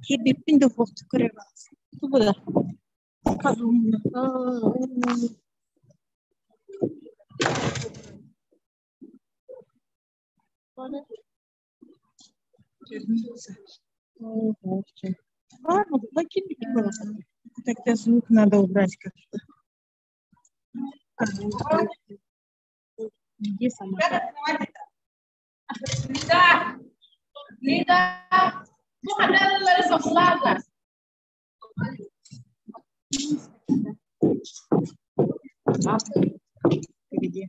Kibipindu kureva. Tubuda. Ладно, выкинь было. Тогда звук надо убрать как-то. Где сама? Liga, buka dari sebelah. Где?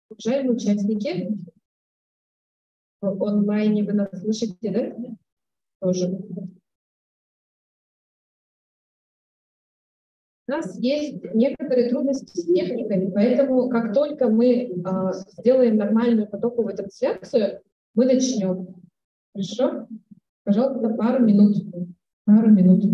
Уважаемые участники, в онлайне вы нас слышите, да? Тоже. У нас есть некоторые трудности с техникой, поэтому как только мы сделаем нормальную потоковую трансляцию, мы начнем. Хорошо? Пожалуйста, пару минут. Пару минут.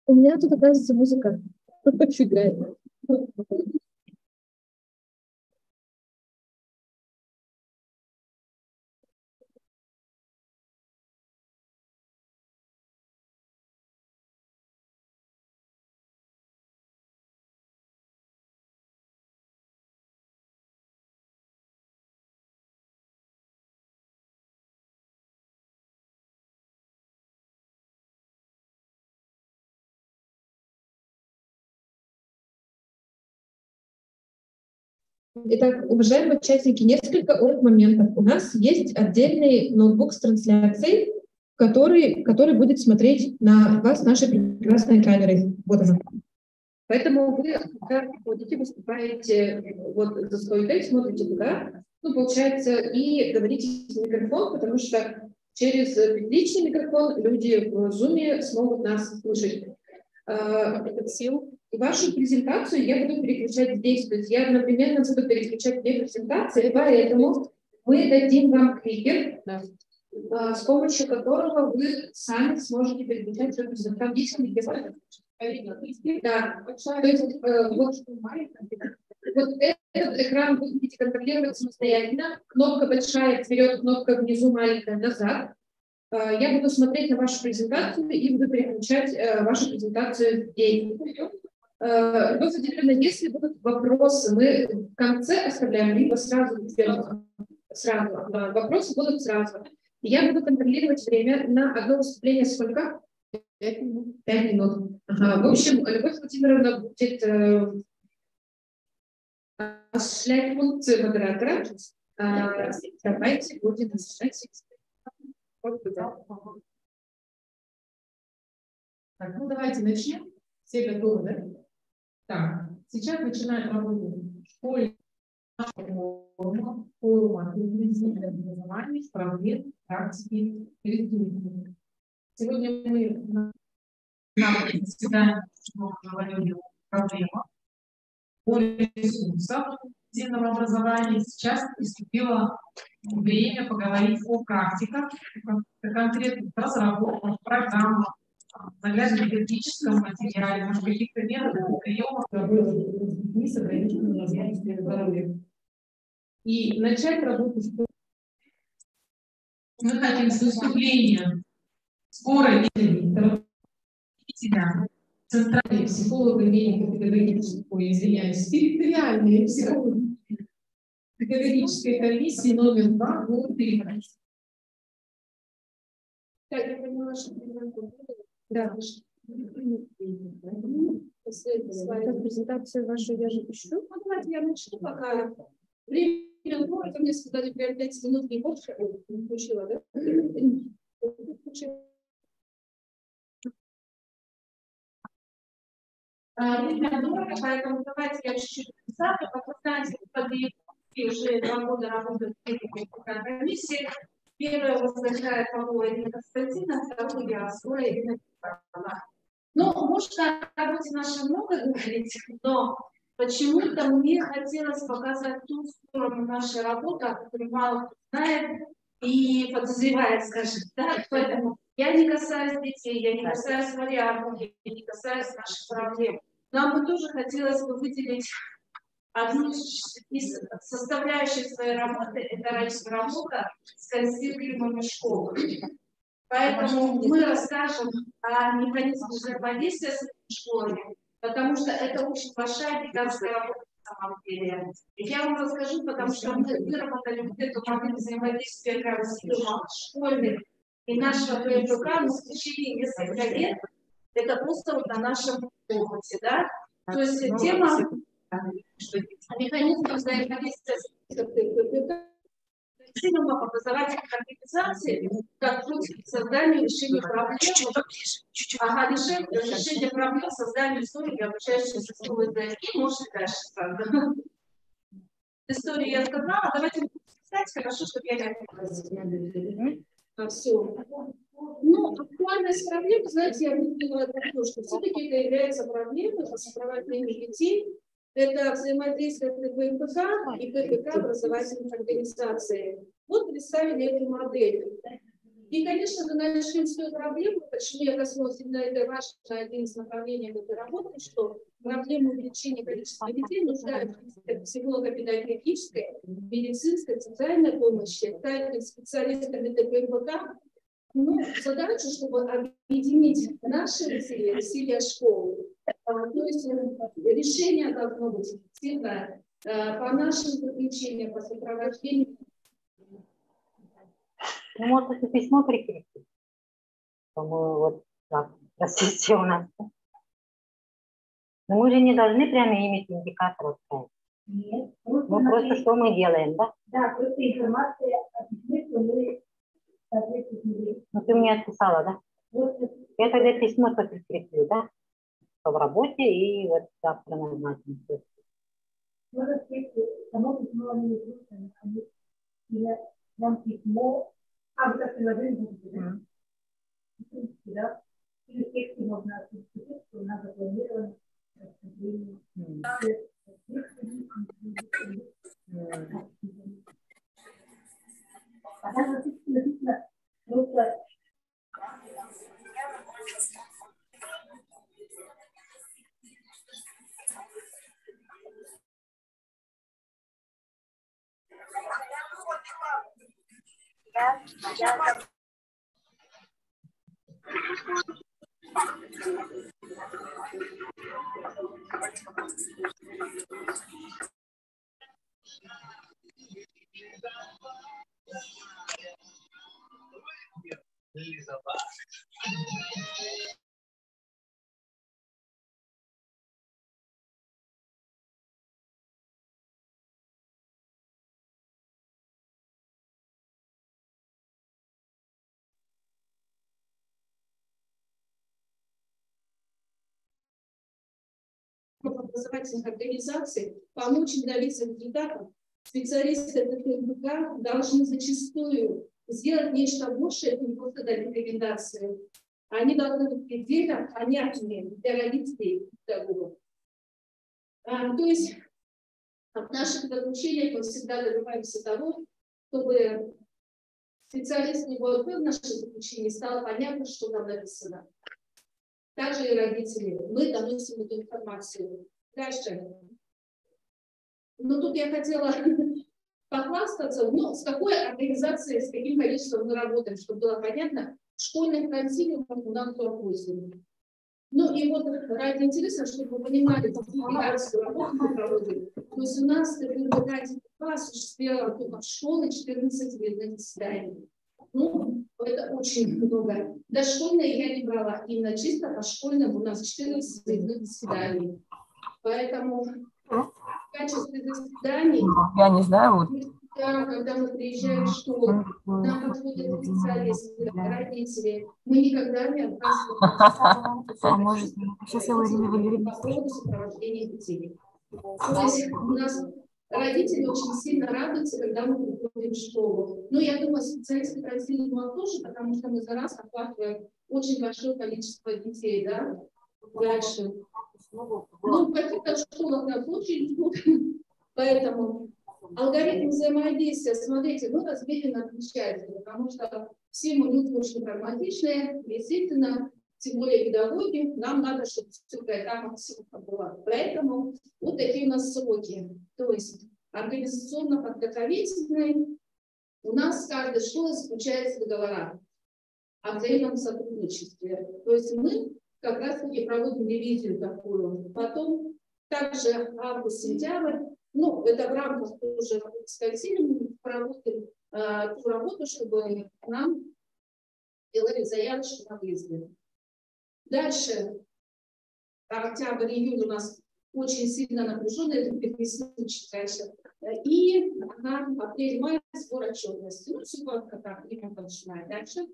У меня тут, оказывается, музыка играет. Итак, уважаемые участники, несколько общих моментов. У нас есть отдельный ноутбук с трансляцией, который будет смотреть на вас нашей прекрасной камерой. Вот она. Поэтому вы, когда приходите, выступаете вот за свою цель, смотрите туда, ну, получается, и говорите в микрофон, потому что через личный микрофон люди в Zoom смогут нас слышать. Вашу презентацию я буду переключать здесь, то есть я одновременно буду переключать две презентации, поэтому мы дадим вам кликер, с помощью которого вы сами сможете переключать свою презентацию. Да, то есть вот этот экран вы будете контролировать самостоятельно. Кнопка большая вперед, кнопка внизу маленькая назад. Я буду смотреть на вашу презентацию и буду переключать вашу презентацию здесь. Любовь Владимировна, если будут вопросы, мы в конце оставляем, либо сразу. Вопросы будут сразу. Я буду контролировать время на одно выступление сколько? 5 минут. 5 минут. Ага. В общем, Любовь Владимировна будет осуществлять функцию модератора. Давайте будем осуществлять. Так, ну давайте начнем. Все готовы, да? Так, сейчас начинает работать школьная форма инклюзивного образования, проблем, практики и ресурсов. Сегодня мы на заседании говорили о проблемах, о ресурсах инклюзивного образования. Сейчас наступило время поговорить о практиках, конкретных разработках, программах, наглядном методическом материале, может, каких-то методов, приемов работы с детьми с ограниченными возможностями здоровья. И начать работу мы хотим с выступления скорой центральной психолого-медико-педагогической, извиняюсь, территориальной психолого-педагогической комиссии номер 2 города Ирина. Так, я поняла, что да. Презентацию вашу я же пишу. Ну, давайте я начну, пока время уходит, мне сказали, прям 5 минут не больше. Не включила, да? Поэтому давайте я чуть-чуть представлю. Как вы знаете, уже 2 года работают в комиссии. Первая возглавляет Павлова Ирина Константиновна, вторую я, Скоро Ирина Петровна. Ну, можно о работе нашей много говорить, но почему-то мне хотелось показать ту сторону нашей работы, о которой мало кто знает и подозревает, скажем так. Поэтому я не касаюсь детей, я не касаюсь вариантов, я не касаюсь наших проблем. Нам бы тоже хотелось бы выделить одну из составляющих своей работы – это работа с консилиумами школы. Поэтому мы расскажем о механизме взаимодействия с этими школами, потому что это очень большая гигантская работа самом деле. Я вам расскажу, потому что мы выработали вот эту модель взаимодействия как с школьных и нашего ПМПК, но в течение нескольких лет это просто вот на нашем опыте, да? То есть тема механизма взаимодействия с ПМПК в образовательных организациях как путь к созданию решения проблем, решение проблем, созданию истории для обучающихся школы и можете дальше сразу. Историю я сказала, давайте писать, хорошо, чтобы я не все. Ну, актуальность проблем, знаете, я выделила то, что все-таки это является проблемой по сопровождению детей. Это взаимодействие ПМПК и ППК образовательных организаций. Вот представили эту модель. И, конечно же, начнем с той проблемы, почему я коснулась именно этой важной один из направлений этой работы, что проблему увеличения количества детей нуждаются в психолого-педагогической, медицинской, социальной помощи, также специалистами ПМПК. Ну, задача, чтобы объединить наши усилия школы. То есть решение должно быть всегда по нашим заключениям, по сопровождению. Ну, может, это письмо прикрепить, что мы вот так, развитие у нас. Но мы же не должны прямо иметь индикатор отправить. Нет. Мы просто что мы делаем, да? Да, просто информация о письме, что мы соответственно. Ну, ты мне отписала, да? Вот, Я тогда письмо прикреплю, да? В работе и вот завтра назначим. может, если само письмо не нужно, или нам письмо, как приложение будет, да? Или в тексте можно отписать, что у нас запланировано распределение. А там написано просто образовательных организаций помочь им добиться результатов, специалисты ПМПК должны зачастую сделать нечто большее, чем просто дать рекомендации. Они должны быть предельно понятными для родителей и педагогов. То есть в наших заключениях мы всегда добиваемся того, чтобы специалист не был в нашем заключении, стало понятно, что там написано. Также и родители. Мы доносим эту информацию. Дальше. Но тут я хотела похвастаться, ну, с какой организацией, с каким количеством мы работаем, чтобы было понятно. Школьных консилиумов у нас 48. Ну и вот ради интереса, чтобы вы понимали, какую финансовую работу мы проводим. То есть у нас осуществляла только в школе 14 видных заседаний. Ну, это очень много. Дошкольные я не брала, именно чисто по школьным у нас 14 видных заседаний. Поэтому в качестве заседаний, Я не знаю, вот. когда мы приезжаем в школу, нам подходят специалисты, родители, мы никогда не отказываем по поводу сопровождения детей. То есть у нас родители очень сильно радуются, когда мы приходим в школу. Но я думаю, специалисты консилиума тоже, потому что мы за раз охватываем очень большое количество детей, да? Дальше. Ну, в каких-то школах нас очень ждут, поэтому алгоритм взаимодействия, смотрите, мы размеренно отличаемся, потому что все мы люди очень прагматичные, действительно, тем более педагоги, нам надо, чтобы все по этапам было. Поэтому вот такие у нас сроки. То есть организационно-подготовительные. У нас с каждой школой заключаются договора о взаимном сотрудничестве. То есть мы как раз-таки проводим ревизию такую. Потом Также август-сентябрь, ну, это в рамках тоже с консилиумом проработали ту работу, чтобы нам делали заявочку на выезды. Дальше, октябрь, июль у нас очень сильно напряженный, это перенесли чуть дальше. И апрель-май сбор отчетности. Ну, все коротко так, и мы начинаем дальше.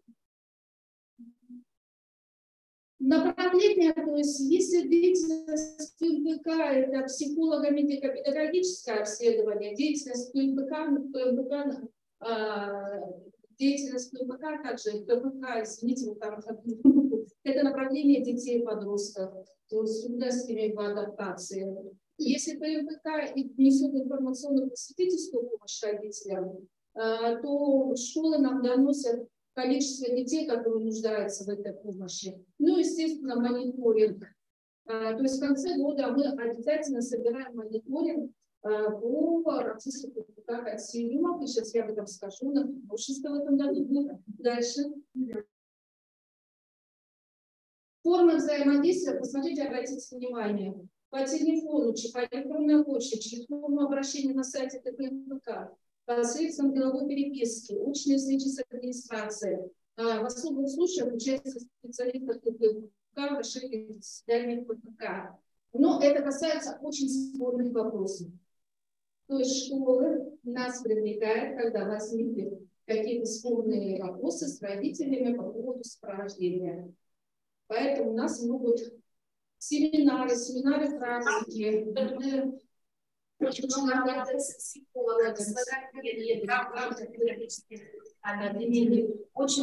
Направление, то есть если деятельность ПМПК – это психолого-медико-педагогическое обследование, деятельность ПМПК также ПМПК, извините, вот там это направление детей и подростков, то есть с трудностями в адаптации. Если ПМПК несет информационно-просветительскую помощь родителям, то школы нам доносят количество детей, которые нуждаются в этой помощи. Ну, естественно, мониторинг. То есть в конце года мы обязательно собираем мониторинг по процессу консилиума. И сейчас я об этом скажу. На новшество в этом году. Дальше. Формы взаимодействия. Посмотрите, обратите внимание. По телефону, по электронной почте, через форму обращения на сайте ТПМПК, посредством деловой переписки, очные встречи с администрацией. В особых случаях участие специалистов ТПМПК в решении заседаний ПМПК. Но это касается очень спорных вопросов. То есть школы нас привлекают, когда возникли какие-то спорные вопросы с родителями по поводу сопровождения. Поэтому у нас могут семинары практики. Очень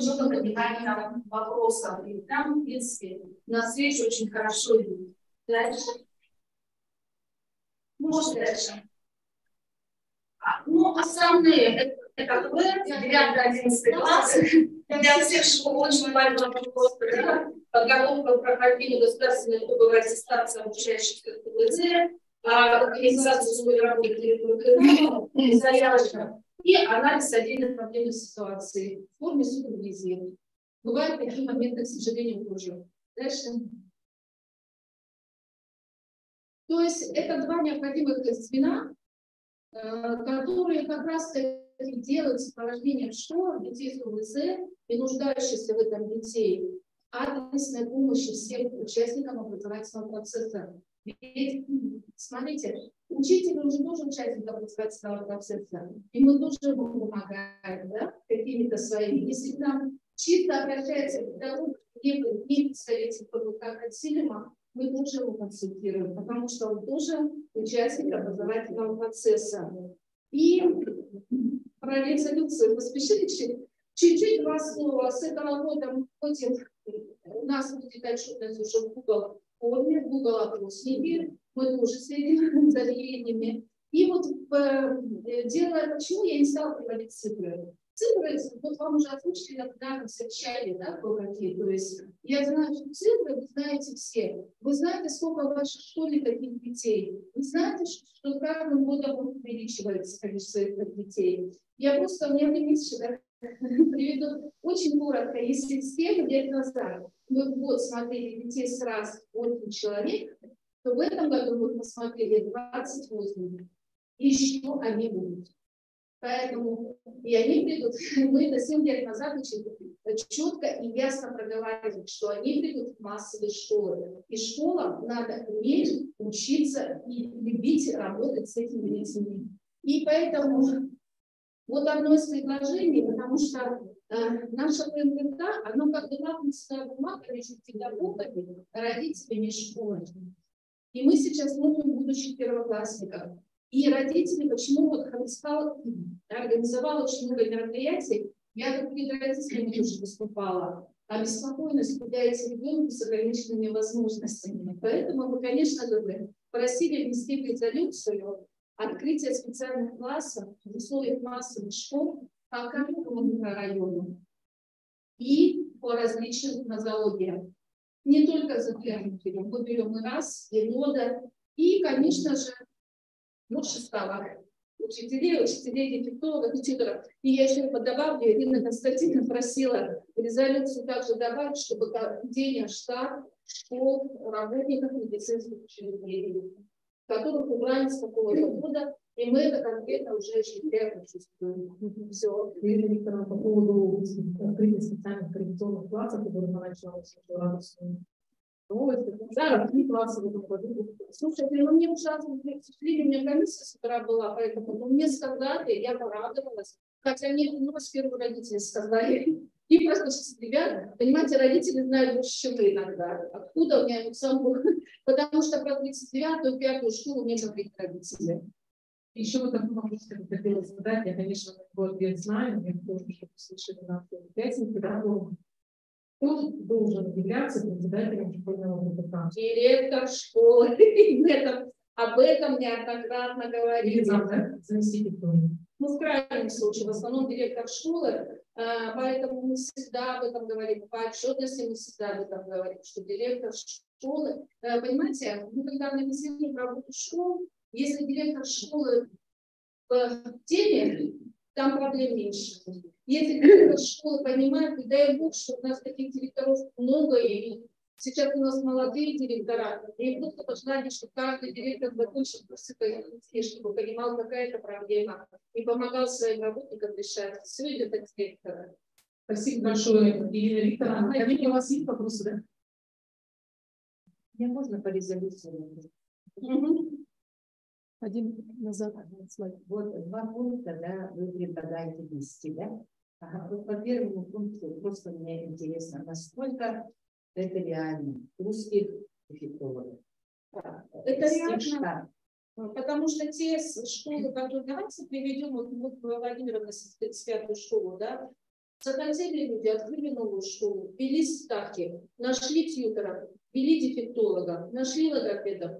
много внимания вопросов. И там, в принципе, на встречу очень хорошо идут. Дальше. Может, дальше. Ну, основные, это 9-11 класс. Для всех школ очень важно вопрос. Подготовка к прохождению государственной итоговой аттестации обучающихся в ТВЗ, организация своей работы, заявочка и анализ отдельных проблемных ситуаций в форме супервизии. Бывают такие моменты, к сожалению, тоже. Дальше. То есть это два необходимых звена, которые как раз делают сопровождение школ, детей с ТВЗ и нуждающихся в этом детей, адресной помощи всем участникам образовательного процесса. Ведь, смотрите, учитель уже тоже участник образовательного процесса, и мы тоже ему помогаем, да, какими-то своими. Если к нам чисто обращается педагог, не представитель ПМПК консилиума, мы тоже его консультируем, потому что он тоже участник образовательного процесса. И про резолюцию поспешили чуть-чуть два слова. С этого года мы входим, у нас будет отчетность уже в Google форме, Google опросники, мы тоже следим за явлениями. И вот дело, почему я не стала приводить цифры. Цифры, вот вам уже озвучили на пленарном совещании, да, какие. То есть я знаю, что цифры вы знаете все. Вы знаете, сколько в вашей школе таких детей. Вы знаете, что с каждым годом увеличивается количество этих детей. Я просто, у меня пример приведу очень коротко. Если 7 лет назад мы в год смотрели детей с раз 8 человек, то в этом году мы посмотрели 28. Еще они будут. Поэтому и они придут, мы это 7 лет назад очень четко и ясно проговаривали, что они придут в массовые школы. И школам надо уметь учиться и любить работать с этими детьми. И поэтому вот одно из предложений, потому что наша ПМПК, оно как бы лакмусовая бумага между педагогами, родителями школы. И мы сейчас смотрим будущих первоклассников. И родители, почему вот Хамискал организовал очень много мероприятий, я как перед родителями тоже выступала, обеспокоенность купляете ребенку с ограниченными возможностями. Поэтому мы, конечно, просили внести в резолюцию открытие специальных классов в условиях массовых школ по каждому микрорайону и по различным нозологиям. Не только за первым мы берем и РАС, и НОДА, и, конечно же, лучше стало учителей, дефектологов, учителей. И я еще добавлю, Ирина Константиновна просила резолюцию также добавить, чтобы день штат школ, работников медицинских учреждений. которых убрали с какого-то года, и мы это конкретно уже ежедневно чувствуем. Все. Виктор, по поводу открытия специальных коррекционных классов, которые мы начали Да, какие классы в этом году. Слушайте, ну мне ужасно, у меня комиссия с утра была, поэтому мне сказали, я порадовалась. Хотя мне с первого родители сказали. И просто 6 ребят, понимаете, родители знают больше, чем вы иногда. Откуда у меня сам был? Потому что про 39-ю, 5-ю школу мне говорят родители. Еще вот такой вопрос, который хотела задать. Я, конечно, такой ответ знаю, я тоже, чтобы слышали на пятницу, да, кто должен являться председателем школьного ГПК? Директор школы. Об этом неоднократно говорили. Заместитель тоже. Ну, в крайнем случае, в основном директор школы, поэтому мы всегда об этом говорим, по отчетности мы всегда об этом говорим, что директор школы, понимаете, мы когда анализируем работу школ, если директор школы в теме, там проблем меньше. Если директор школы понимает, и дай Бог, что у нас таких директоров много, и сейчас у нас молодые директора, и просто пожелание, чтобы каждый директор закончил курсы по ИКТ, чтобы понимал, какая это проблема, и помогал своим работникам решать. Все идет от директора. Спасибо большое, Ирина Викторовна. Коллеги, у вас есть вопросы, да? Мне можно по резолюции? Один назад. Вот 2 пункта, да, вы предлагаете ввести, да? Вот по первому пункту просто мне интересно, насколько это реально русских эффектологов. Это реально, потому что те школы, которые, давайте приведем, вот Владимировна, 35-ю школу, да, захотели люди, открыли новую школу, ввели ставки, нашли тьютера, ввели дефектолога, нашли логопедов.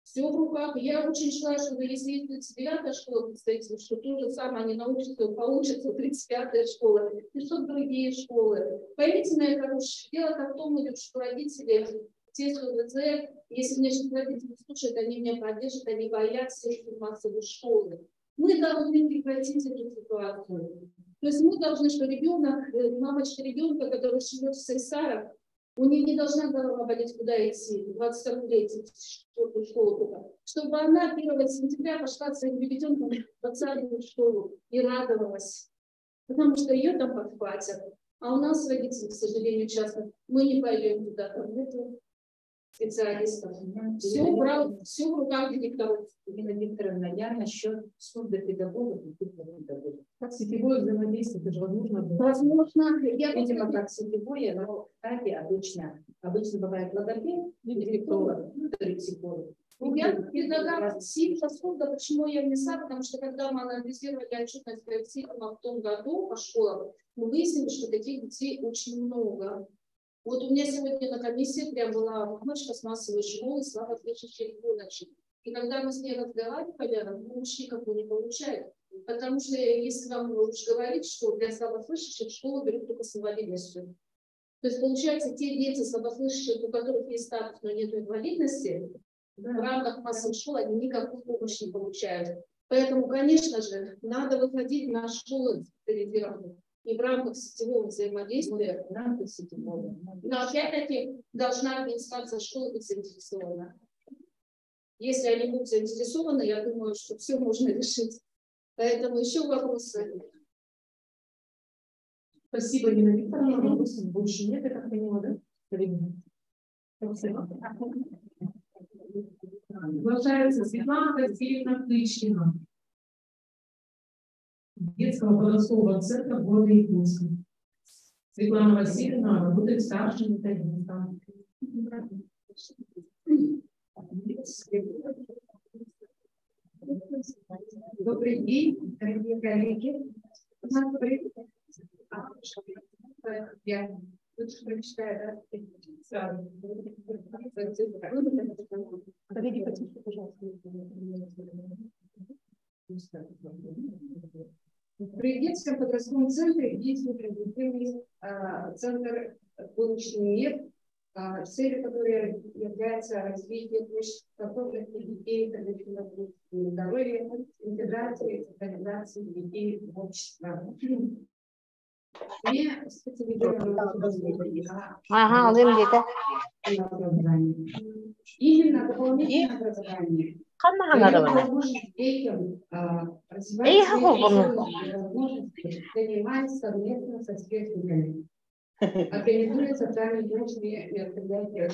Все в руках. Я очень желаю, что если есть 39-я школа, представитель, что то же самое они научатся, получится 35-я школа, и что другие школы. Поймите, мои хорошие, дело-то в том, что родители, те СВЗ, если меня сейчас родители слушают, они меня поддержат, они боятся массовой школы. Мы должны прекратить эту ситуацию. То есть мы должны, что ребенок, мамочка ребенка, который живет в Сайсарах, у нее не должна голова болеть, куда идти, 22-летие, в школу только, чтобы она 1 сентября пошла своим ребенком в 20-ю школу и радовалась, потому что ее там подхватят. А у нас родители, к сожалению, часто, мы не пойдем туда, там нету специалистов. Все в руках директоров. Ирина Викторовна, я насчет сурдопедагогов и педагогов. Как сетевое взаимодействие, это же возможно? Возможно, я видимо, как сетевое, но, кстати, обычно бывает логопед, директолог, психолог. Я предлагаю сильно сурда, почему я внесла, потому что когда мы анализировали отчетность проектирования в том году по школам, мы выяснили, что таких детей очень много. Вот у меня сегодня на комиссии прям была мамочка с массовой школы, слабослышащий ребеночек. И когда мы с ней разговаривали, мы учеников не получают. Потому что если вам уж говорить, что для слабослышащих школу берут только с инвалидностью. То есть получается, те дети слабослышащие, у которых есть статус, но нет инвалидности, в рамках массовой школы они никакой помощи не получают. Поэтому, конечно же, надо выходить на школы специализированные. И в рамках сетевого взаимодействия, но опять-таки должна администрация школы быть заинтересована. Если они будут заинтересованы, я думаю, что все можно решить. Поэтому еще вопросы. Спасибо, Ирина Викторовна. Вопросов больше нет, я так поняла, да? Приглашается Светлана Костеевна Тычкина. Детского подросткового центра города Якутска. Светлана Васильевна работает старшим методистом. Добрый день, дорогие коллеги. Я лучше прочитаю, да? Коллеги, потише, пожалуйста. При детском подростковом центре действует разветвленный центр «Булочный мир», целью которой является развитие способностей детей, здоровья, интеграции, социализации детей в общество. Не специализировано именно дополнительное образование. возможность детям развивать свои возможности, занимаясь совместно со сверстниками. Организует социальные научные мероприятия.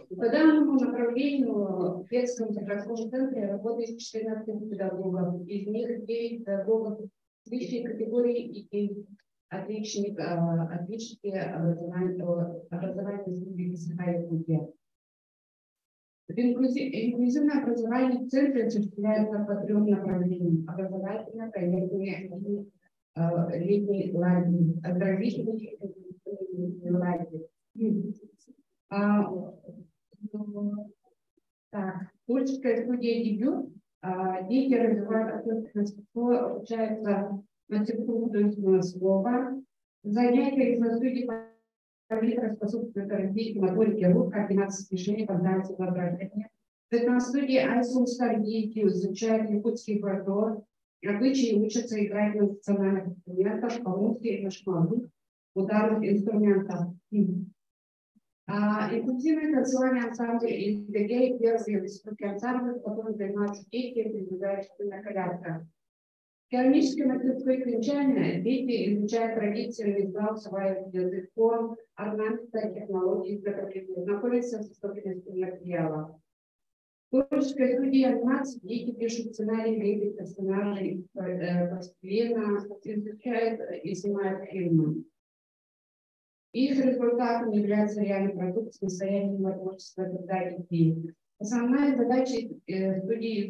По данному направлению в детском подростковом центре работает 14 педагогов. Из них 9 педагогов высшей категории и 9 отличники образования Республики Саха-Якутия. Инклюзивное образование в центре осуществляется по 3 направлениям: образовательное, проектное и летний лагерь, оздоровительный лагерь. Творческая студия «Дебют». Дети развивают мастерство, обучаются мастерству художественного слова. Занятия на студии способствуют развитию моторики рук, координации движений, фантазии, воображения. На студии «Айсунстар» дети изучают якутский фольклор, обычаи, учатся играть на национальных инструментах, по музыке и башманных, ударных инструментах. Инклюзивный танцевальный ансамбль «Индегей» — первый высокий ансамбль, в котором занимаются дети, передвигающиеся на колясках. Керамическое мастерство и кринчание дети изучают традиции ремесла, усваивают языком, орнамента, технологии изготовления, находятся в состоянии материала. Творческая студия анимации, дети пишут сценарий, лепят персонажей постепенно, изучают и снимают фильмы. Их результатом является реальный продукт самостоятельного творчества труда детей. Основная задача студии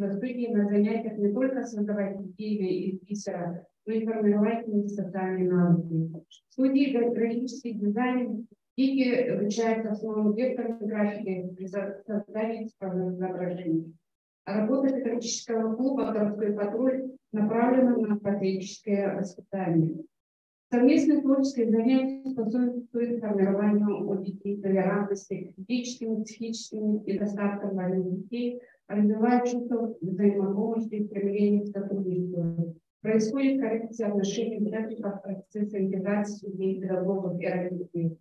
на занятиях не только создавать идеи из бисера, но и формировать социальные навыки. В студии графический дизайн дети обучают основам векторной графики при создании цифровых изображений. Работа педагогического клуба «Городской патруль» направлена на патриотическое воспитание. Совместное творческое занятие способствует формированию у детей толерантности к физическим, психическим недостаткам больных детей, развивает чувство взаимопомощи и стремление к сотрудничеству. Происходит коррекция отношений участников процесса интеграции людей, педагогов и родителей.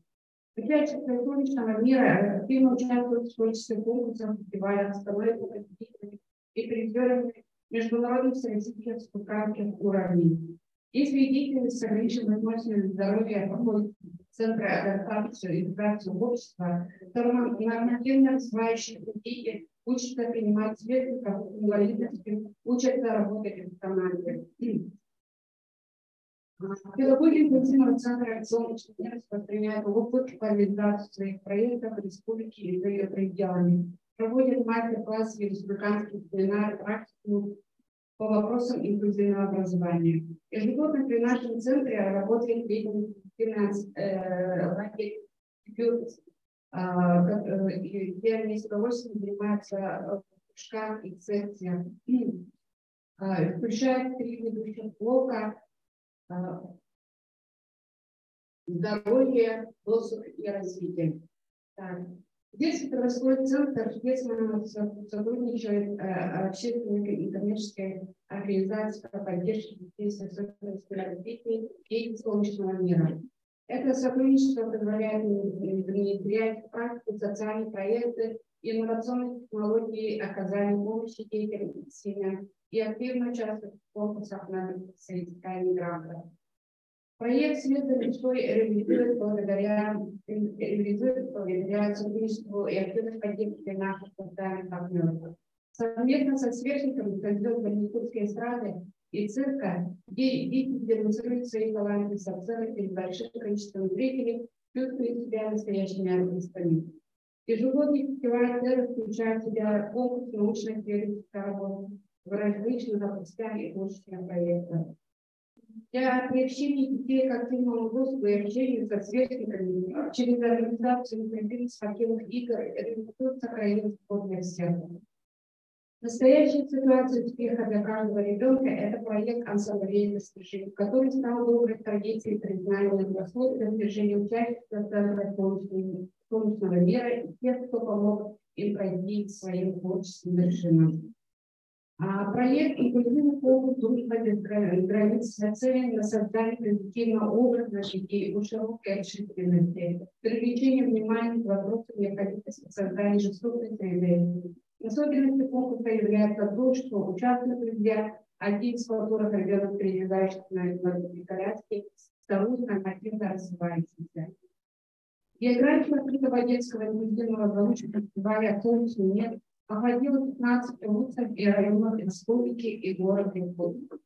Участники солнечного мира активно участвуют в творческих конкурсах, фестивалях, становятся победителями и призерами международных всероссийских спортивных уровней. Если дети с ограниченной возможностью здоровья проходят центры адаптации и интеграции в общество, то нормативно развивающие дети учатся принимать сверстников с инвалидностью, учатся работать в команде. Педагоги инклюзивного центра «Солнечный мир» распространяют опыт по реализации своих проектов в республике и за ее пределами. Проводят мастер-классы, республиканские семинары, практику по вопросам инклюзивного образования. Ежегодно при нашем центре работает летний лагерь, где они с удовольствием занимаются в кружках и секциях. Включает 3 ведущих блока: здоровье, доступ и развитие. Детский подростковый центр тесно сотрудничает общественной и коммерческой организацией по поддержке детей с особенностями развития и солнечного мира. Это сотрудничество позволяет внедрять в практику социальные проекты, инновационные технологии оказания помощи детям и семьям и активно участвовать в конкурсах на социальные гранты. Проект «Свет за мечтой» реализует благодаря сотрудничеству и активной поддержке наших социальных партнеров. Совместно со сверстниками произведен якутской эстрады и цирка, где дети демонстрируют свои таланты со сцены перед большим количеством зрителей, чувствуют себя настоящими артистами. Ежегодный фестиваль «Терра» включает в себя конкурс научно-исследовательской работы в различных областях и творческих проектах. Для приобщения детей к активному доступу и общению со сверстниками через организацию спортивных игр реализуется краевая спортная сетка. Настоящая ситуация успеха для каждого ребенка – это проект «Ансамблей достижений», который стал доброй традицией признания заслуг для достижения участия Центра солнечного мира и тех, кто помог им пройти своим творческим вершинам. Проект «Инклюзивный фокус дружба без границ» нацелен на создание позитивного образа детей у широкой общественности, привлечение внимания к вопросам необходимости создания жестокой среды Особенностью конкурса является то, что участвуют друзья, один из которых ребенок, передвигающийся на инвалидной коляске, второй нормативно развивающийся. География открытого детского инклюзивного научного фестиваля «Солнечный мир» охватила 15 вузов и районов республики и города республики.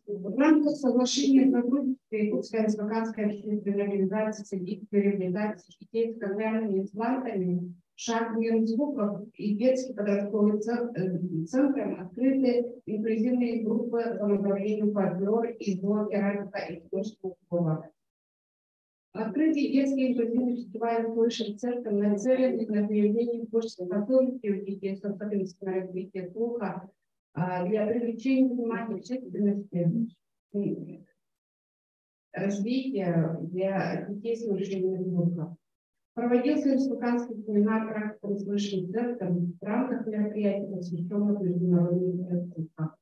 В рамках соглашения о сотрудничестве Якутской республиканской общественной организации содействия реабилитации детей с когнитивными имплантами «Шаг мир звуков» и детский подростковый центр открыты инклюзивные группы по направлению фольклор и звук керамика и художественного слова. Открытие детский инклюзивный фестиваль «Слышим центр» нацелен на проявление творческой способности у детей с особенностями развития слуха для привлечения внимания общественности, развития для детей с нарушением слуха. Проводился республиканский семинар «Практика слышим центр» в рамках мероприятия, посвященного международному слуха.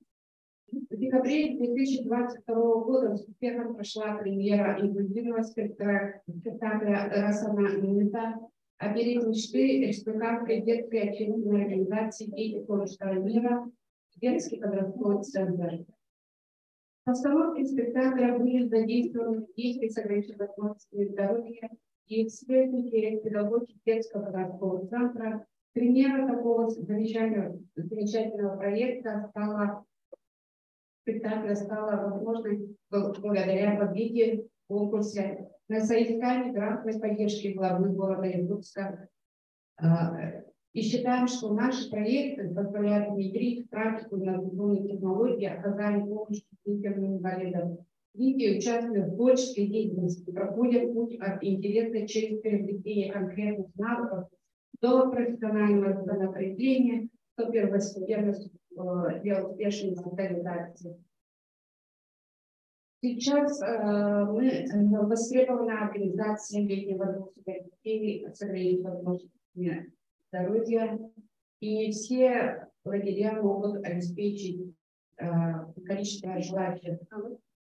В декабре 2022 года с успехом прошла премьера инклюзивного спектакля «Расана Минута» «Оберег мечты» республиканской детской общественной организации «Дети солнечного мира», детский подростковый центр. В постановке спектакля были задействованы дети с ограниченными возможностями здоровья и исследователи педагоги детского подросткового центра. Примером такого замечательного проекта спектакля стала возможной благодаря победе в конкурсе на соискание грантовой поддержки главы города Якутска. И считаем, что наши проекты позволяют внедрить практику инновационной технологии оказания помощи детям-инвалидам. Дети участвуют в творческой деятельности, проходят путь от интереса через приобретение конкретных навыков до профессионального самоопределения, до первостепенности для успешной социализации. Сейчас мы востребована организация летнего отдыха детей с ограниченными возможностями здоровья, и не все лагеря могут обеспечить количество желающих.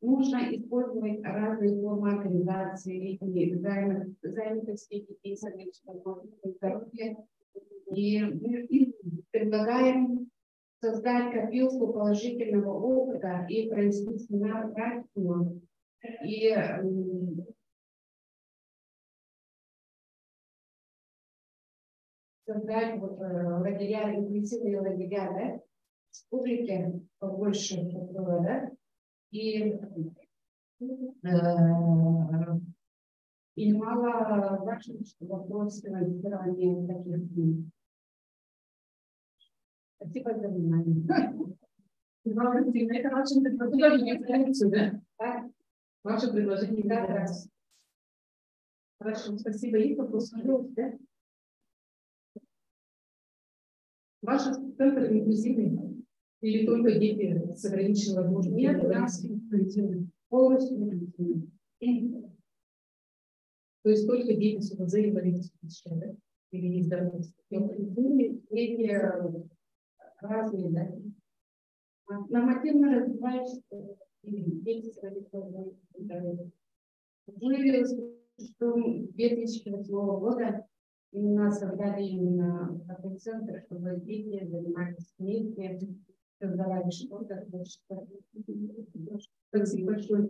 Нужно использовать разные формы организации летней занятости детей с ограниченными возможностями здоровья, и мы предлагаем создать копилку положительного опыта и провести семинар практику и создать лагеря, инклюзивные лагеря, да, в публике побольше, да, и немало важно, что вопрос финансирования таких дней. Спасибо за внимание. Это ваше предложение, да? Ваше предложение, да? Хорошо, спасибо. Есть вопрос, да? Ваш центр инклюзивный или только дети с ограниченными возможностями? Нет, у нас инклюзивный. Полностью инклюзивный. То есть только дети с инвалидностью, да? Или есть здоровье? Дети разные, да? Нормативно развивающиеся дети с инвалидностью. В 2008 года именно создали именно такой центр, чтобы дети занимались вместе, создавали что-то. Спасибо большое.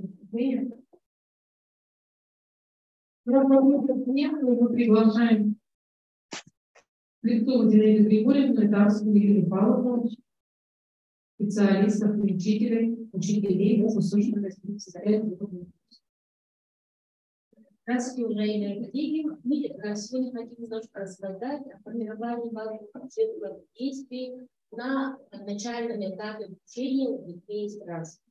Мы приглашаем Левцову Зинаиду Григорьевну и Тарасову Юрию Павловну, специалистов, учителей, заслуженных специалистов. Здравствуйте, уважаемые коллеги. Мы сегодня хотим немножко рассказать о формировании базовых учебных действий на начальном этапе обучения у детей с раз.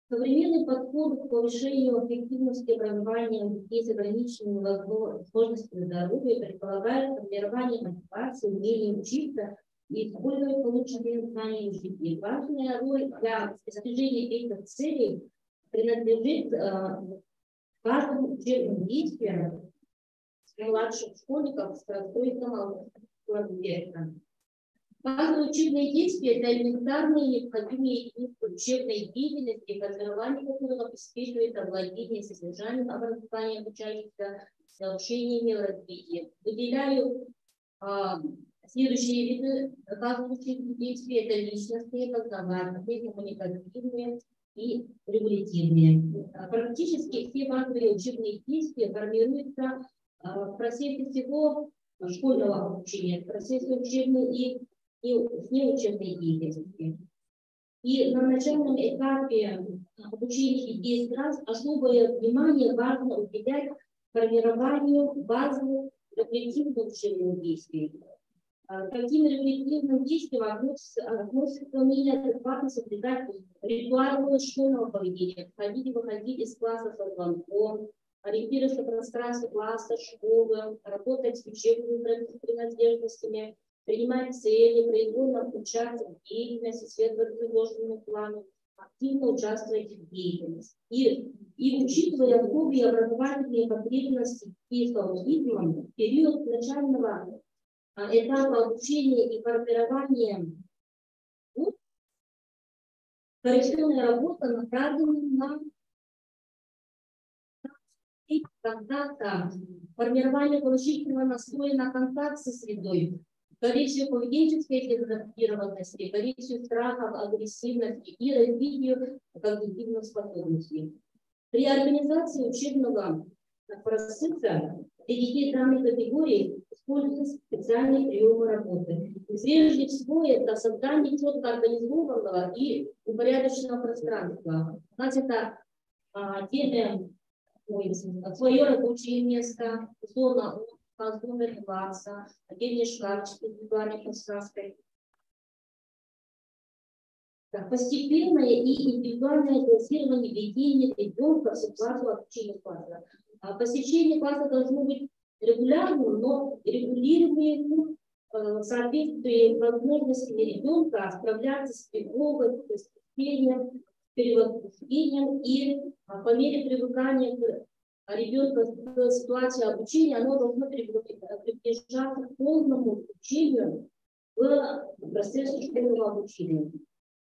Современный подход к повышению эффективности образования детей с ограниченными возможностями здоровья предполагает формирование мотивации, умения учиться и использовать полученные знания учителей. Важная роль для достижения этих целей принадлежит каждому учебному действию младших школьников с расстройством интеллекта. Базовые учебные действия – это элементарные необходимые единицы учебной деятельности, формирование которых обеспечивает овладение содержанием образования обучающихся с нарушениями развития. Выделяю Следующие виды оказывающих действий – это личностные, познавательные, коммуникативные и регулятивные. Практически все базовые учебные действия формируются в процессе всего школьного обучения, в процессе учебной и неучебной деятельности. И на начальном этапе обучения 10 раз особое внимание важно уделять формированию базовых рефлективных учебных действий. Каким рефлективным действием относится умение адекватно соблюдать ритуалы школьного поведения, входить и выходить из класса со звонком, ориентироваться в пространстве класса, школы, работать с учебными принадлежностями, принимать цели, произвольно участвовать в деятельности, следовать предложенному плану, активно участвовать в деятельности. И учитывая особые образовательные потребности и сообщества, в период начального этапа обучения и формирования коррекционная работа направлена на контакта, формирование положительного настроя на контакт со средой, коррекцию поведенческой дезадаптированности, коррекцию страхов, агрессивности и развитию когнитивных способностей. При организации учебного процесса для детей данной категории используются специальные приемы работы. Прежде всего, это создание четко организованного и упорядоченного пространства. У нас это свое рабочее место, зона отдыха, зона релакса, отдельный шкафчик, индивидуальное пространство. Постепенное и индивидуальное классирование ведения ребенка в ситуацию обучения класса. Посещение класса должно быть регулярным, но регулируемым в соответствии с возможностями ребенка справляться с тревогой, с поступлением, перевозбуждением, и по мере привыкания ребенка к ситуации обучения оно должно приближаться к полному обучению в процессе школьного обучения.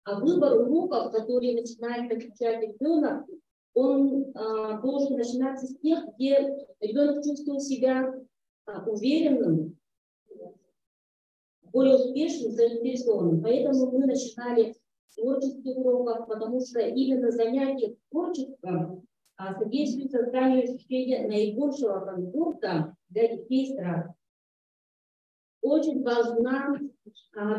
А выбор уроков, которые начинает изучать ребенок, он должен начинаться с тех, где ребенок чувствует себя уверенным, более успешным, заинтересованным. Поэтому мы начинали с творческих уроков, потому что именно занятие творчеством содействует созданию ощущения наибольшего комфорта для детей страха. Очень важна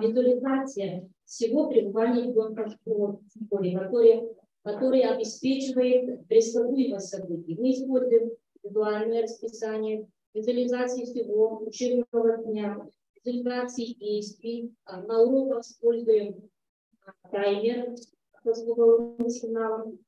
визуализация всего пребывания ребенка в школе, который обеспечивает предсказуемость событий. Мы используем визуальное расписание, визуализации всего учебного дня, визуализации действий. На уроках используем таймер со звуковым сигналом.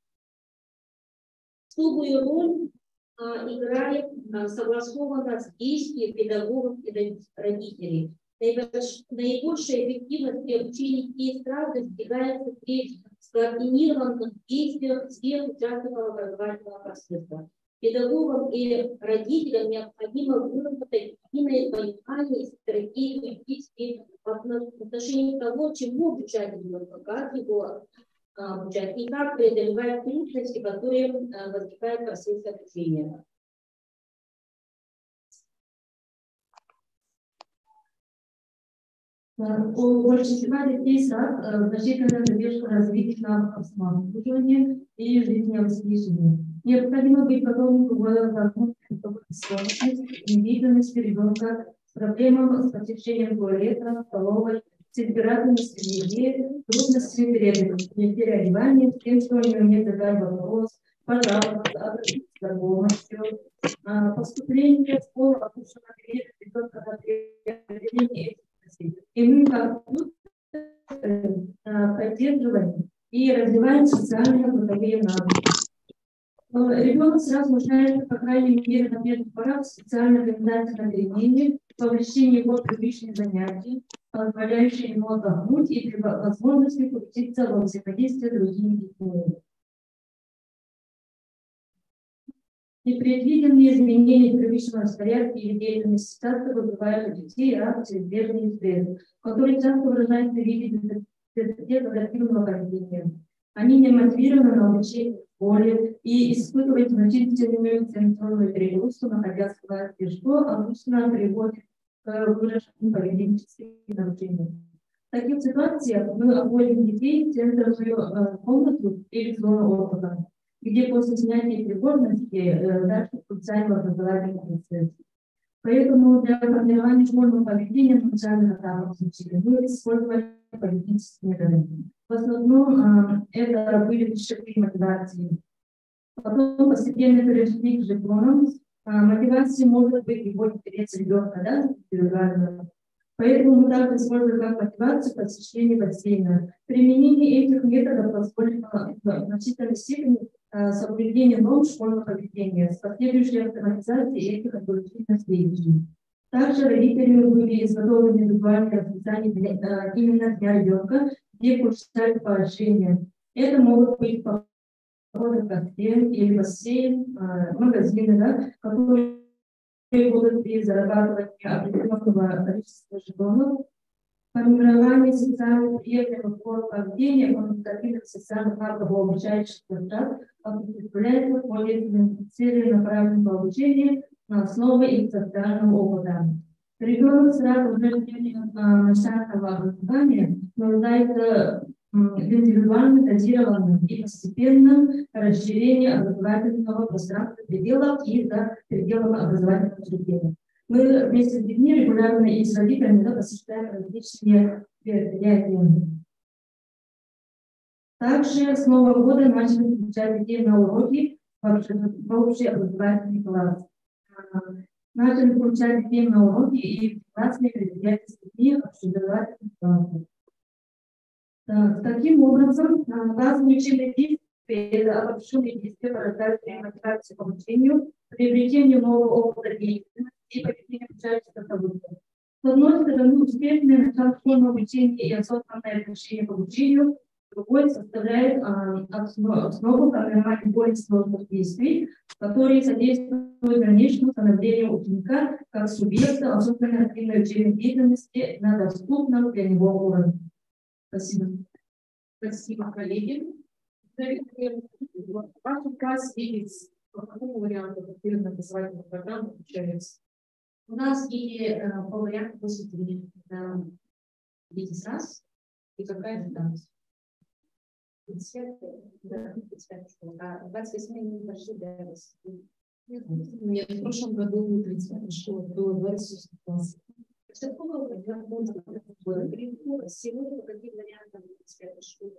Особую роль играет согласованность действий педагогов и родителей. Наибольшая эффективность при обучении детей страха достигается при скоординированных действиях всех участников образовательного процесса. Педагогам и родителям необходимо выработать единое понимание и стратегию действий в отношении того, чему обучать ребенка, как его обучать и как преодолевать трудности, которые возникают в процессе обучения. У большинства детей значительная задержка развития навыков самообслуживания и жизнеобеспечения. Необходимо быть готовым к возможности сложности и деятельности ребенка с проблемами с посещением туалета, столовой, с избирательной среде, трудностями переодевания, с тем, что они умеют задать вопрос, пожалуйста, обратитесь за помощью. Поступление в школу обучено ребенка на преодоление этих. И мы как поддерживаем и развиваем социальные бытовые навыки. Ребенок сразу нуждается, по крайней мере, на первых порах в специальной обязательном времени, вовлечении его в привычные занятия, позволяющие ему отдохнуть и при возможности включиться во взаимодействие с другими детьми. Непредвиденные изменения привычного распорядка или деятельности часто вызывают у детей реакции избежный стресс, который часто выражается в виде дезадаптивного поведения. Они не мотивированы на обучение в школе и испытывают значительную сенсорную перегрузку, находясь в классе, что обычно приводит к выражению поведенческих нарушений. В таких ситуациях мы обводим детей в центровую комнату или зону отдыха, где после снятия тревожности дальше включаем образовательный процесс. Поэтому для формирования школьного поведения на начальных этапах учителя мы использовали поведенческие методы. В основном это были шаги мотивации. Потом постепенно перешли к жетонам. Мотивация может быть любой интерес ребенка, да, индивидуально. Поэтому мы также используем как мотивацию посещения бассейна. Применение этих методов позволит в значительной степени соблюдение норм школьного поведения с последующей автоматизацией этих обучительных действий. Также родители были изготовлены индивидуальные расписания именно для ребенка, где получают поощрение. Это могут быть походы в кафе или бассейн, магазины, да, которые будут при зарабатывании определенного количества жетонов, формирование социальных приемлемых форм поведения, коммуникативных социальных навыков обучающих затрат представляется полезным целенаправленного обучения на основе их социального опыта. Ребенок сразу же начального образования нуждается в индивидуально дозированном и постепенном расширении образовательного пространства пределов и за пределами образовательного учреждения. Мы вместе с детьми регулярно и с родителями посещаем различные мероприятия. Также с Нового года начали включать детей на уроки в общий образовательный класс. Начали включать детей на уроки и в классные мероприятия с детьми в общеобразовательных классах. Таким образом, базовые учебные действия – это обобщенные действия, порождающие мотивацию к обучению, приобретению нового опыта деятельности и поведения учащихся событий. С одной стороны, успешное начало школьного обучения и осознанное отношение к обучению, с другой составляет основу формирования более сложных действий, которые содействуют дальнейшему становлению ученика как субъекта осознанной активной учебной деятельности на доступном для него уровне. Спасибо. Спасибо, коллеги. Ваш указ видит, по какому варианту адаптированной образовательной программы обучается? У нас и по варианту 83 видеть раз и какая дистанция. 25 школ, а 28 не пошли до 20. Нет, в прошлом году 35 школ, было 28 классов. Сегодня по каким вариантам 25 школ?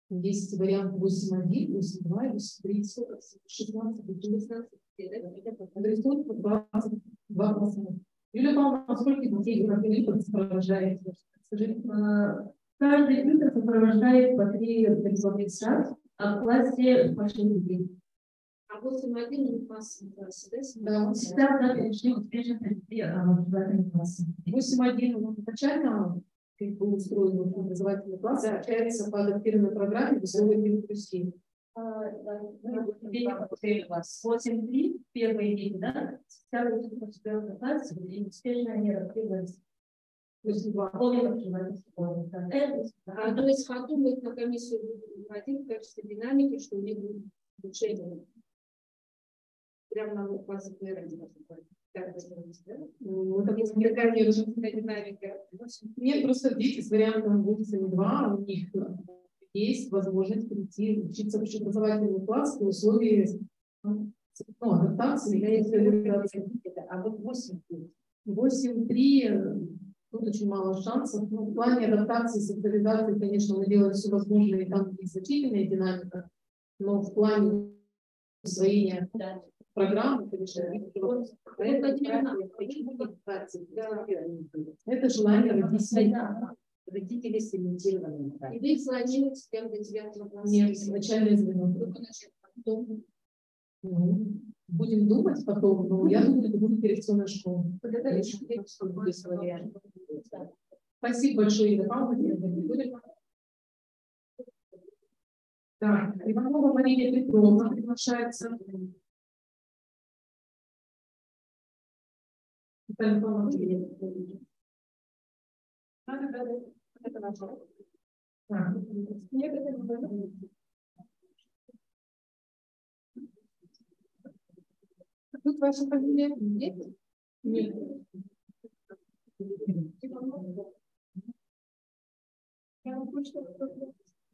Есть вариант 8.1, 8.2, 8.3, 16, 19. Адресуют по 22 класса. Юлия Павловна, сколько детей вы сопровождаете? Каждый фильтр сопровождает по 3 часа, а в классе по 6 детей. А 8.1 класс, да, он всегда перешли успешно в образовательный класс. 8.1 изначально устроен в образовательный класс, общается по адаптированной программе в условиях инклюзии. 8.3 первые дети, да? Сейчас идут по 4 классе, и успешно они адаптировались. То есть подумать на комиссию в качестве динамики, что у них будет улучшение. Прямо на базовой Нет, просто дети с вариантом 8.2, у них есть возможность прийти учиться в общеобразовательный класс в условиях адаптации. А вот 8.3. 8.3 тут очень мало шансов. Но в плане адаптации, социализации, конечно, мы делаем все возможное, и там есть значительная динамика, но в плане усвоения программы, конечно, это желание родителей. Родители сориентированы. И вы их планируете с кем до 9 класса? Нет, начальное звено. Будем думать потом, но я думаю, это будет коррекционная школа. Спасибо большое, Ирина Павловна. Так, Иванова Мария Петровна приглашается. Тут ваша фамилия? Нет? Нет.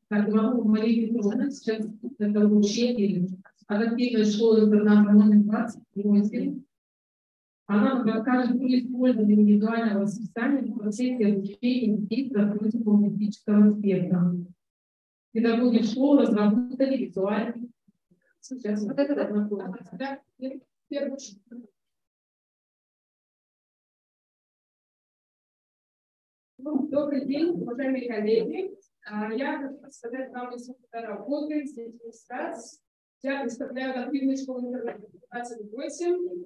Так, могу говорить, сейчас это обучение, адаптивная школа-интернат номер 28. Она нам расскажет про использование индивидуального воспитания в процессе обучения детей с расстройством аутистического спектра. Педагоги школы разработали визуальный. Сейчас вот это находится. Да, первый. Добрый день, уважаемые коллеги. Я хочу представлять вам инструктора работы с детьми СТАЦ. Я представляю адаптивную школу интернет 28.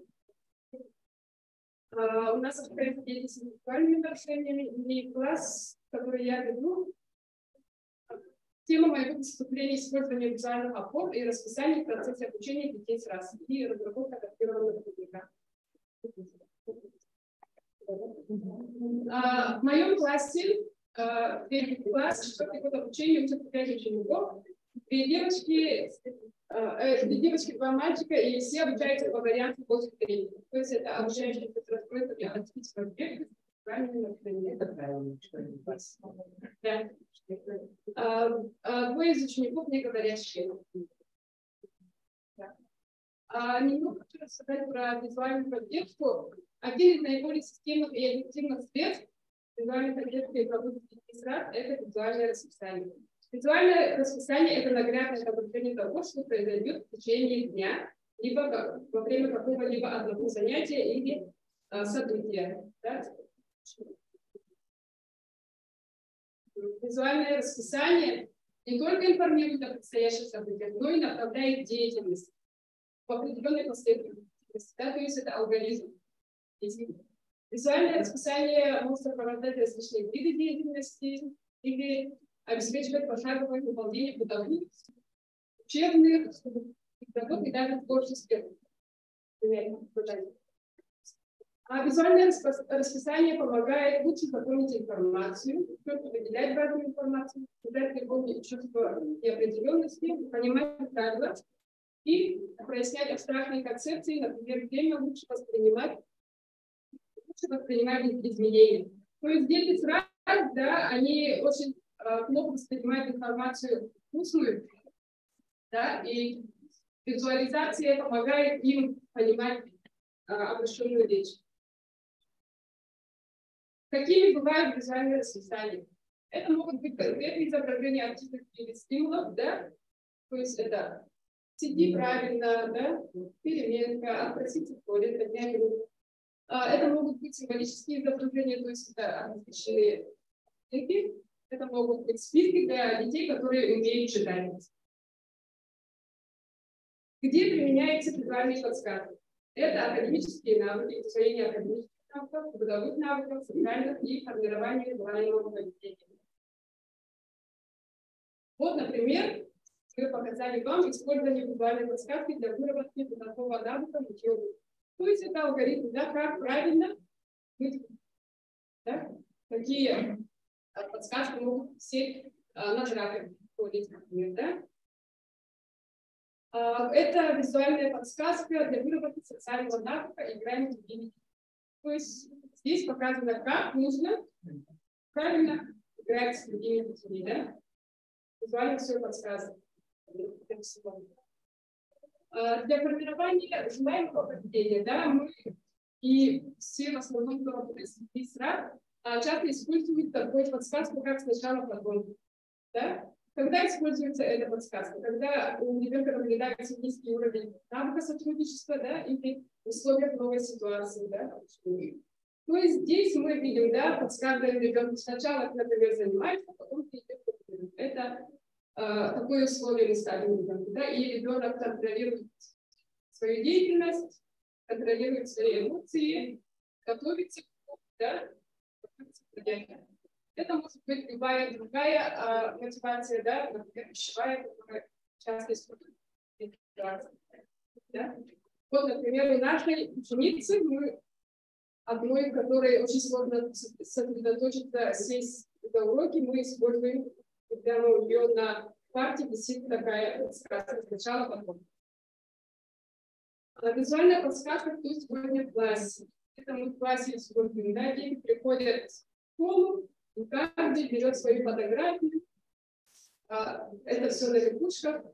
У нас открыты дети с индивидуальными нарушениями, и класс, который я веду. Тема моего выступления — использование визуальных опор и расписание в процессе обучения детей с РАС и разработка адаптированного педагога. В моем классе, первый класс, 4-й год обучения, учатся 5 учеников, 2 девочки, 2 мальчика, и все обучаются по варианту после тренинга. То есть это обучающие с расстройствами аутистического спектра. Это правильно, что они класс. Да. 2 из учеников не говорящие. Немного хочу рассказать про визуальную поддержку. Один из наиболее системных и эффективных средств визуальной поддержки продуктов СРАД — это визуальное расписание. Визуальное расписание — это наглядное отображение того, что произойдет в течение дня, либо во время какого-либо одного занятия или события. Да? Визуальное расписание не только информирует о предстоящих событиях, но и направляет деятельность в определенной последовательности. Да? То есть это алгоритм. Визуальное расписание может сопровождать различные виды деятельности или обеспечивать пошаговое выполнение бытовых, учебных, и даже творческих. Визуальное расписание помогает лучше запомнить информацию, четко выделять важную информацию, создать любовь чувство неопределенности, понимать правила и прояснять абстрактные концепции, например, время лучше воспринимать изменения. То есть дети сразу, да, они очень плохо воспринимают информацию вкусную, да, и визуализация помогает им понимать обращенную речь. Какими бывают визуальные расписания? Это могут быть конкретные изображения артистов или стимулов, да, то есть это сиди правильно, да, переменка, отпросите в туалет, поднять руку. Это могут быть символические изображения, то есть это различные книги. Это могут быть списки для детей, которые умеют читать. Где применяются визуальные подсказки? Это академические навыки, усвоение академических навыков, бытовых навыков, социальных и формирование визуального поведения. Вот, например, мы показали вам использование визуальной подсказки для выработки бытового навыка в учебе. То есть это алгоритм, да, как правильно быть, да, какие подсказки могут сесть на графике, например, да. Это визуальная подсказка для выработки социального навыка играния в другими. То есть здесь показано, как нужно правильно играть с другими людьми, да. Визуально все подсказано. Для формирования желаемого поведения, да, мы и все в основном, кто работает с СРАД, часто используют такую подсказку, как сначала потом. Да? Когда используется эта подсказка? Когда у ребенка наблюдается низкий уровень навыка сотрудничества, да, или в условиях новой ситуации. Да? То есть здесь мы видим, да, подсказываем ребенку сначала, например, занимается, а потом идет. Это такое условие мы ставим ребенку, да, и ребенок контролирует свою деятельность, контролирует свои эмоции, готовится, да, это может быть любая другая мотивация, да, например, пищевая, которая часто используется. Да? Вот, например, у нашей ученицы, мы одной, которой очень сложно сосредоточиться, сесть за уроки, мы используем, когда у нее на парте висит такая подсказка сначала, потом. Визуальная подсказка, кто сегодня в классе. Это мы в классе смотрим, да, дети приходят в школу, и каждый берет свою фотографию, это все на липучках,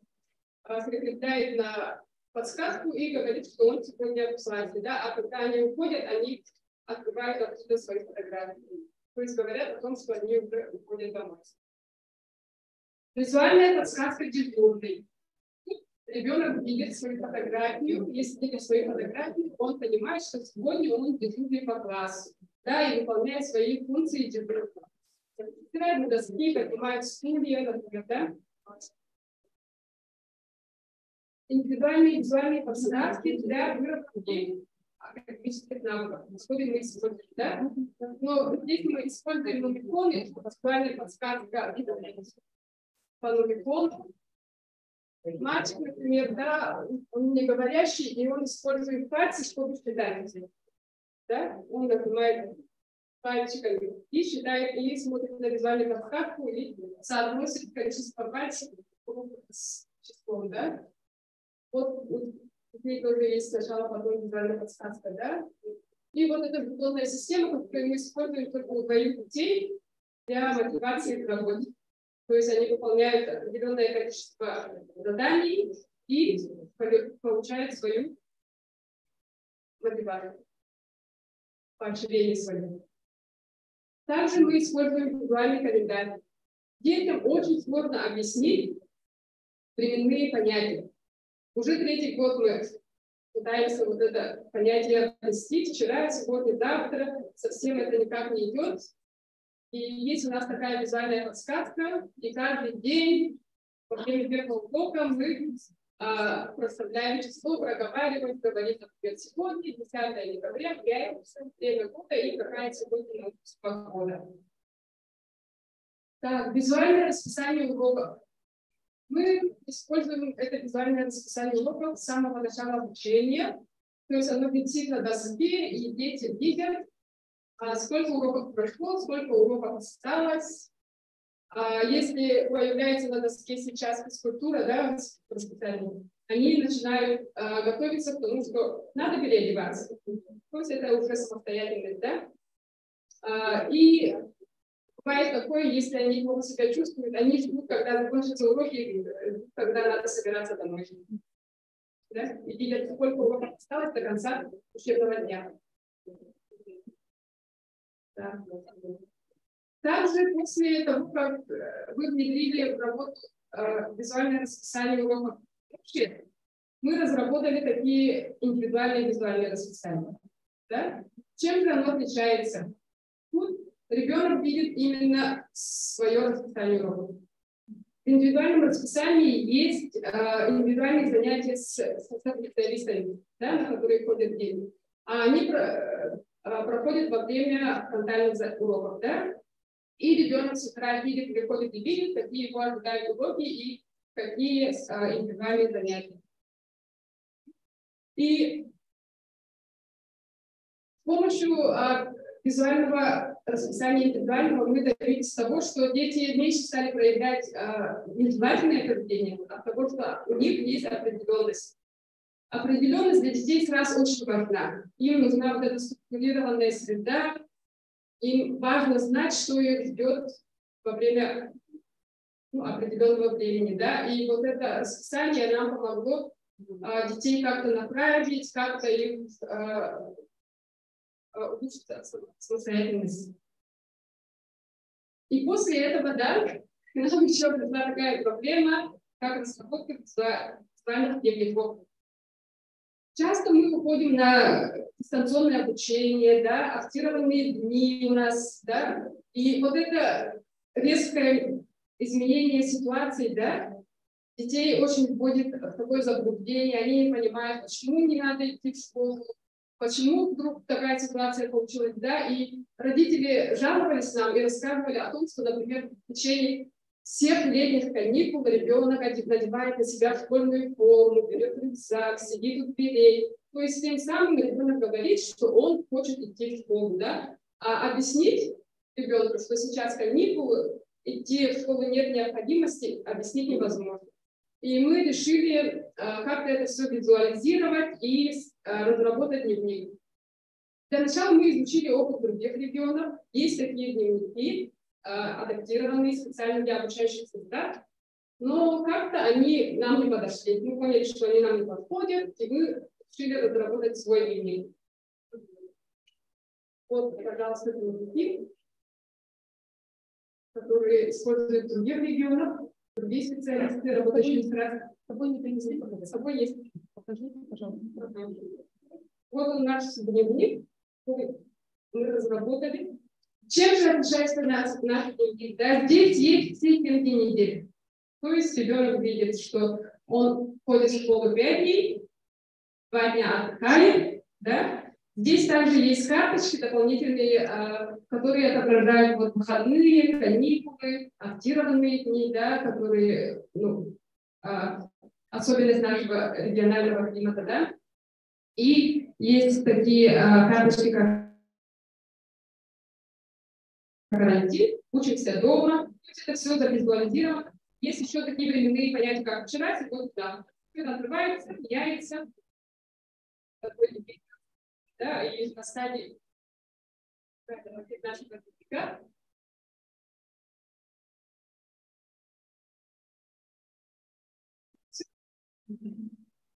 прикрепляет на подсказку и говорит, что он сегодня в классе, да, а когда они уходят, они открывают оттуда свои фотографии. То есть говорят о том, что они уже уходят домой. Визуальная подсказка дежурной. Ребенок видит свою фотографию. Если видит свою фотографию, он понимает, что сегодня он дежурный по классу, да, и выполняет свои функции дежурного. Стирает на доски, поднимает стулья, например, да. Индивидуальные визуальные подсказки для выработки академических навыков. Сегодня мы используем, да? Но здесь мы используем нумикон, визуальная подсказка по нумикону. Мальчик, например, да, он не говорящий, и он использует пальцы, чтобы считать. Да? Он нажимает пальчиками и считает, и смотрит на визуальную подсказку, и соотносит количество пальцев с числом. Да? Вот здесь тоже есть сначала, потом визуальная подсказка. Да? И вот эта бетонная система, которую мы используем только у двоих детей для мотивации к работе. То есть они выполняют определенное количество заданий и получают свою мотивацию, поощрение свое. Также мы используем визуальный календарь. Детям очень сложно объяснить временные понятия. Уже третий год мы пытаемся вот это понятие объяснить. Вчера, сегодня, завтра. Совсем это никак не идет. И есть у нас такая визуальная подсказка, и каждый день во время первого блока мы проставляем число, проговариваем, говорим, например, сегодня, 10 декабря, время года и какая сегодня погода. Так, визуальное расписание уроков. Мы используем это визуальное расписание уроков с самого начала обучения, то есть оно висит на доске, и дети видят, сколько уроков прошло, сколько уроков осталось. Если появляется на доске сейчас физкультура, да, они начинают готовиться к тому, что надо переодеваться. То есть это уже самостоятельность, да. И бывает такое, если они плохо себя чувствуют, они ждут, когда закончатся уроки, когда надо собираться домой. Да? И видят, сколько уроков осталось до конца учебного дня. Да. Также после того, как вы внедрили в работу визуальное расписание уроков, мы разработали такие индивидуальные визуальные расписания. Да? Чем же оно отличается? Тут ребенок видит именно свое расписание уроков. В индивидуальном расписании есть индивидуальные занятия с специалистами, да, на которые ходят дети. А они проходят во время фронтальных уроков, да? И ребенок с утра видит, приходит и видит, какие его ожидают уроки и какие индивидуальные занятия. И с помощью визуального расписания индивидуального мы добились того, что дети меньше стали проявлять нежелательное поведение, от того, что у них есть определенность. Определенность для детей сразу очень важна. Им нужна вот эта структурированная среда, им важно знать, что их ждет во время определенного времени. Да? И вот это расписание нам помогло детей как-то направить, как-то их улучшить самостоятельность. И после этого, да, нам еще пришла такая проблема, как разработка визуальных дневников. Часто мы уходим на дистанционное обучение, да, актированные дни у нас, да, и вот это резкое изменение ситуации, да, детей очень вводит в такое заблуждение, они не понимают, почему не надо идти в школу, почему вдруг такая ситуация получилась, да, и родители жаловались нам и рассказывали о том, что, например, в течение всех летних каникул ребенок надевает на себя школьную форму, берет рюкзак, сидит у дверей. То есть тем самым ребенок говорит, что он хочет идти в школу, да? А объяснить ребенку, что сейчас каникулы, идти в школу нет необходимости, объяснить невозможно. И мы решили как-то это все визуализировать и разработать дневник. Для начала мы изучили опыт других регионов. Есть такие дневники, адаптированные специально для обучающихся, да? Но как-то они нам не подошли. Мы поняли, что они нам не подходят, и мы решили разработать свой дневник. Вот, пожалуйста, дневники, которые используют в других регионах, другие специалисты, работающие с разных. С собой не принесли, с собой есть. Покажите, пожалуйста. Вот он наш дневник, который мы разработали. Чем же отличается наш дневник? Да, здесь есть все темки недели. То есть ребенок видит, что он ходит в школу 5 дней, 2 дня отдыхает, да? Здесь также есть карточки дополнительные, которые отображают вот выходные, каникулы, адаптированные дни, да, которые, ну, особенность нашего регионального климата, да. И есть такие карточки, как карантин, учимся дома, то есть это все завизуализировано. Есть еще такие временные понятия, как вчера, сегодня, да. Все открывается, меняется. Да, и на стадии нашего сертификата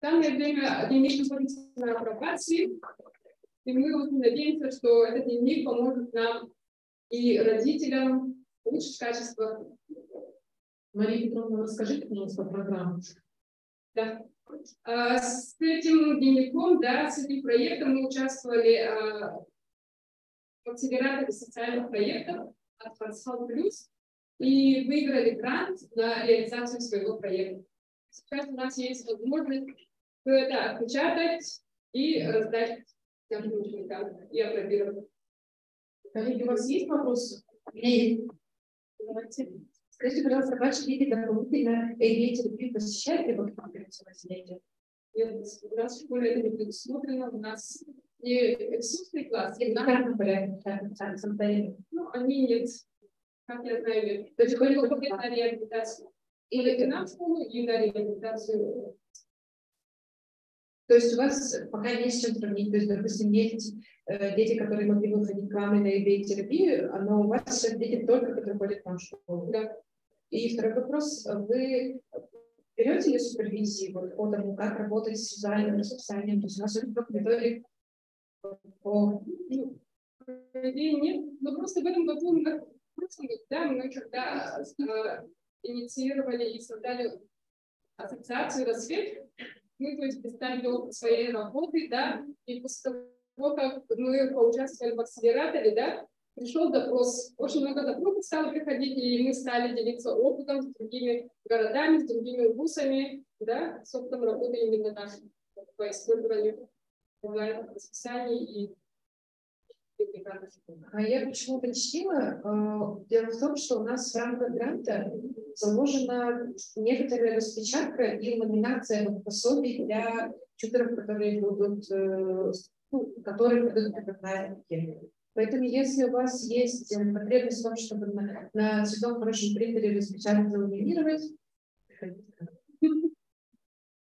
данное время дневник находится на апробации, и мы очень надеемся, что этот дневник поможет нам и родителям улучшить качество. Мария Петровна, расскажите, пожалуйста, программу. Да. С этим дневником, да, с этим проектом мы участвовали в акселераторе социальных проектов от Transform Plus и выиграли грант на реализацию своего проекта. Сейчас у нас есть возможность все это отпечатать и раздать всем ученикам и апробировать. Коллеги, у вас есть вопросы? Есть. Давайте. Скажите, пожалуйста, ваши дети дополнительно терапию посещают либо какие-то занятия? Нет, у нас в школе это не предусмотрено, у нас не ресурсный класс. Ну, они нет, как я знаю, нет. То есть только на реабилитацию. Или на школу, и на реабилитацию. То есть у вас пока не с чем сравнить. То есть, допустим, есть дети, которые могли выходить к вам на терапию, но у вас сейчас дети только, которые ходят в школу. Да. И второй вопрос. Вы берете ли супервизии вот, по тому, как работать с социальным расписанием? То есть у нас только методик по... Нет, но просто в этом году, в прошлом году, да, мы когда инициировали и создали ассоциацию «Рассвет», мы, то есть, представили опыт своей работы, да, и после того, как мы поучаствовали в акселераторе, да, пришел запрос, очень много запросов стало приходить, и мы стали делиться опытом с другими городами, с другими вузами, да, с опытом работы именно нашим по использованию расписаний и А я почему уточнила? Дело в том, что у нас в рамках гранта заложена некоторая распечатка и ламинация пособий для тьюторов, которые будут, которые будут преподавать. Поэтому, если у вас есть потребность в том, чтобы на цветном хорошем принтере распечатать и ламинировать,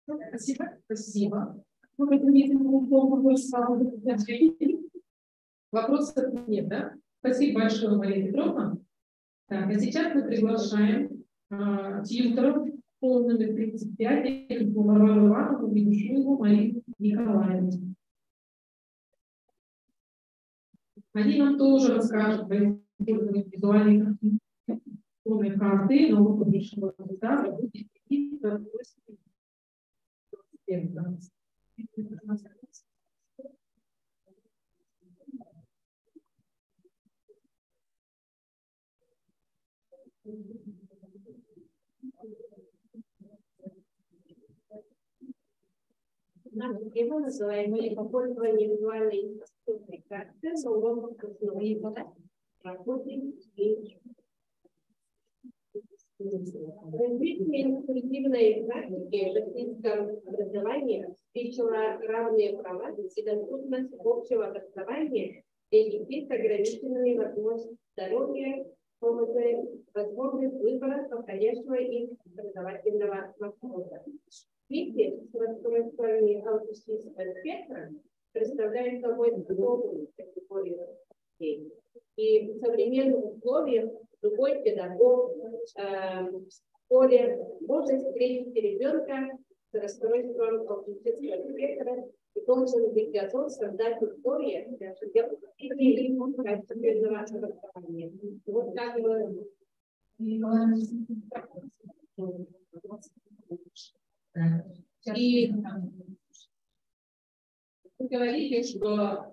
спасибо. Спасибо. Вопросов нет, да? Спасибо большое, Мария Петровна. Так, а сейчас мы приглашаем тьюторов школы номер 35, Варвару Ивановну, Ведушеву Марию Николаевну. Они нам тоже расскажут про использование визуальных карты, нового публичного результата, будет Наша тема называемая «Использование визуальной инфраструктурной карты на уроках основной работы и развитие инклюзивной практики в российском образовании обеспечила равные права и доступность общего образования для детей с ограниченными возможностями здоровья, возможность выбора подходящего им образовательного маршрута. Дети с расстройствами аутистического спектра представляет собой новую категорию детей. И в современных условиях любой педагог в школе может встретить ребенка с расстройством аутистического спектра и должен быть готов создать условия для качественного образования. Вот как мы... И вы говорите, что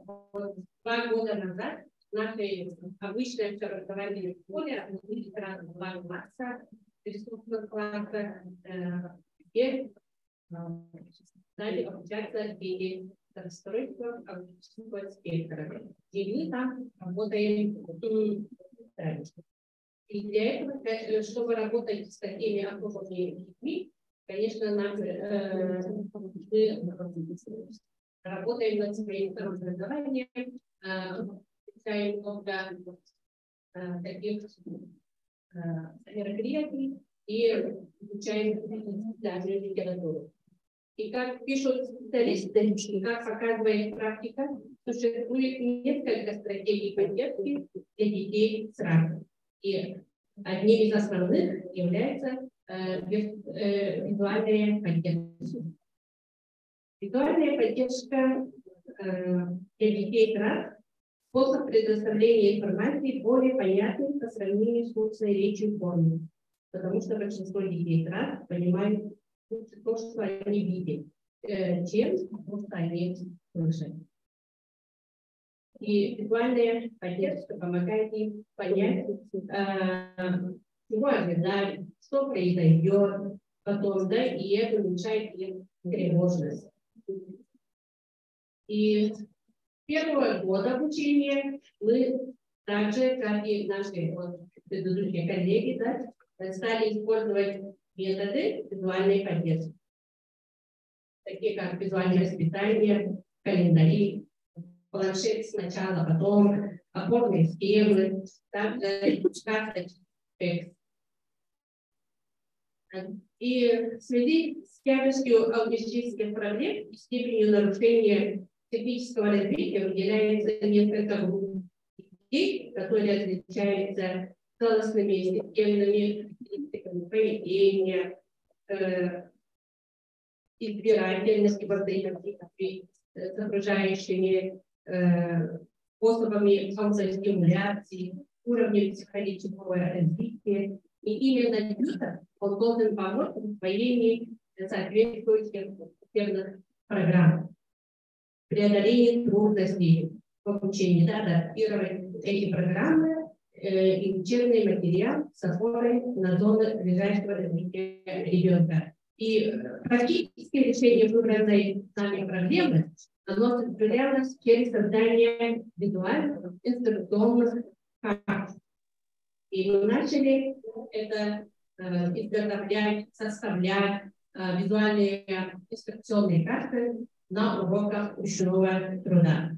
2 года назад наше обычное образование в школе относились сразу 2 класса, присутствует класса, теперь стали обучаться дети с расстройством аутистического спектра. И мы там работаем дальше. И для этого, чтобы работать с такими особыми детьми, конечно, нам работаем над своим образованием, изучаем много таких мероприятий и изучаем даже литературу. И как пишут специалисты, как показывает практика, существует несколько стратегий поддержки для детей с раком. И одним из основных является визуальная поддержка. Визуальная поддержка для детей с раком – способ предоставления информации более понятный по сравнению с устной речью формы, потому что большинство детей с раком понимают то, что они видят, чем просто они слышат. И визуальная поддержка помогает им понять, чего ожидать, что произойдет потом, да, и это уменьшает их тревожность. И с первого года обучения мы также, как и наши предыдущие коллеги, да, стали использовать методы визуальной поддержки, такие как визуальное воспитание, календари, планшет сначала, потом опорные схемы, также карточки, текст. И в связи с тяжестью аутистических проблем и степенью нарушения психического развития выделяется несколько групп детей, которые отличаются целостными системными поведения, избирательностью взаимодействия с окружающими способами самостимуляции, уровнем психологического развития. И именно это он должен помочь в освоении соответствующих системных программ, преодолении трудностей в обучении, да, адаптировать эти программы и учебный материал с опорой на зоны ближайшего развития ребенка. И практическое решение выбранной нами проблемы оно осуществлялось через создание визуальных инструкционных карт. И мы начали это изготовлять, составлять визуальные инструкционные карты на уроках ручного труда.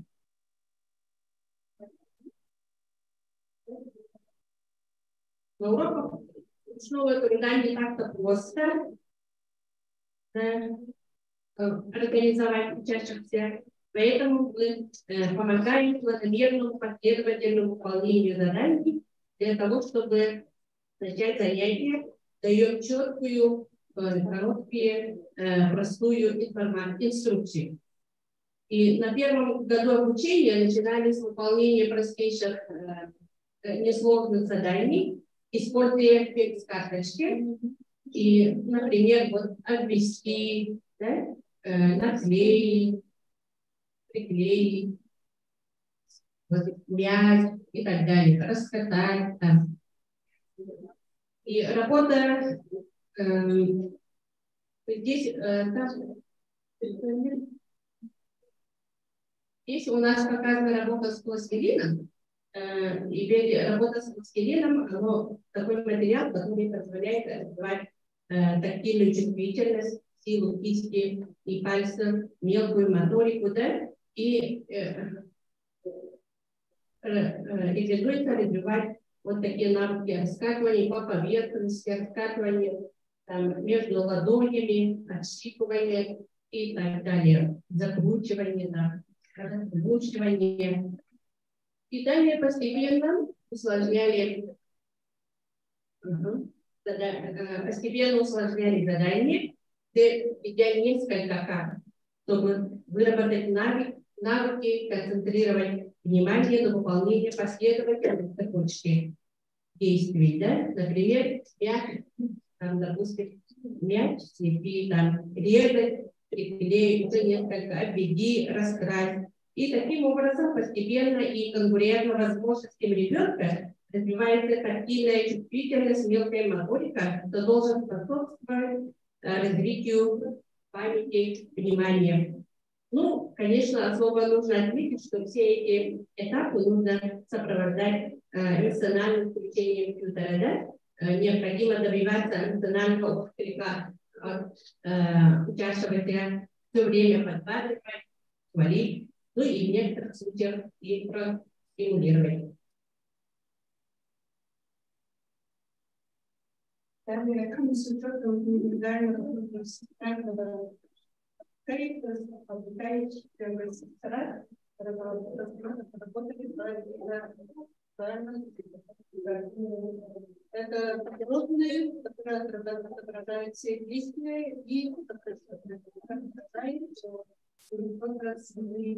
На уроках ручного труда не так-то просто организовать учащихся, поэтому мы помогаем планомерному, последовательному выполнению заданий для того, чтобы начать занятия, даем четкую, короткую, простую инструкцию. И на первом году обучения начинали с выполнения простейших несложных заданий, используя текст-карточки. И, например, вот обвести, да, наклеить, приклеить, мять и так далее, раскатать. Да. И работа здесь, здесь у нас показана работа с пластилином. И работа с пластилином, оно такой материал, который позволяет развивать тактильную чувствительность, силу кисти и пальцев, мелкую моторику, да, и рекомендуется развивать вот такие навыки раскатывания по поверхности, раскатывания между ладонями, отщипывания и так далее, закручивание, да. разбучивание. И далее постепенно усложняли задание, где несколько карт, чтобы выработать навыки концентрировать внимание на выполнение последовательных цепочки действий. Да? Например, мяч, там, допустим, мяч, слепи, там, резать, приклей, уже несколько, обведи, раскрась. И таким образом постепенно и конкурентно возможностям ребенка развивается тактильная чувствительность, мелкая моторика, что должен способствовать развитию памяти, внимания. Ну, конечно, особо нужно отметить, что все эти этапы нужно сопровождать эмоциональным включением компьютера. Да? Необходимо добиваться эмоционального отклика от учащегося, все время подбадривать, хвалить, ну и в некоторых случаях и простимулировать. Далее, с учетом индивидуального социального корректора, обучающего сестра, работали это подробные, которые отображают все действия и отображают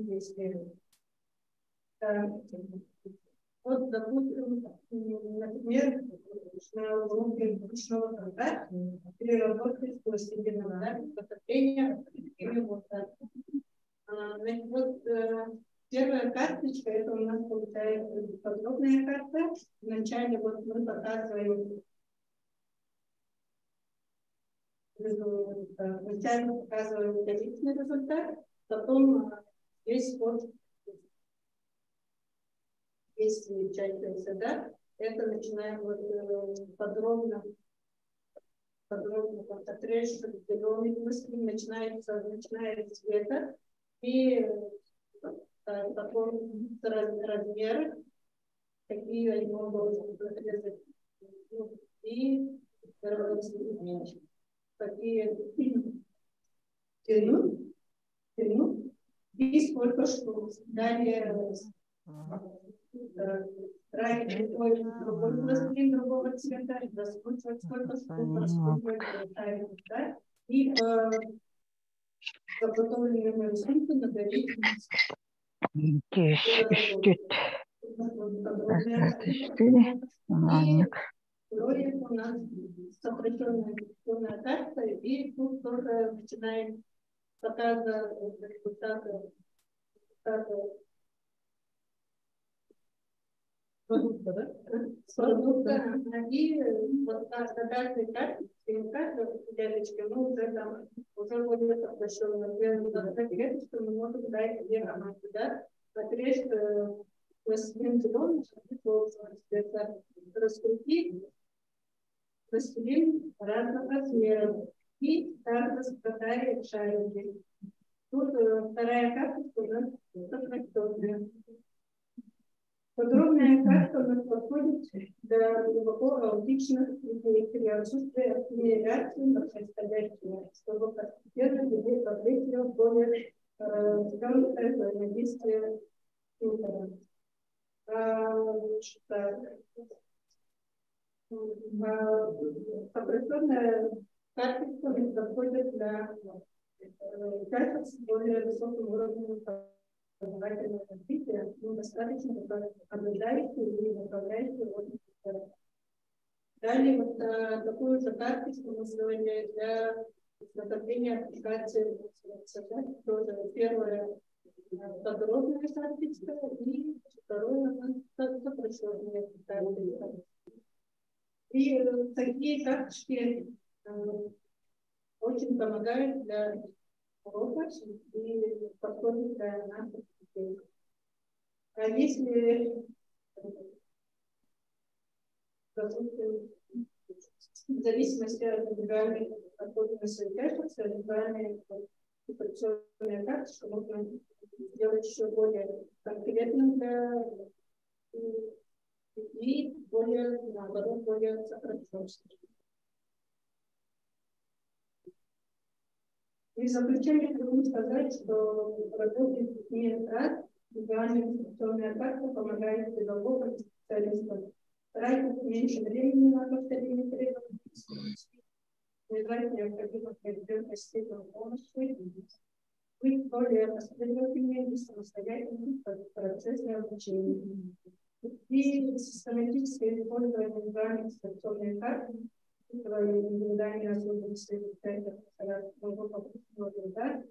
действия. Вот, допустим, например, на уроке ручного труда переработки постепенного потребления. Вот первая карточка, это у нас получается подробная карта. Вначале вот мы показываем, количественный результат, потом здесь вот есть замечательный, да? Это начинаем вот, подробно вот, отрежь зеленый мысли, начинается с цвета и такой размер, какие они могут отрезать, и какие тяну и сколько штук. Далее другой пластилин другого цвета, раскручивать сколько штук, раскручивать, да? И заготовленную рисунку надавить. У нас сокращенная карта, и тут тоже начинаем показывать результаты продукта, да? Продукта. И вот на стандартной карте, клеточки, мы уже там будет сокращенно. На клеточку мы можем дать две команды, да? Отрежь пластилин зеленый, это раскрутить пластилин разных размеров и так раскатать шарики. Тут вторая карточка у нас сокращенная. Подробная карта у нас подходит для глубоко аутичных людей при отсутствии активной реакции на происходящее, чтобы постепенно людей подвигли в более тонкое взаимодействие с интернетом. Сокращенная карточка подходит для карточек с более высоким уровнем образовательного развития, достаточно обладающие или направляющие от. Далее вот такую же карточку мы сделали для изготовления аппликации. Тоже первая подробная карточка и вторая сокращенная карточка. И такие карточки очень помогают для уроков и подходят для наших детей. А если в зависимости от индивидуальной особенности участницы, индивидуальная информационная карточка можно сделать еще более конкретным для и более, наоборот, более сокращенным. И в заключение хочу сказать, что работа с детьми раз индивидуальная институционная карта помогает педагогам и специалистам. Старайтесь меньше времени на повторение требований, не брать необходимых определенной степени помощи, быть более последовательными и самостоятельными в процессе обучения. И систематическое использование индивидуальной институционной карты, индивидуальные особенности труда,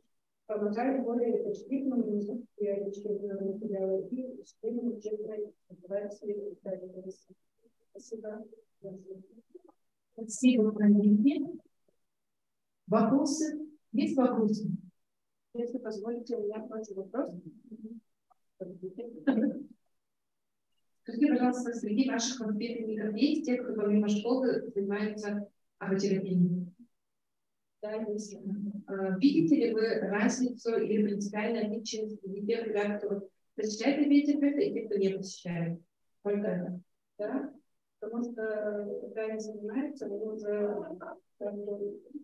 помогает более эффективному изучению учебного материала и изучению учебной мотивации. Спасибо. Спасибо, коллеги. Вопросы? Есть вопросы? Если позволите, у меня прочий вопрос. Скажите, пожалуйста, среди ваших воспитанников есть те, кто помимо школы занимается арт-терапией? Да, есть. Видите ли вы разницу или принципиальное отличие среди тех ребят, кто посещает арт-терапию, и тех, кто не посещает? Только это. Да? Потому что когда они занимаются, они уже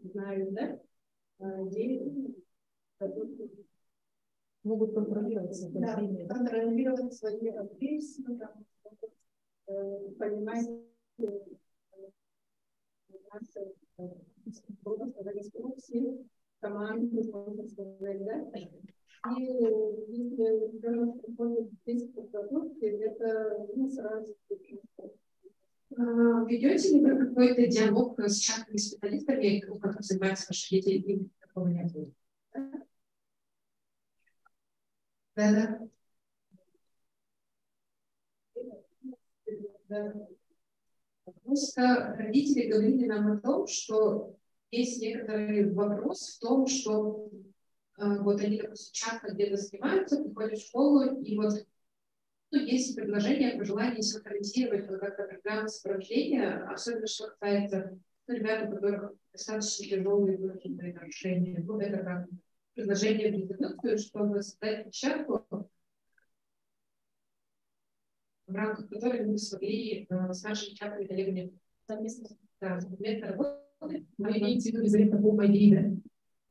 знают, да? Могут контролировать свои движения. Контролировать свои действия, понимать наши инструкции, команды, можно сказать, да? И если ребенок приходит без подготовки, это сразу. Ведете ли вы какой-то диалог с частными специалистами, у которых занимаются ваши дети, или такого нет? Да. Просто родители говорили нам о том, что есть некоторый вопрос в том, что вот они, допустим, часто где-то занимаются, приходят в школу, и вот есть предложение, пожелание синхронизировать как-то программу сопровождения, особенно что касается ребят, у которых достаточно тяжелые выраженные нарушения. Ну, это как предложение в резолюцию, чтобы создать площадку, в рамках которой мы смогли с нашими частными коллегами совместно работать. Вы имеете в виду результаты по идее, да?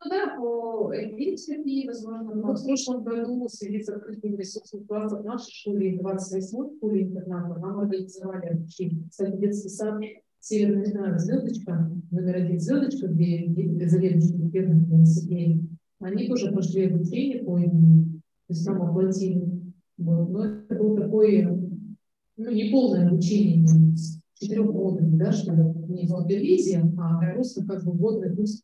Ну да, по терапии, возможно. В прошлом году в связи с открытием ресурсных классов в нашей школе 28 школе интерната нам организовали обучение. Кстати, детский сад «Северная звездочка», номер 1 звездочка, где заведующий первым Сергей, они тоже прошли обучение по имени, то есть нам оплатили. Вот. Но это было такое, неполное обучение, 4 годами, да, что не супервизия, а просто как бы вводный курс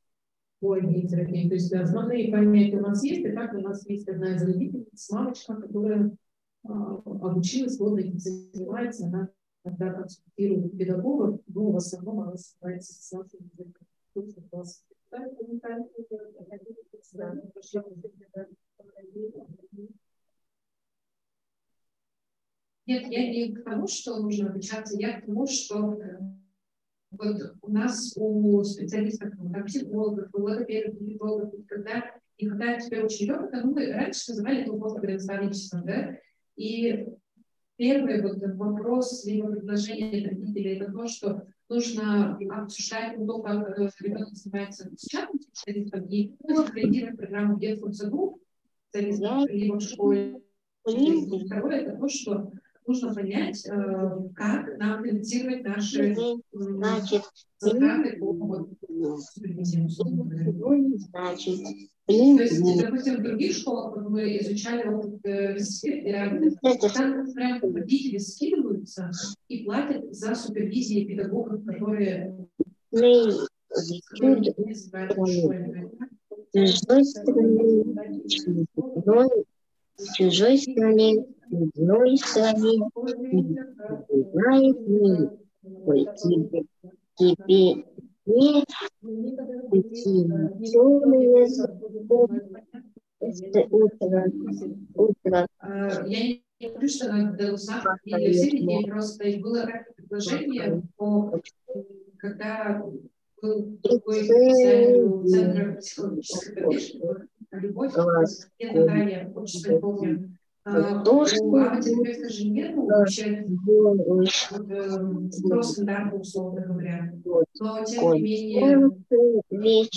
по терапии. То есть основные понятия у нас есть, и так у нас есть одна из родительниц, мамочка, которая обучилась, вот этим занимается, она когда консультирует педагогов, но в основном она занимается с нашим языком. Нет, я не к тому, что нужно обучаться, я к тому, что вот у нас у специалистов, психологов, логопедов, диетологов, когда не хватает в первую очередь опыта, мы раньше называли это просто наставничеством, да, и первый вот вопрос, либо предложение родителей, это то, что нужно обсуждать то, как ребенок занимается с частным специалистом, и корректировать программу в детском саду, либо в школе. И второе, это то, что нужно понять, как нам финансировать наши затраты по супервизии. То есть, допустим, в других школах мы изучали опыт там прям родители скидываются и платят за супервизии педагогов, которые не в чужой стране, в одной стране, не знает мир. Ой, тебе не темные утро. Я не говорю, что надо узнать для всех детей, просто было как-то предложение, когда был такой центр психологической поддержки, Любовь, я Наталья, очень помню, то, что это же нет вообще стандарта, условно говоря. Но, тем не менее,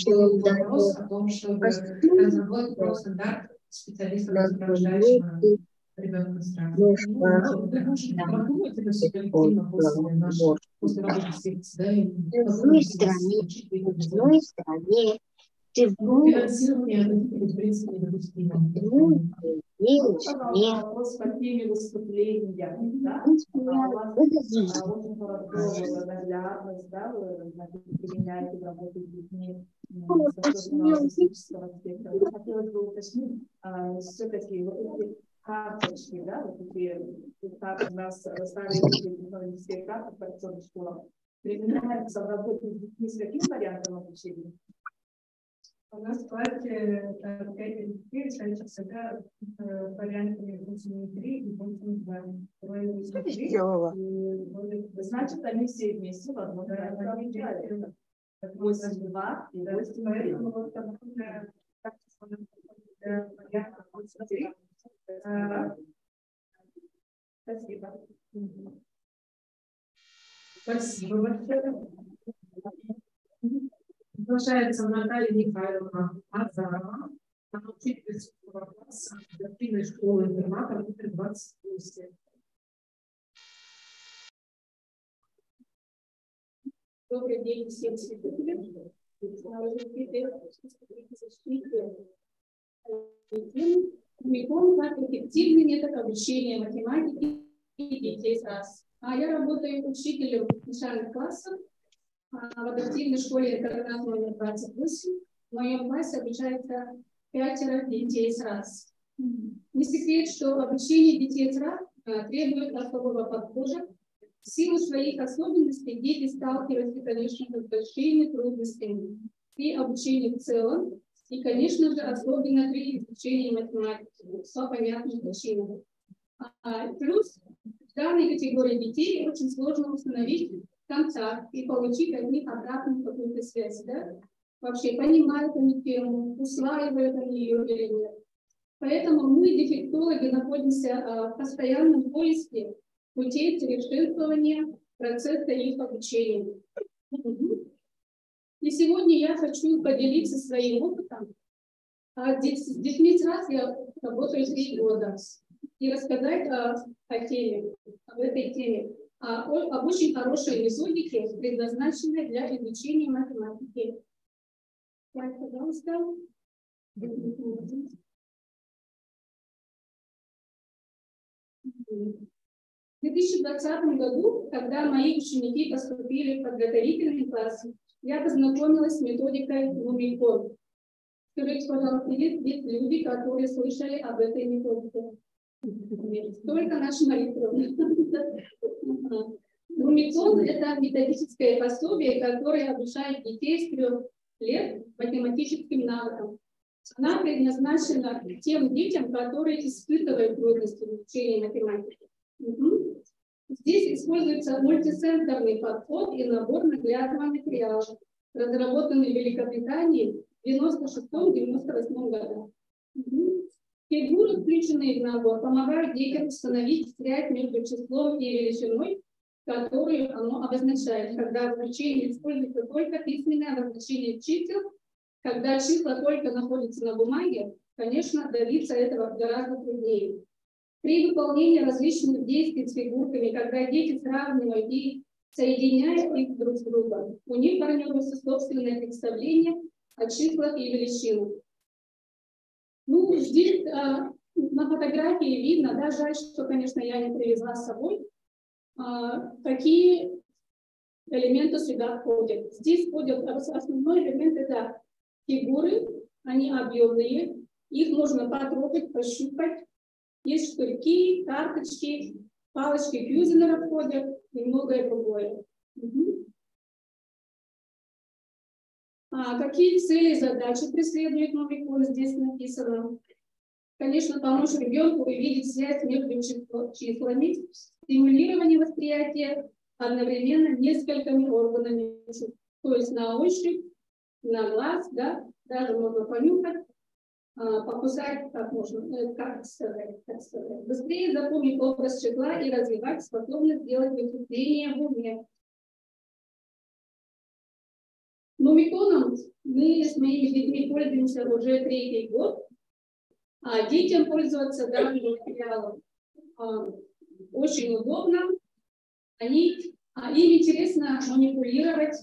был вопрос о том, чтобы разработать простандарт специалистов, сопровождающего ребенка с травмой. В одной стране финансирование, в принципе, недопустимо. Вопрос по теме выступления, да? Очень хорошо благодарность, да, вы применяете работу с детьми с аутистического спектра. Хотелось бы уточнить, все-таки вот эти карточки, да, вот эти, как у нас старые технологические карты в школах, применяются в работе с детьми с каким вариантом обучения? У нас в классе 5 детей решается всегда вариантами 8.3 и 8.2. Значит, они все вместе в одном варианте. 8.2 и 8.3. Спасибо. Спасибо большое. Продолжается Наталья Михайловна Азарова, она учитель 4 класса адаптивной школы-интерната номер 28. Добрый день всем слушателям. Умикон как эффективный метод обучения математики детей с РАС. Я работаю учителем начальных классов в адаптивной школе интернат номер 28. В моем классе обучается 5 детей с РАС. Не секрет, что обучение детей с РАС требует особого подхода. В силу своих особенностей дети сталкиваются, конечно, с большими трудностями при обучении в целом и, конечно же, особенно при изучении математики по понятным причинам. Плюс в данной категории детей очень сложно установить контакт и получить от них обратную какую-то связь, да? Вообще, понимают они тему, усваивают они ее или нет. Поэтому мы, дефектологи, находимся в постоянном поиске путей совершенствования процесса их обучения. И сегодня я хочу поделиться своим опытом. С детьми с РАС я работаю 3 года. И рассказать о теме, об этой теме. Об очень хорошей методике, предназначенной для изучения математики. Так, пожалуйста. В 2020 году, когда мои ученики поступили в подготовительный класс, я познакомилась с методикой Умикон. Скажите, пожалуйста, есть люди, которые слышали об этой методике? Только наши молитвы. Умикон – это методическое пособие, которое обучает детей с 3 лет математическим навыкам. Она предназначена тем детям, которые испытывают трудности в изучении математики. Здесь используется мультисенсорный подход и набор наглядного материала, разработанный в Великобритании в 1996-1998 годах. Фигуры, включенные в набор, помогают детям установить связь между числом и величиной, которую оно обозначает, когда в обучении используется только письменное обозначение чисел. Когда числа только находятся на бумаге, конечно, добиться этого гораздо труднее. При выполнении различных действий с фигурками, когда дети сравнивают и соединяют их друг с другом, у них формируется собственное представление о числах и величинах. Ну, здесь на фотографии видно, да, жаль, что, конечно, я не привезла с собой, какие элементы сюда входят. Здесь входят основной элемент — это фигуры, они объемные, их можно потрогать, пощупать. Есть штырьки, карточки, палочки Кьюзенера входят и многое другое. Какие цели и задачи преследует Умикон, здесь написано. Конечно, помочь ребенку увидеть связь между числами, стимулирование восприятия одновременно несколькими органами чувств. То есть на ощупь, на глаз, да, даже можно понюхать, показать, как сказать, быстрее запомнить образ числа и развивать способность делать вычисления в уме. Нумиконом мы с моими детьми пользуемся уже 3-й год, а детям пользоваться данным материалом очень удобно. Им интересно манипулировать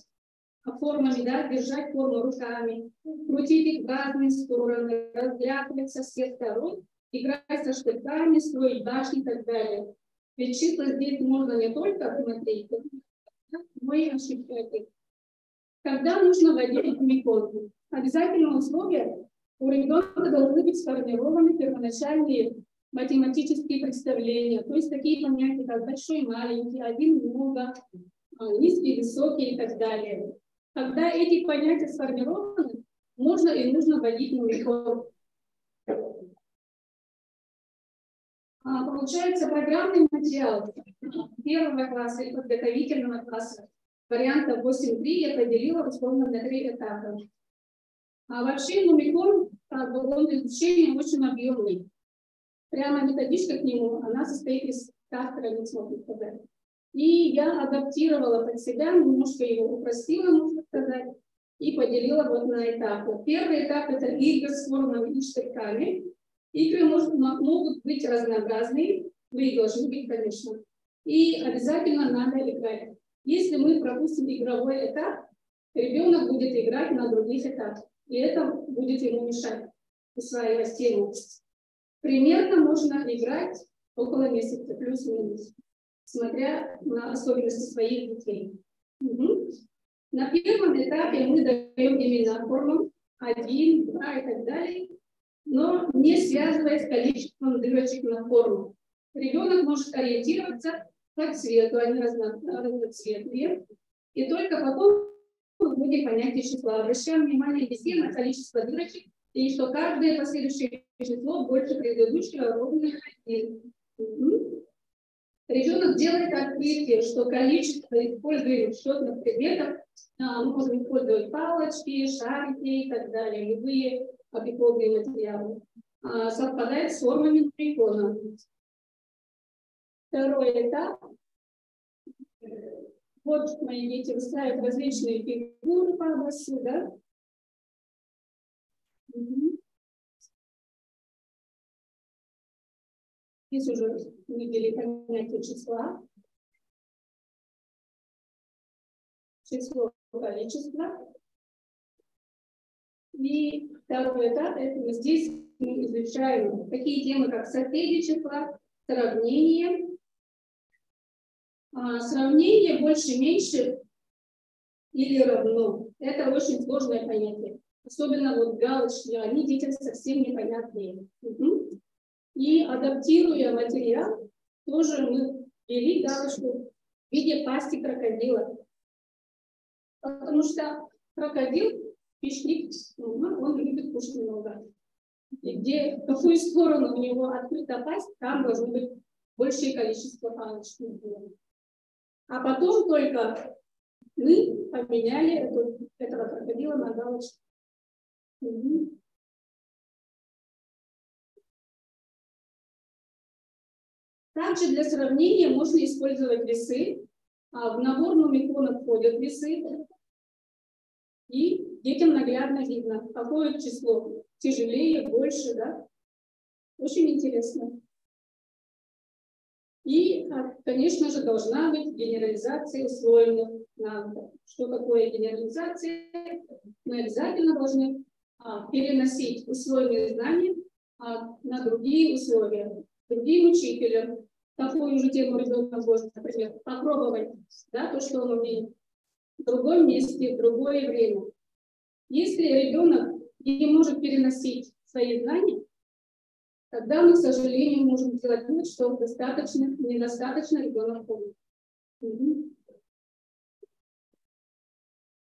формами, да, держать форму руками, крутить их в разные стороны, разглядывать со всех сторон, играть со штырьками, строить башни и так далее. Ведь числа здесь можно не только смотреть, но и ощущать их. Когда нужно вводить микрофон? Обязательное условие: у ребенка должны быть сформированы первоначальные математические представления, то есть такие понятия, как большой, маленький, один, много, низкий, высокий и так далее. Когда эти понятия сформированы, можно и нужно вводить микрофон. Получается, программный материал первого класса и подготовительного класса варианта 8.3 я поделила условно на 3 этапа. А вообще Нумикон, он изучение очень объемный. Прямо методичка к нему, она состоит из 100 страниц, можно сказать. И я адаптировала под себя, немножко его упростила, можно сказать, и поделила вот на этапы. Первый этап – это игры с формами и штырьками. Игры могут быть разнообразные, вы и должны быть, конечно. И обязательно надо играть. Если мы пропустим игровой этап, ребенок будет играть на других этапах, и это будет ему мешать усваивать тему. Примерно можно играть около месяца, плюс-минус, смотря на особенности своих детей. На первом этапе мы даем имена формам 1, 2 и так далее, но не связываясь с количеством дырочек на форму. Ребенок может ориентироваться по цвету, они разноцветные, и только потом мы будем понятие числа. Обращаем внимание везде на количество дырочек, и что каждое последующее число больше предыдущего ровно 1. Ребенок делает открытие, что количество используемых счетных предметов, мы можем использовать палочки, шарики и так далее, любые опековые материалы, совпадает с формами нумикона. Второй этап. Вот мои дети выстраивают различные фигуры по области, да? Здесь уже видели понятие числа. Число, количество. И второй этап, это здесь мы изучаем такие темы, как соседи числа, сравнение. Сравнение больше-меньше или равно. Это очень сложное понятие. Особенно вот галочки, они детям совсем непонятные. И адаптируя материал, тоже мы ввели галочку в виде пасти крокодила. Потому что крокодил, хищник, он любит кушать много. И в какую сторону у него открыта пасть, там должно быть большее количество палочек. А потом только мы поменяли этого крокодила на галочку. Также для сравнения можно использовать весы. В набор нумикона входят весы. И детям наглядно видно, какое число тяжелее, больше, да? Очень интересно. И, конечно же, должна быть генерализация условных навыков. Что такое генерализация? Мы обязательно должны переносить условные знания на другие условия, другим учителям. Такую же тему ребенок может, например, попробовать, да, то, что он умеет, в другом месте, в другое время. Если ребенок не может переносить свои знания, тогда мы, к сожалению, можем сделать вывод, что недостаточно ребенок помнит.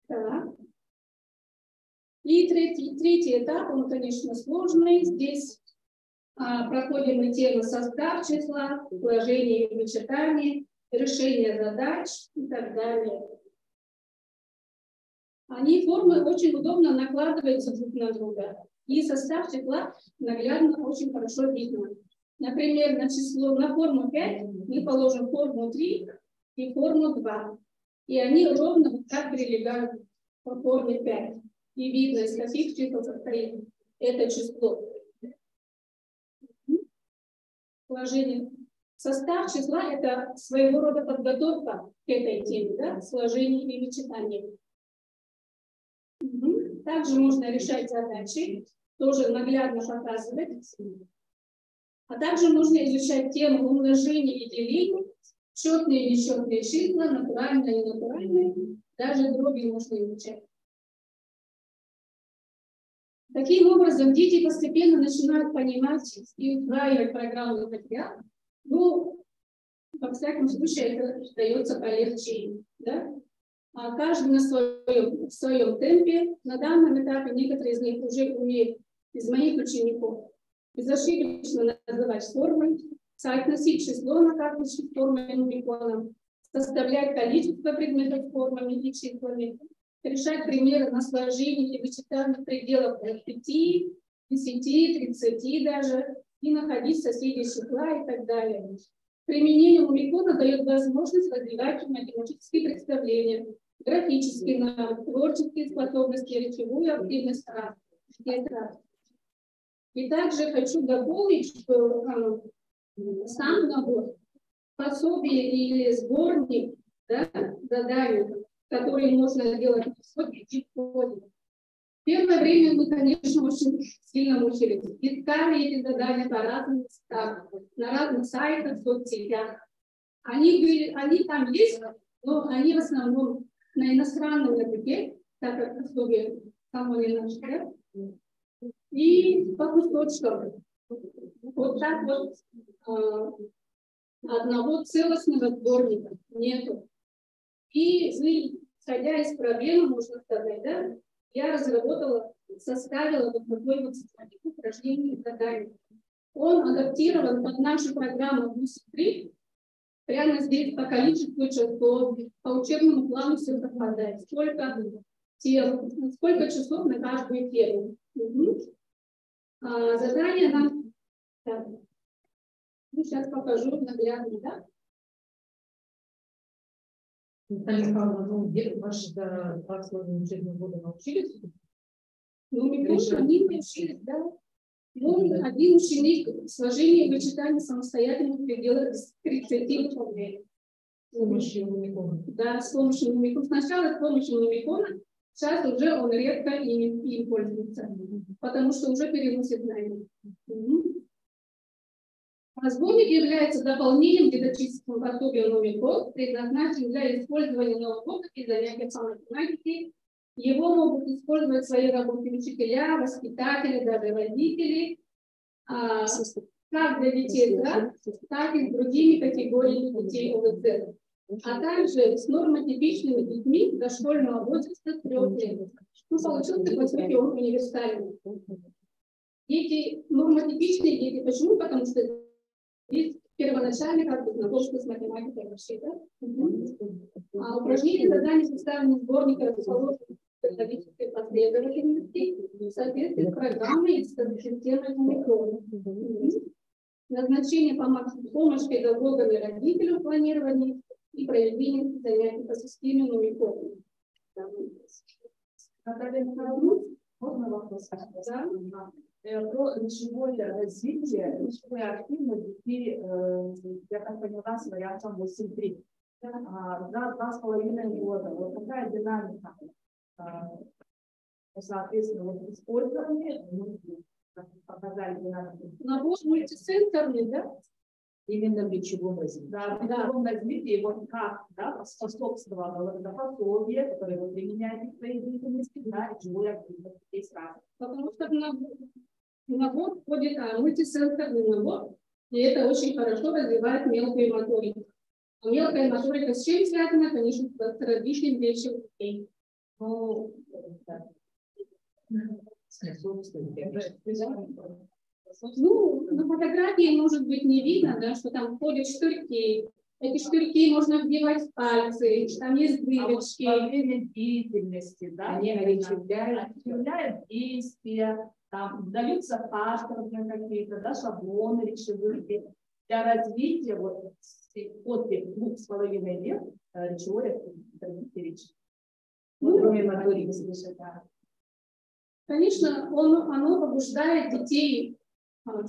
Так. И третий этап, он, конечно, сложный. Здесь проходим мы темы состав числа, сложение и вычитание, решение задач и так далее. Формы очень удобно накладываются друг на друга. И состав числа наглядно очень хорошо видно. Например, на форму 5 мы положим форму 3 и форму 2. И они ровно вот так прилегают по форме 5. И видно, из каких чисел состоит это число. Сложение. Состав числа – это своего рода подготовка к этой теме, да? Сложение и вычитание. Также можно решать задачи, тоже наглядно показывать. А также можно изучать тему умножения и деления, счетные и несчетные числа, натуральные и ненатуральные, даже дроби можно изучать. Таким образом, дети постепенно начинают понимать и усваивать программный материал. Ну, во всяком случае, это дается полегче. Да? А каждый на своем темпе. На данном этапе некоторые из них уже умеют, из моих учеников, безошибочно называть формы, соотносить число на карточке с формой нумериконом, составлять количество предметов формами и числами, решать примеры на сложении и вычитании пределов 5, 10, 30 даже, и находить соседей числа и так далее. Применение нумерикона дает возможность развивать математические представления, графические навыки, творческие способности, речевую активность. И также хочу дополнить, что сам набор, пособие или сборник, да, заданий, которые можно делать в первое время мы, конечно, очень сильно мучились. Искали эти задания по разным местам, на разных сайтах, соцсетях. Они там есть, но они в основном на иностранном языке, так как пособие само не наше, да? И по кусочкам. Вот так вот одного целостного сборника нету. И исходя из проблемы, можно сказать, да, я составила вот такой вот упражнение заданий. Он адаптирован под нашу программу +3. Прямо здесь по количеству часов, по учебному плану все совпадает. Сколько часов на каждую тему. Задание нам... Так. Сейчас покажу наглядно, да? Наталья Павловна, ну, где ваши за 2,5 учебного года научились? Ну, они научились, да. Ну, один ученик сложение и вычитание самостоятельно делает с 30 выполнений. С помощью нумерикона? Да, с помощью нумерикона. Сначала с помощью нумерикона, сейчас уже он редко им пользуется, потому что уже переносит знания. Сборник является дополнением к методическому пособию нумерикон, предназначен для использования на уроках и занятиях по математике. Его могут использовать в своей работе учителя, воспитатели, даже родители, как для детей, да, так и с другими категориями детей ОВЦ, а также с нормотипичными детьми дошкольного возраста 3 лет. Ну, получился, по сути, он универсальный. Дети, нормотипичные дети, почему? Потому что здесь первоначально как бы знакомство с математикой вообще, да? Упражнения, задания, составленные сборника, расположены в методической последовательности в соответствии с программой и с системой нумерикона. Назначение помощь педагогам и родителям в планировании и проведении занятий по системе нумерикона. Можно вопрос? Да? Про речевое развитие, речевая активность детей, я так поняла, с вариантом 8.3. За 2,5 года. Вот какая динамика, соответственно, вот использование, показали динамику. Набор мультицентрный, да? Именно в речевом развитии. Да, в речевом развитии вот как, да, способствовало пособие, которое вы применяете в своей деятельности, да, речевой активности здесь раз. Потому что набор входит мультицентрный набор, и это очень хорошо развивает мелкую моторику. А мелкая моторика с чем связана? Конечно, с развитием речи детей. Ну, на фотографии, может быть, не видно, да, что там входят штырьки. Эти штырьки можно вбивать в пальцы, там есть дырочки. Во время деятельности, да, они очищают действия, Там даются паспортные какие-то, да, шаблоны речевые для развития вот после 2,5 лет речевой речи. Конечно, оно побуждает детей,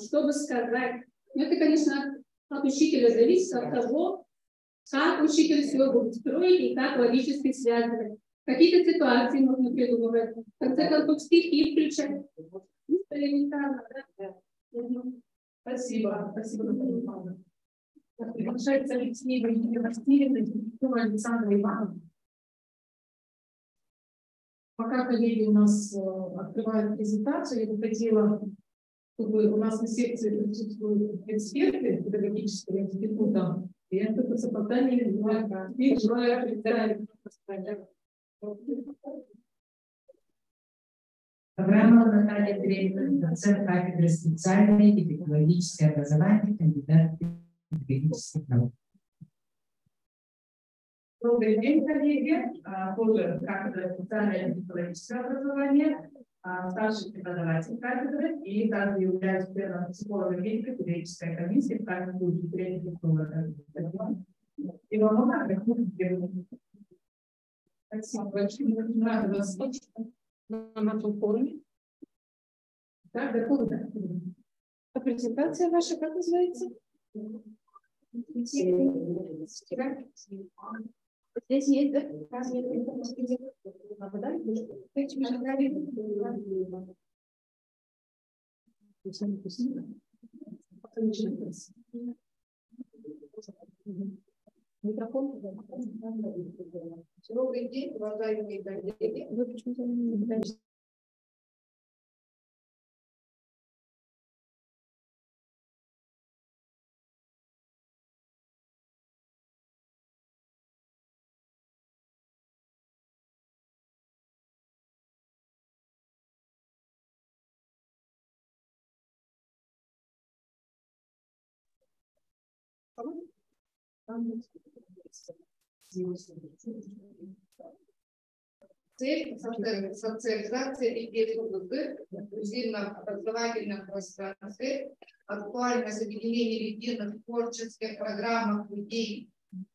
чтобы сказать. Но это, конечно, от учителя зависит, от того, как учитель все будет строить и как логически связывать. Какие-то ситуации нужно придумывать. В конце концов, стихи включать. Элементарно, да? Спасибо. Спасибо, Наталья Павловна. Приглашается Алексей Васильевна, Александра Ивановна. Пока коллеги у нас открывают презентацию, я бы хотела, чтобы у нас на секции присутствуют эксперты педагогического института, и это по сопоставлению Программа Наталья Андреевна, доцент кафедры специальное и педагогическое образование, кандидат педагогических наук. Добрый день, коллеги. Тоже кафедра специальное и педагогическое образование, старший преподаватель кафедры и также являюсь первым психологом педагогической комиссии в кафедре учителей психолога. Спасибо большое. Рада вас видеть на нашем форуме. Так, да. А презентация ваша как называется? Здесь есть, да? Микрофон. Добрый день, уважаемые коллеги. Вы почему-то не Цель социализации и в инклюзивном образовательном пространстве, актуальность объединения единых творческих программах людей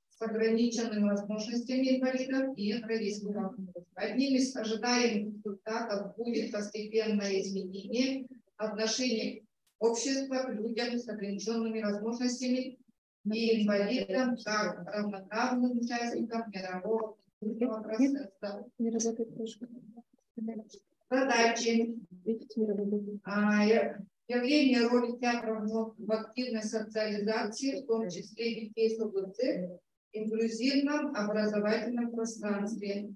с ограниченными возможностями инвалидов и ровесников. Одним из ожидаемых результатов будет постепенное изменение отношения общества к людям с ограниченными возможностями и инвалидам как равноправным участникам мирового процесса. Задачи. Явление роли театра в активной социализации, в том числе детей с ОГЦ, в инклюзивном образовательном пространстве.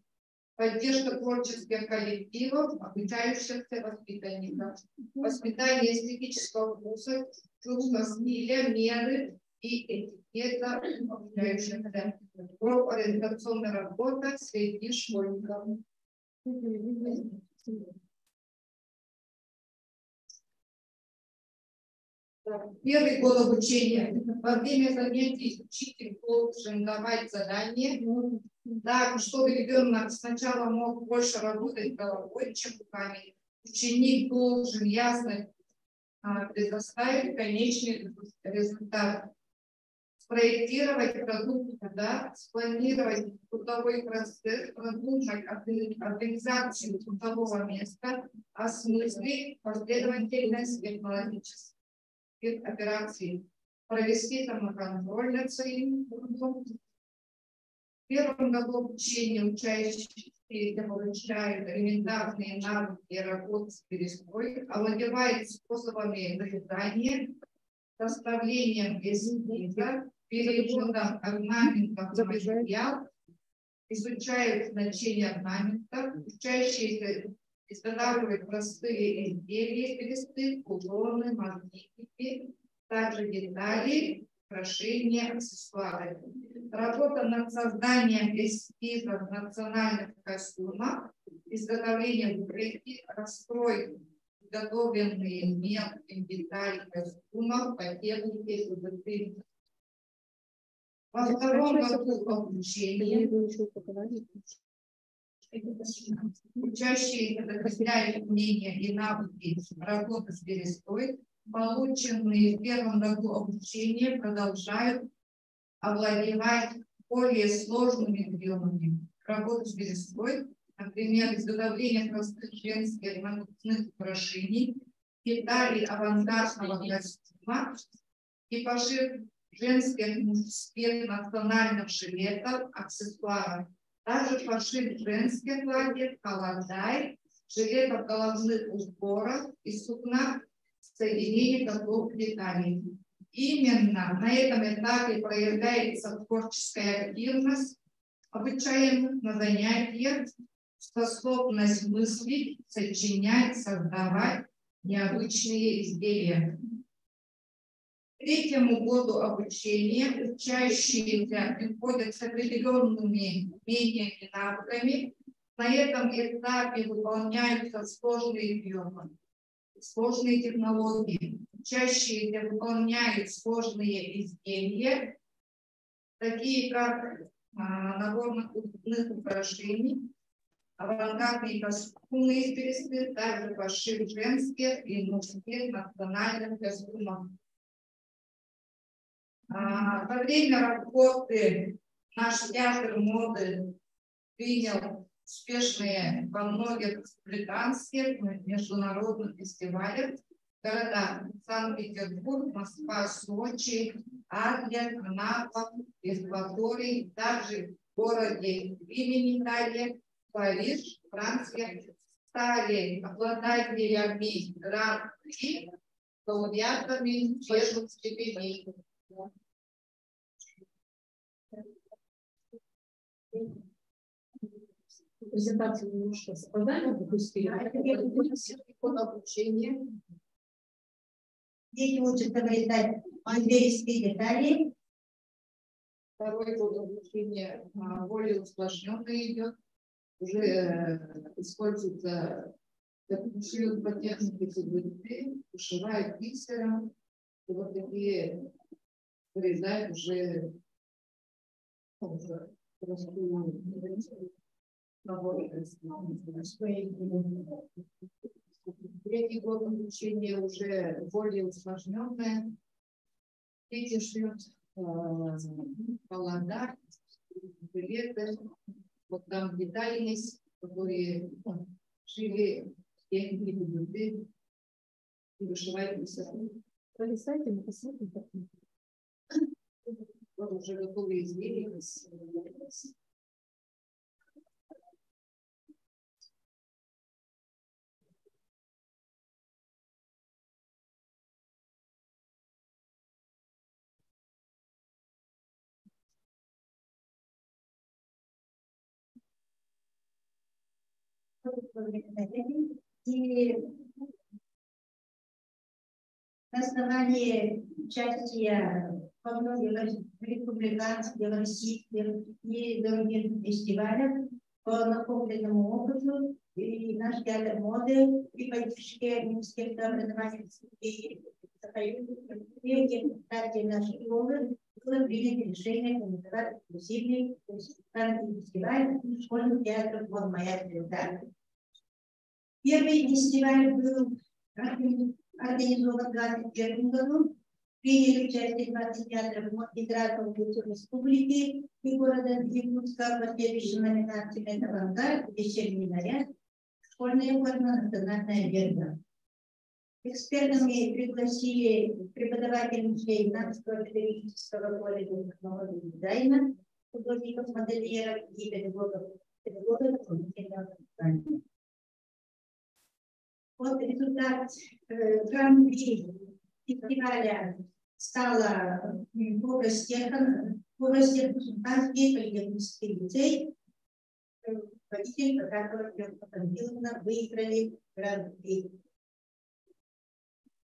Поддержка творческих коллективов, обучающихся воспитанников. Воспитание эстетического вкуса, чувства стиля, меры и этикета обучающихся. Профориентационная работа среди школьников. Первый год обучения. Во время занятий учитель должен давать задания, так, чтобы ребенок сначала мог больше работать головой, чем руками. Ученик должен ясно предоставить конечный результат. Спроектировать продукт труда, спланировать трудовой процесс, продумать организацию трудового места, осмыслить последовательность технологических операций, провести самоконтроль над своим трудом. В первом году обучения учащиеся получают элементарные навыки работы с перестройкой, овладевают способами нарезания, составлением эскиза, переводом орнаментов на материал, изучают значение орнаментов, учащиеся изготавливают простые изделия, бересты, кулоны, магнитики, также детали, украшения, аксессуары. Работа над созданием эскизов национальных костюмов, изготовлением упряжки, расстройки, подготовленные мелкие детали костюмов по технике УБТ. Во втором году обучения Учащиеся закрепляют умения и навыки работы с берестой, полученные в первом году обучения, продолжают овладевать более сложными приемами работы с берестой, например, изготовление простых женских ремонтных украшений, деталей авангардного костюма и пошив женских и мужских национальных жилетов, аксессуаров. Также пошив женских платьев, халатай, жилетов головных уборов и сукна, соединение готовых деталей. Именно на этом этапе проявляется творческая активность, обучаемых на занятиях, способность мыслить, сочинять, создавать необычные изделия. К третьему году обучения учащиеся приходят с определенными умениями и навыками. На этом этапе выполняются сложные приемы, сложные технологии. Учащиеся выполняют сложные изделия, такие как набор накладных украшений, авангардные костюмы из бересты, также пошив женских и мужских национальных костюмов. Во время работы наш театр моды принял успешные во многих республиканских международных фестивалях в городах Санкт-Петербург, Москва, Сочи, Адлер, Анапа, Екваторий, также в городе Римини, Париж, Франция, стали обладателями гран-при, лауреатами первых степеней. Презентацию немножко с опозданием выпустили. Обучение. Дети учатся вырезать берестные детали. Второй год обучения более усложненный идет. Уже используется шьют по технике фигуры, ушивают бисером. И вот такие вырезают уже Третий год обучения уже более усложненное. Дети шьют холода, жилеты. Вот там детальность, которые шили техники бюджеты и вышивают бисером. Пролистайте, написайте. Вот уже готовые изделия. И на основании участия во многих республиканских, российских и других фестивалях по накопленному опыту и наш театр моды при поддержке Министерства образования и Союза нашей школы было принято решение организовать инклюзивный фестиваль школьных театров «Вот моя звезда». Первый фестиваль был организован в 2021 году. Приняли участие 20 театров Федерации Республики и города Якутска. Последующие номинации — это авангард, вечерний наряд, школьная форма, национальная одежда. Экспертами пригласили преподавателей Нанского педагогического колледжа технологии дизайна, художников, модельеров и педагогов дополнительного образования. Вот результат гран-при фестиваля стала Горостех-Султанский политехнический лицей, водитель, которого выиграли гран-при.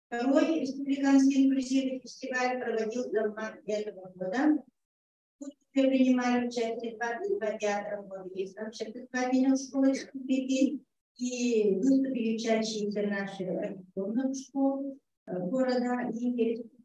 Второй республиканский инклюзивный фестиваль проводился в марте этого года. Тут принимали участие 22 театра из общественных школ республики и выступили учащиеся наших архитектурных школ города и республики.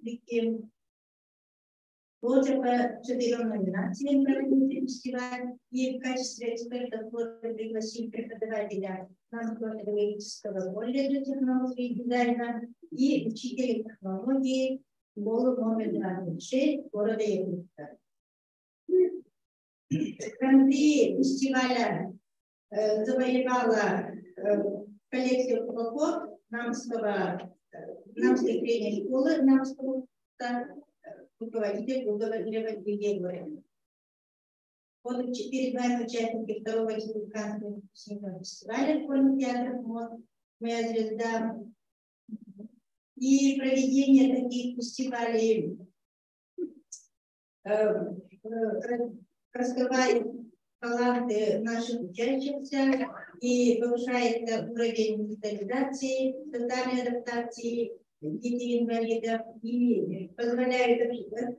Вот по 4 номинациям проводится фестиваль, и в качестве экспертов пригласили преподавателя Московского педагогического колледжа технологии и дизайна и учителя технологии школы номер 26 города Якутска. В конце фестиваля завоевала коллекция кубков Намской средней школы Намского руководитель Лева Григорьевна. Вот перед вами участники второго республиканского фестиваля школьных театров «Моя звезда». И проведение таких фестивалей раскрывает таланты наших учащихся и повышает уровень социализации, социальной адаптации детей инвалидов и позволяет,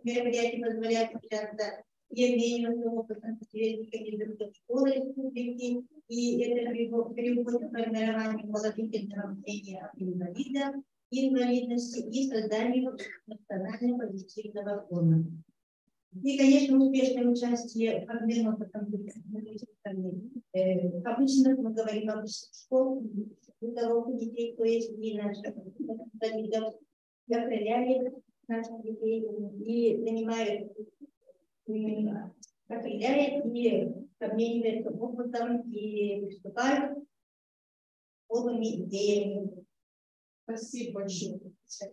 мероприятие позволяет общаться и обмениваться опытом с участниками школы республики, и это приводит к формированию положительного мнения инвалидов, инвалидности и созданию национального позитивного фона. И, конечно, успешное участие в обменном обычно мы говорим об школах, у детей, то есть и наших инвалидов, определяли наших детей и занимают, определяют и обмениваются опытом и выступают новыми идеями. Спасибо большое,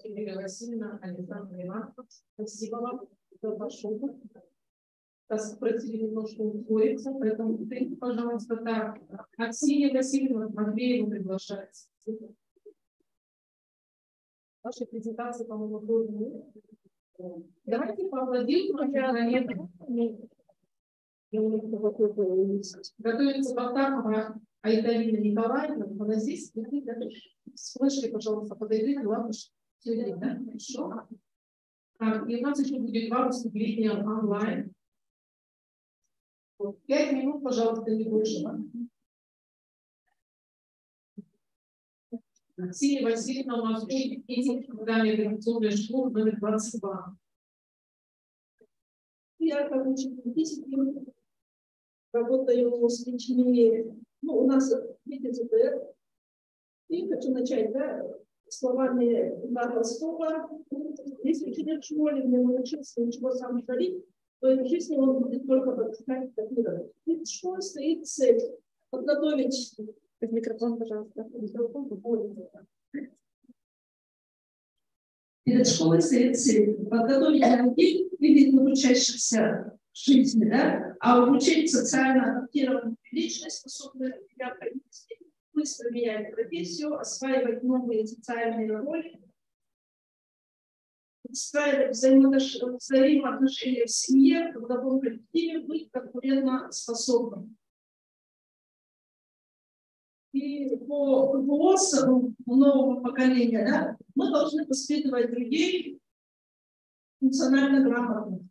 Юлия Васильевна, Александр Иванович. Спасибо вам за ваш опыт. Нас просили немножко ускориться, поэтому, пожалуйста, так. Аксинья Васильевна Матвеева приглашается. Ваша презентация, по-моему, тоже. Давайте поаплодируем. Готовится Бахтакова Айдарина Николаевна. Она здесь. Слышали, пожалуйста, подойдите. Ладно, все есть, да? Хорошо. Так, и у нас еще будет 2 выступления онлайн. 5 минут, пожалуйста, не больше. Ксения Васильевна у нас учит программе организационной школы номер 22. Я учитель физики, работаю с детьми, у нас ВТЗП. И хочу начать, словами Ивана Толстого. Если человек в школе не научился ничего сам творить, то в жизни он будет только подписать копировать. Перед школой стоит цель подготовить. Микрофон, пожалуйста. Перед школой стоит цель подготовить людей или научащихся жизни, а обучить социально адаптированную личность, способную для необходимости быстро менять профессию, осваивать новые социальные роли, выстраивать взаимоотношения в семье, в трудовом коллективе, быть конкурентоспособным. И по ВОЗ нового поколения мы должны воспитывать людей функционально грамотных.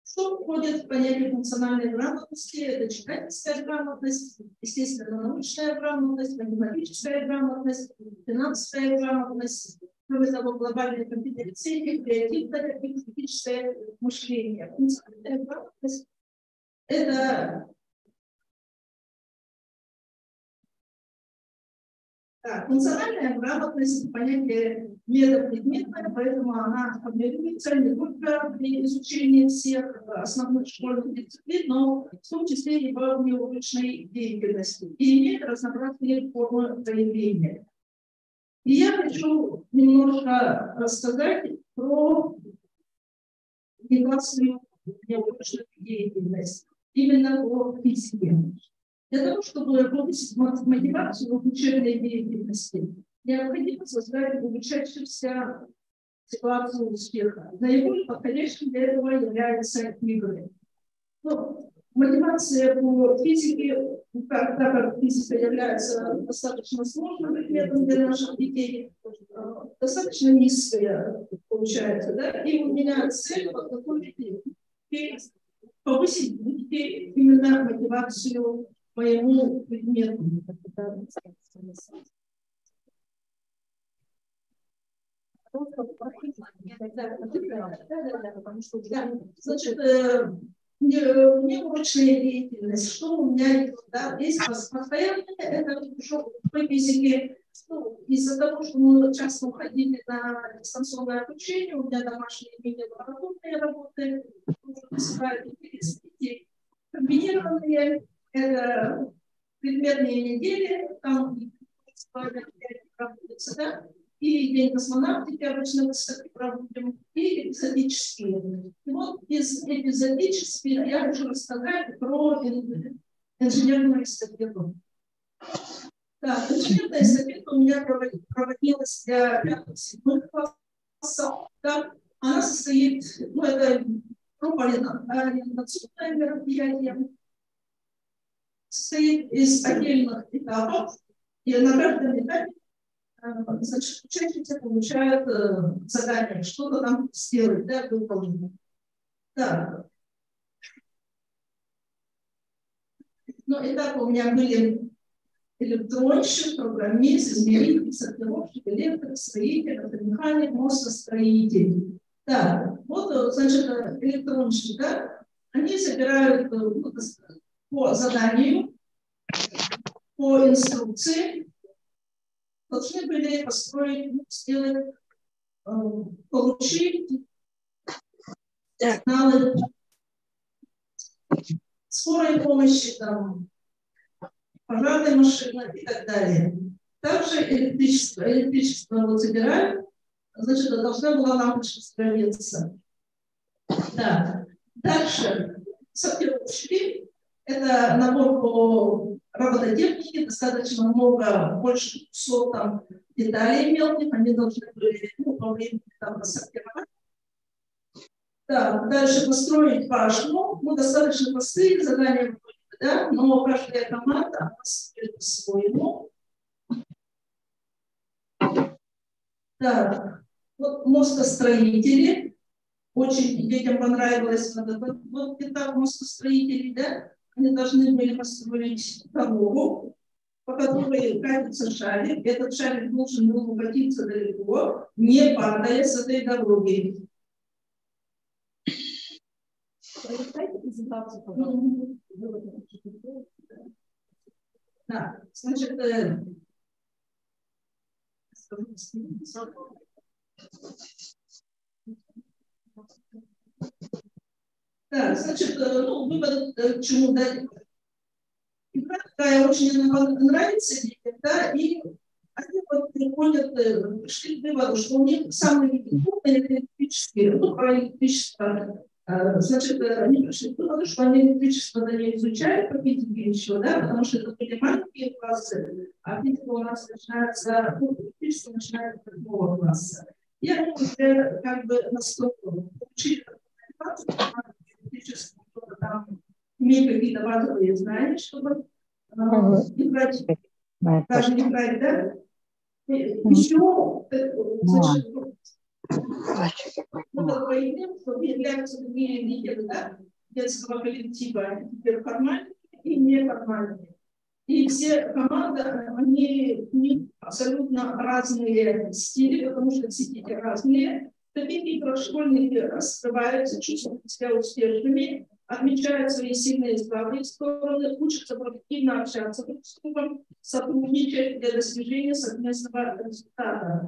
Что входит в понятие функциональной грамотности? Это читательская грамотность, естественно, научная грамотность, математическая грамотность, финансовая грамотность, кроме того, глобальные компетенции, креативное и критическое мышление. Функциональная грамотность – это функциональная грамотность, понятие метапредметное, поэтому она формируется не только при изучении всех основных школьных дисциплин, но в том числе и по научной деятельности, и имеет разнообразные формы проявления. И я хочу немножко рассказать про неклассную научную деятельность, именно по физике. Для того, чтобы повысить мотивацию в учебной деятельности, необходимо создать улучшающуюся ситуацию успеха. Наиболее подходящим для этого являются игры. Мотивация по физике, так как физика является достаточно сложным предметом для наших детей, достаточно низкая получается. И у меня цель подготовить и повысить именно мотивацию моему предмету. Значит, неурочная деятельность, что у меня есть, да, есть постоянно, это по физике, из-за того, что мы часто уходили на дистанционное обучение, у меня домашние мини-лабораторные работы, комбинированные, это предметные недели, там да, и день космонавтики обычно высоко проводим, и эпизодические. И вот из эпизодических я хочу рассказать про инженерную эстафету. Да, инженерная эстафета у меня проводилась для 5-7 классов. Да, она состоит, ну, это ориентационное мероприятие, состоит из отдельных этапов, и на каждом этапе значит, участники получают задание, что-то там сделать, да, выполнить. Да. Но этапы у меня были электронщик, программист, измеритель, сортировщик, электрик, строитель, автомеханик, мостостроитель. Да, вот, значит, электронщик, да, они собирают по заданию, по инструкции, должны были построить, сделать, получить сигналы скорой помощи, там, пожарной машины и так далее. Также электричество вот забирают, значит, должна была лампочка сгореться. Да. Дальше сортировщики. Это набор по робототехнике, достаточно много, больше 100 там деталей мелких, они должны были по времени там рассортировать. Да, дальше построить башню, ну, достаточно простые задания, да, но каждая команда она строит по-своему. Да, вот мостостроители, очень детям понравилось вот этап мостостроителей, да. Они должны были построить дорогу, по которой катится шарик. Этот шарик должен был укатиться далеко, не падая с этой дороги. Да, значит, да, значит, ну, вывод к чему, да, игра такая очень нравится детям, да, и они вот приходят, пришли к выводу, что у них самые крупные это электрические, ну, про электричество, значит, они пришли к выводу, что они электричество не изучают по физике еще, да, потому что это были маленькие классы, а физика у нас начинается, ну, электричество начинается с 2 класса. И они уже как бы настолько получили там, иметь какие-то базовые знания, чтобы играть, даже не играть, да? Еще, значит, это проявление, что являются такие лидеры, да, детского коллектива, формальные и неформальные. И все команды, они абсолютно разные стили, потому что все дети разные. Такие игрошкольники раскрываются, чувствуют себя успешными, отмечают свои сильные и слабые стороны, учатся продуктивно общаться друг с другом, сотрудничать для достижения совместного результата.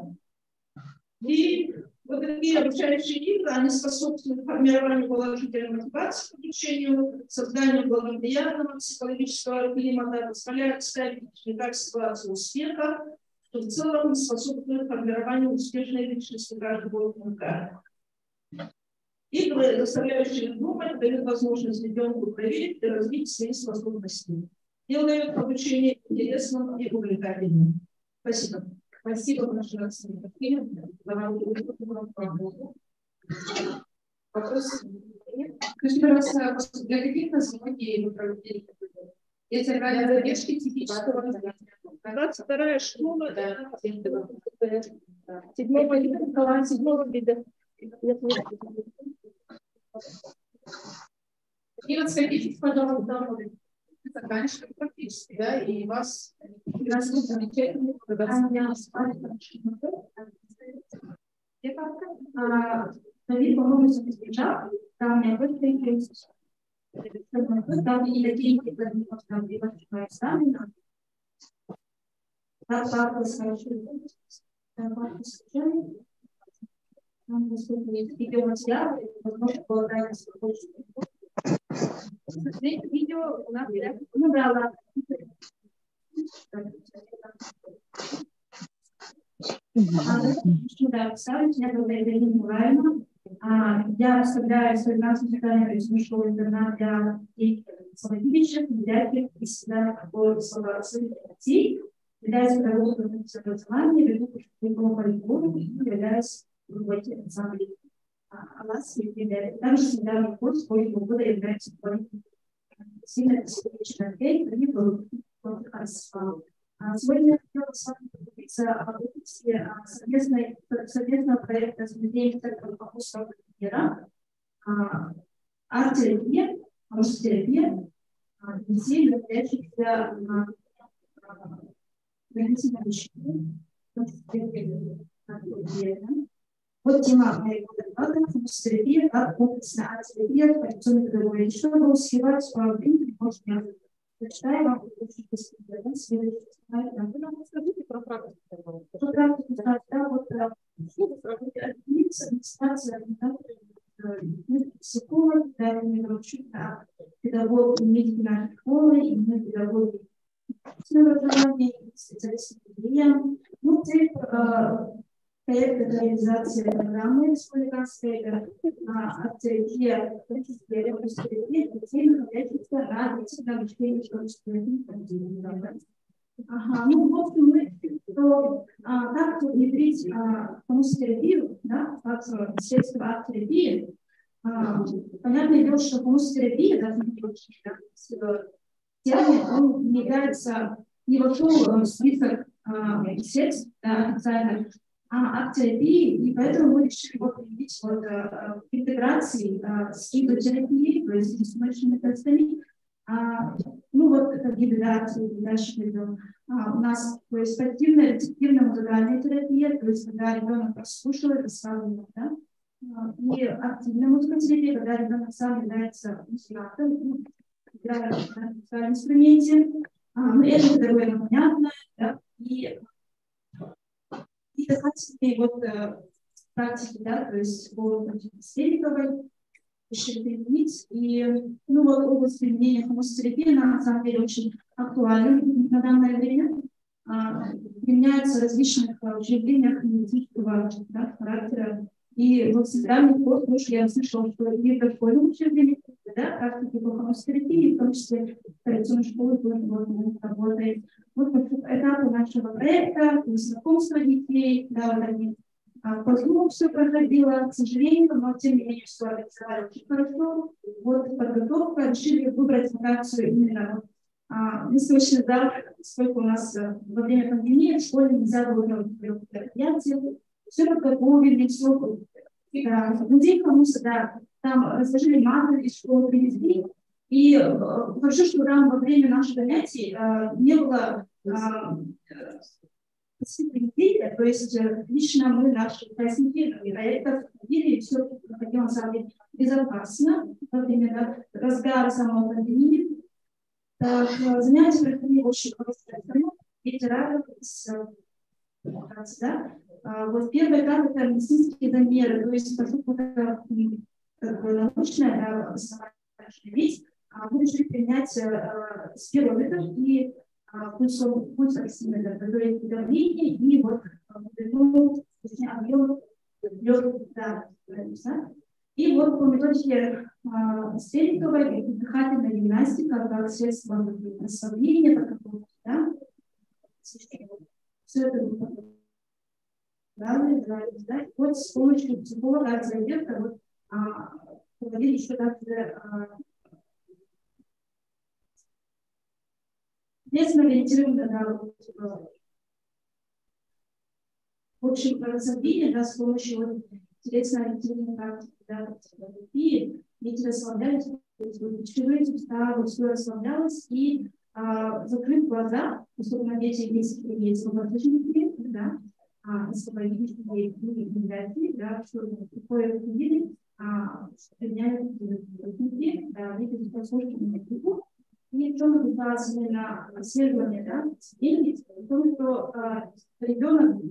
И вот такие обучающие игры, они способствуют формированию положительной мотивации к обучению, созданию благоприятного психологического климата, позволяют ставить в ситуацию успеха, что в целом способствует формированию успешной личности каждого ученика. Игры, заставляющие думать, дают возможность ребенку проверить и развить свои способности. Делают обучение интересным и увлекательным. Спасибо. Спасибо большое. Вопрос? Скажите, пожалуйста, для каких названий вы проводили? Есть органы задержки типичного занятия? 22-я школа, 7-го вида. И вот скажите, пожалуйста, заканчиваем практически, да, и вас замечательно, David, по-моему, сейчас, там я просто там и такие, там и большое экзамена. Так, папа скажет, там есть видеоматериал, возможно, полагаю, что больше. Видео у нас, ну да, ладно. Да, ставить, меня зовут Ирина Николаевна. Я представляю свою национальную школу интернат для детей самодеятельных, кандидатов и себя такой своих детей. Являюсь педагогом образования, веду по полигону и являюсь руководителем ассамблеи. Также недавний курс полного года является сильно психологической ответ, сегодня я хотела с вами поговориться об области совместного проекта «Изменение центра вопросов мира», арт-терапия, музытерапия, детей, находящихся на негативном лечении. Вот тема моего доклада «Музытерапия как комплексная арт-терапия в традиционной педагогике». Чтобы успевать в принципе, может я прочитаю вам, Расскажите про практику. Про практику, да, вот администрация, психолог, да, педагог медицинской школы, педагоги образования, специалисты по ну, проект реализации программы республиканской арт-терапия, детей, находящихся на длительном обучении человеческого. Ага, ну, в общем, мы, как внедрить музытерапию, да, как средство арт-терапии. Понятное дело, что музытерапия, даже термин, он не является, не вошел в список средств официальных, арт-терапии, и поэтому мы решили его применить в интеграции с гидротерапией, то есть с мышечными методами. Ну вот это гидротерапия, дальше пойдем. У нас то есть пассивная рецептивная музыкальная терапия, то есть когда ребенок прослушивает и сравнивает, да? И активная музыкотерапия, когда ребенок сам является музыкантом, играет на музыкальном инструменте. Это довольно понятно, да? И дыхательные вот практики, да, то есть по Стериковой, решили применить. И ну, вот область применения музытерапии на самом деле очень актуальна на данное время. Применяются в различных учреждениях медицинского характера. И вот с недавних пор я слышала, что и в школьном учреждении, да, практики по музытерапии, в том числе в традиционной школе тоже работает. Вот этапы нашего проекта, знакомство детей, да, вот они по Zoom все проходило, к сожалению, но тем не менее все организовали очень хорошо. Вот подготовка, решили выбрать локацию именно выставочный зал, поскольку у нас во время пандемии в школе нельзя было проводить мероприятия, все подготовили, все. Людей кому-то, да, там разложили маты из школы, привезли. И хорошо, что там во время наших занятий не было то есть лично мы, наши участники проекта, и все проходило на самом деле безопасно во время разгара самого пандемии. Занятия проходили очень просто. Ветеранов да? Вот первый этап это медицинские замеры, то есть поскольку это научная вещь, мы решили принять спирометр и пульс оксиметр, который давление и вот объем легких, да. И вот по методике Стериковой дыхательная гимнастика как средство расслабления, как да. Все это да. Вот с помощью психолога терапевта вот проводили еще также ориентированно на в общем расслабление, да, с помощью телесно-ориентированной практики, да, терапии, дети расслаблялись, ключевые суставы, все расслаблялось, и закрыв глаза, поскольку на дети есть да, освободительные библиотеки, да, что такое виды применяют техники, виды прослушивания языков. И в чем указано на исследование, да, в том, что ребенок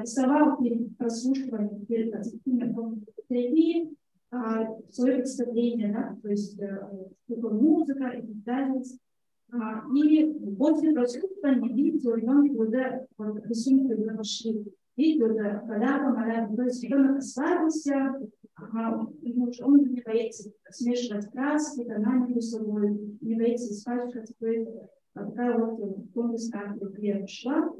рисовал перед прослушиванием, перед терапией свое представление, да, то есть музыка и так далее. И после прослушивания видите, у ребенка уже рисунки уже пошли. Видите, уже поляпом, то есть ребенок расслабился, он не боится смешивать краски, тона между собой, не боится испачкать. Такая вот комплексная терапия пошла.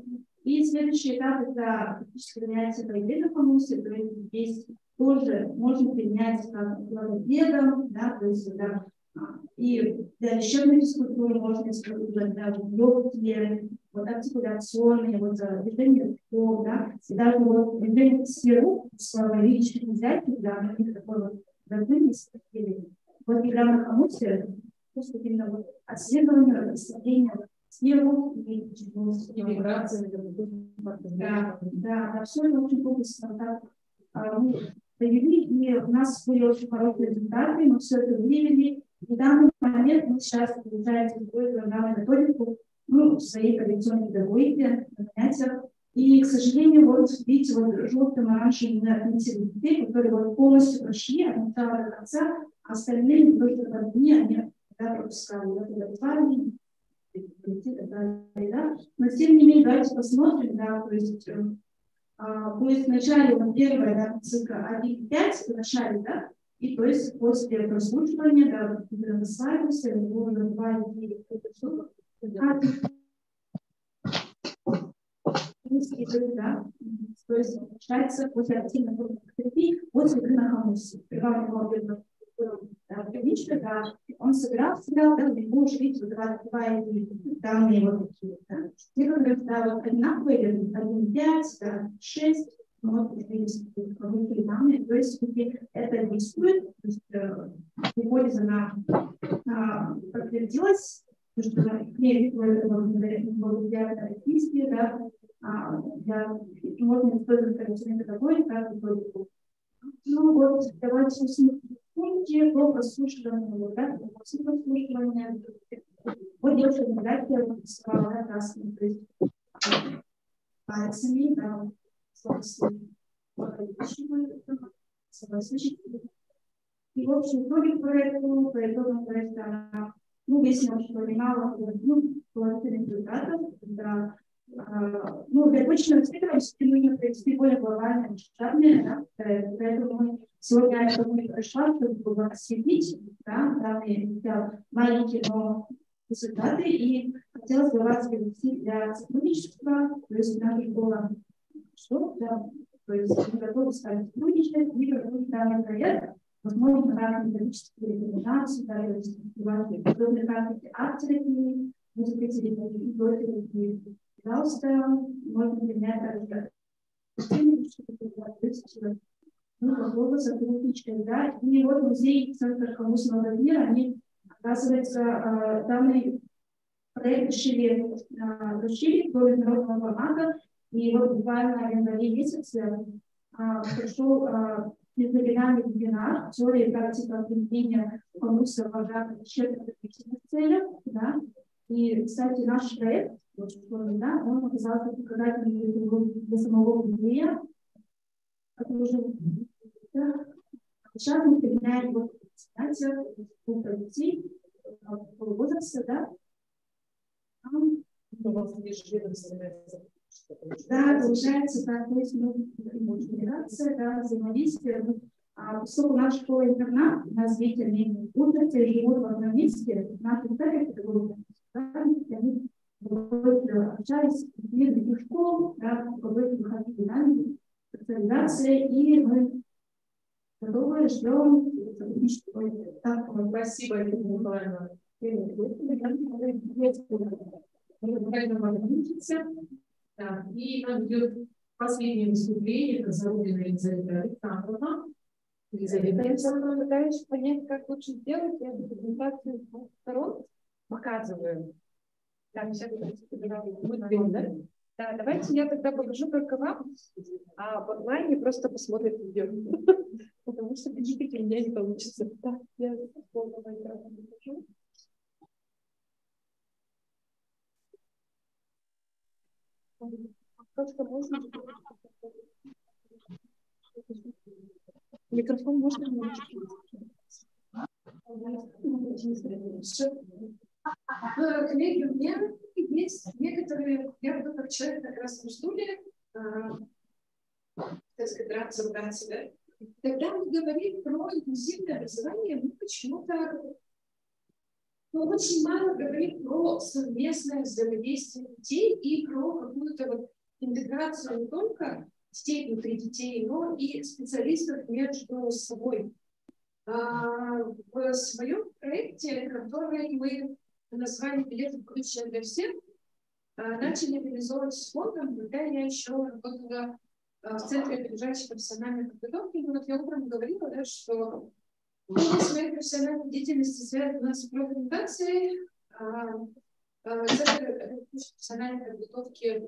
И следующий этап – это практически занятие по ежедневному, то есть здесь тоже можно применять как логопедом, да, то есть да, и для лечебной физкультуры можно использовать даже йоги, вот артикуляционные, вот движение рукой, да, и даже вот движение сферу с логическим взятием, да, на них такой вот разумность. Вот когда мы хамусе, просто именно вот отслеживание, расслабление сферу и вибрации. Да, все это очень комплексно так мы провели, и у нас были очень хорошие результаты, мы все это выявили. И в данный момент мы сейчас получаем такую программную методику в своей коррекционной педагогике, на занятиях. И, к сожалению, вот видите, вот желтым оранжевым мы отметили детей, которые вот полностью прошли от начала до конца, а остальные только по дни они пропускали. Вот это парни, да. Но тем не менее, давайте посмотрим, да, то есть в начале вот, первая, да, цикла 1-5 в начале, да, и то есть после прослушивания, да, расслабился, можно 2-9, да, то есть получается после активной терапии, после игры на хамусе. Да, он сыграл, да, ему уже видите, вот 2 данные вот такие, да. Цифры, да, вот одинаковые, 1-5, да, 6, вот, видите, данные, то есть это действует, то есть гипотеза она подтвердилась, потому что к ней благодаря терапии, да, можно использовать коррекционную педагогику, как методику. Ну вот, давайте пункте по прослушиванию, да, после прослушивания. Вот девушка фотография рисовала красными, то есть пальцами, да, и в общем итоге по итогам проекта, выяснилось, что немало положительных результатов, да. Для обычного исследования провести более глобальные, масштабные, да, поэтому сегодня я пришла, чтобы осветить, да, данные маленькие, но результаты, и хотелось бы вас привести для сотрудничества, то есть наша школа, что, да, то есть мы готовы с вами сотрудничать, и готовы данный проект, возможно, разные методические рекомендации, да, то есть подобные практики арт-терапии, музыкотерапии, пожалуйста, можно принять также сотрудничать, да, и вот музей Центра хамусного мира, они, оказывается, данный проект решили до международного формата, и вот буквально в январе месяце прошел межрегиональный вебинар «Теория и практика применения хамуса в лечебно-профессиональных целях», да, и, кстати, наш проект, да, он оказался показательным для самого музея. Сейчас мы применяем его занятия по детей возраста, да. Да, получается, да, то есть интеграция, да, взаимодействие. Поскольку наша школа-интернат, у нас дети учатся и живут в одном месте, наши цели, они общались с людьми других школ, да, выходить динамики, социализация, и мы готовы, ждем. Спасибо, Елена Николаевна. И нам идет последнее выступление, это Зарубина Елизавета Александровна. Елизавета Александровна, пытаюсь понять, как лучше сделать. Я презентацию с двух сторон показываю. Так, сейчас будет видно, да? Да, давайте я тогда покажу только вам, а в онлайне просто посмотрят видео. Потому что видите, у меня не получится. Да, я полного экрана покажу. Просто можно... Микрофон можно немножко... Коллеги, у меня есть некоторые, я буду как человек на красном стуле, так сказать, разобраться, да? Когда мы говорим про инклюзивное образование, мы почему-то очень мало говорим про совместное взаимодействие детей и про какую-то вот интеграцию не только детей внутри детей, но и специалистов между собой. В своем проекте, который мы назвали «Билеты в будущее для всех», начали реализовывать с фондом, когда я еще работала в Центре опережающей профессиональной подготовки. И вот я утром говорила, да, что своей профессиональной деятельности связана с профориентацией. Центр профессиональной подготовки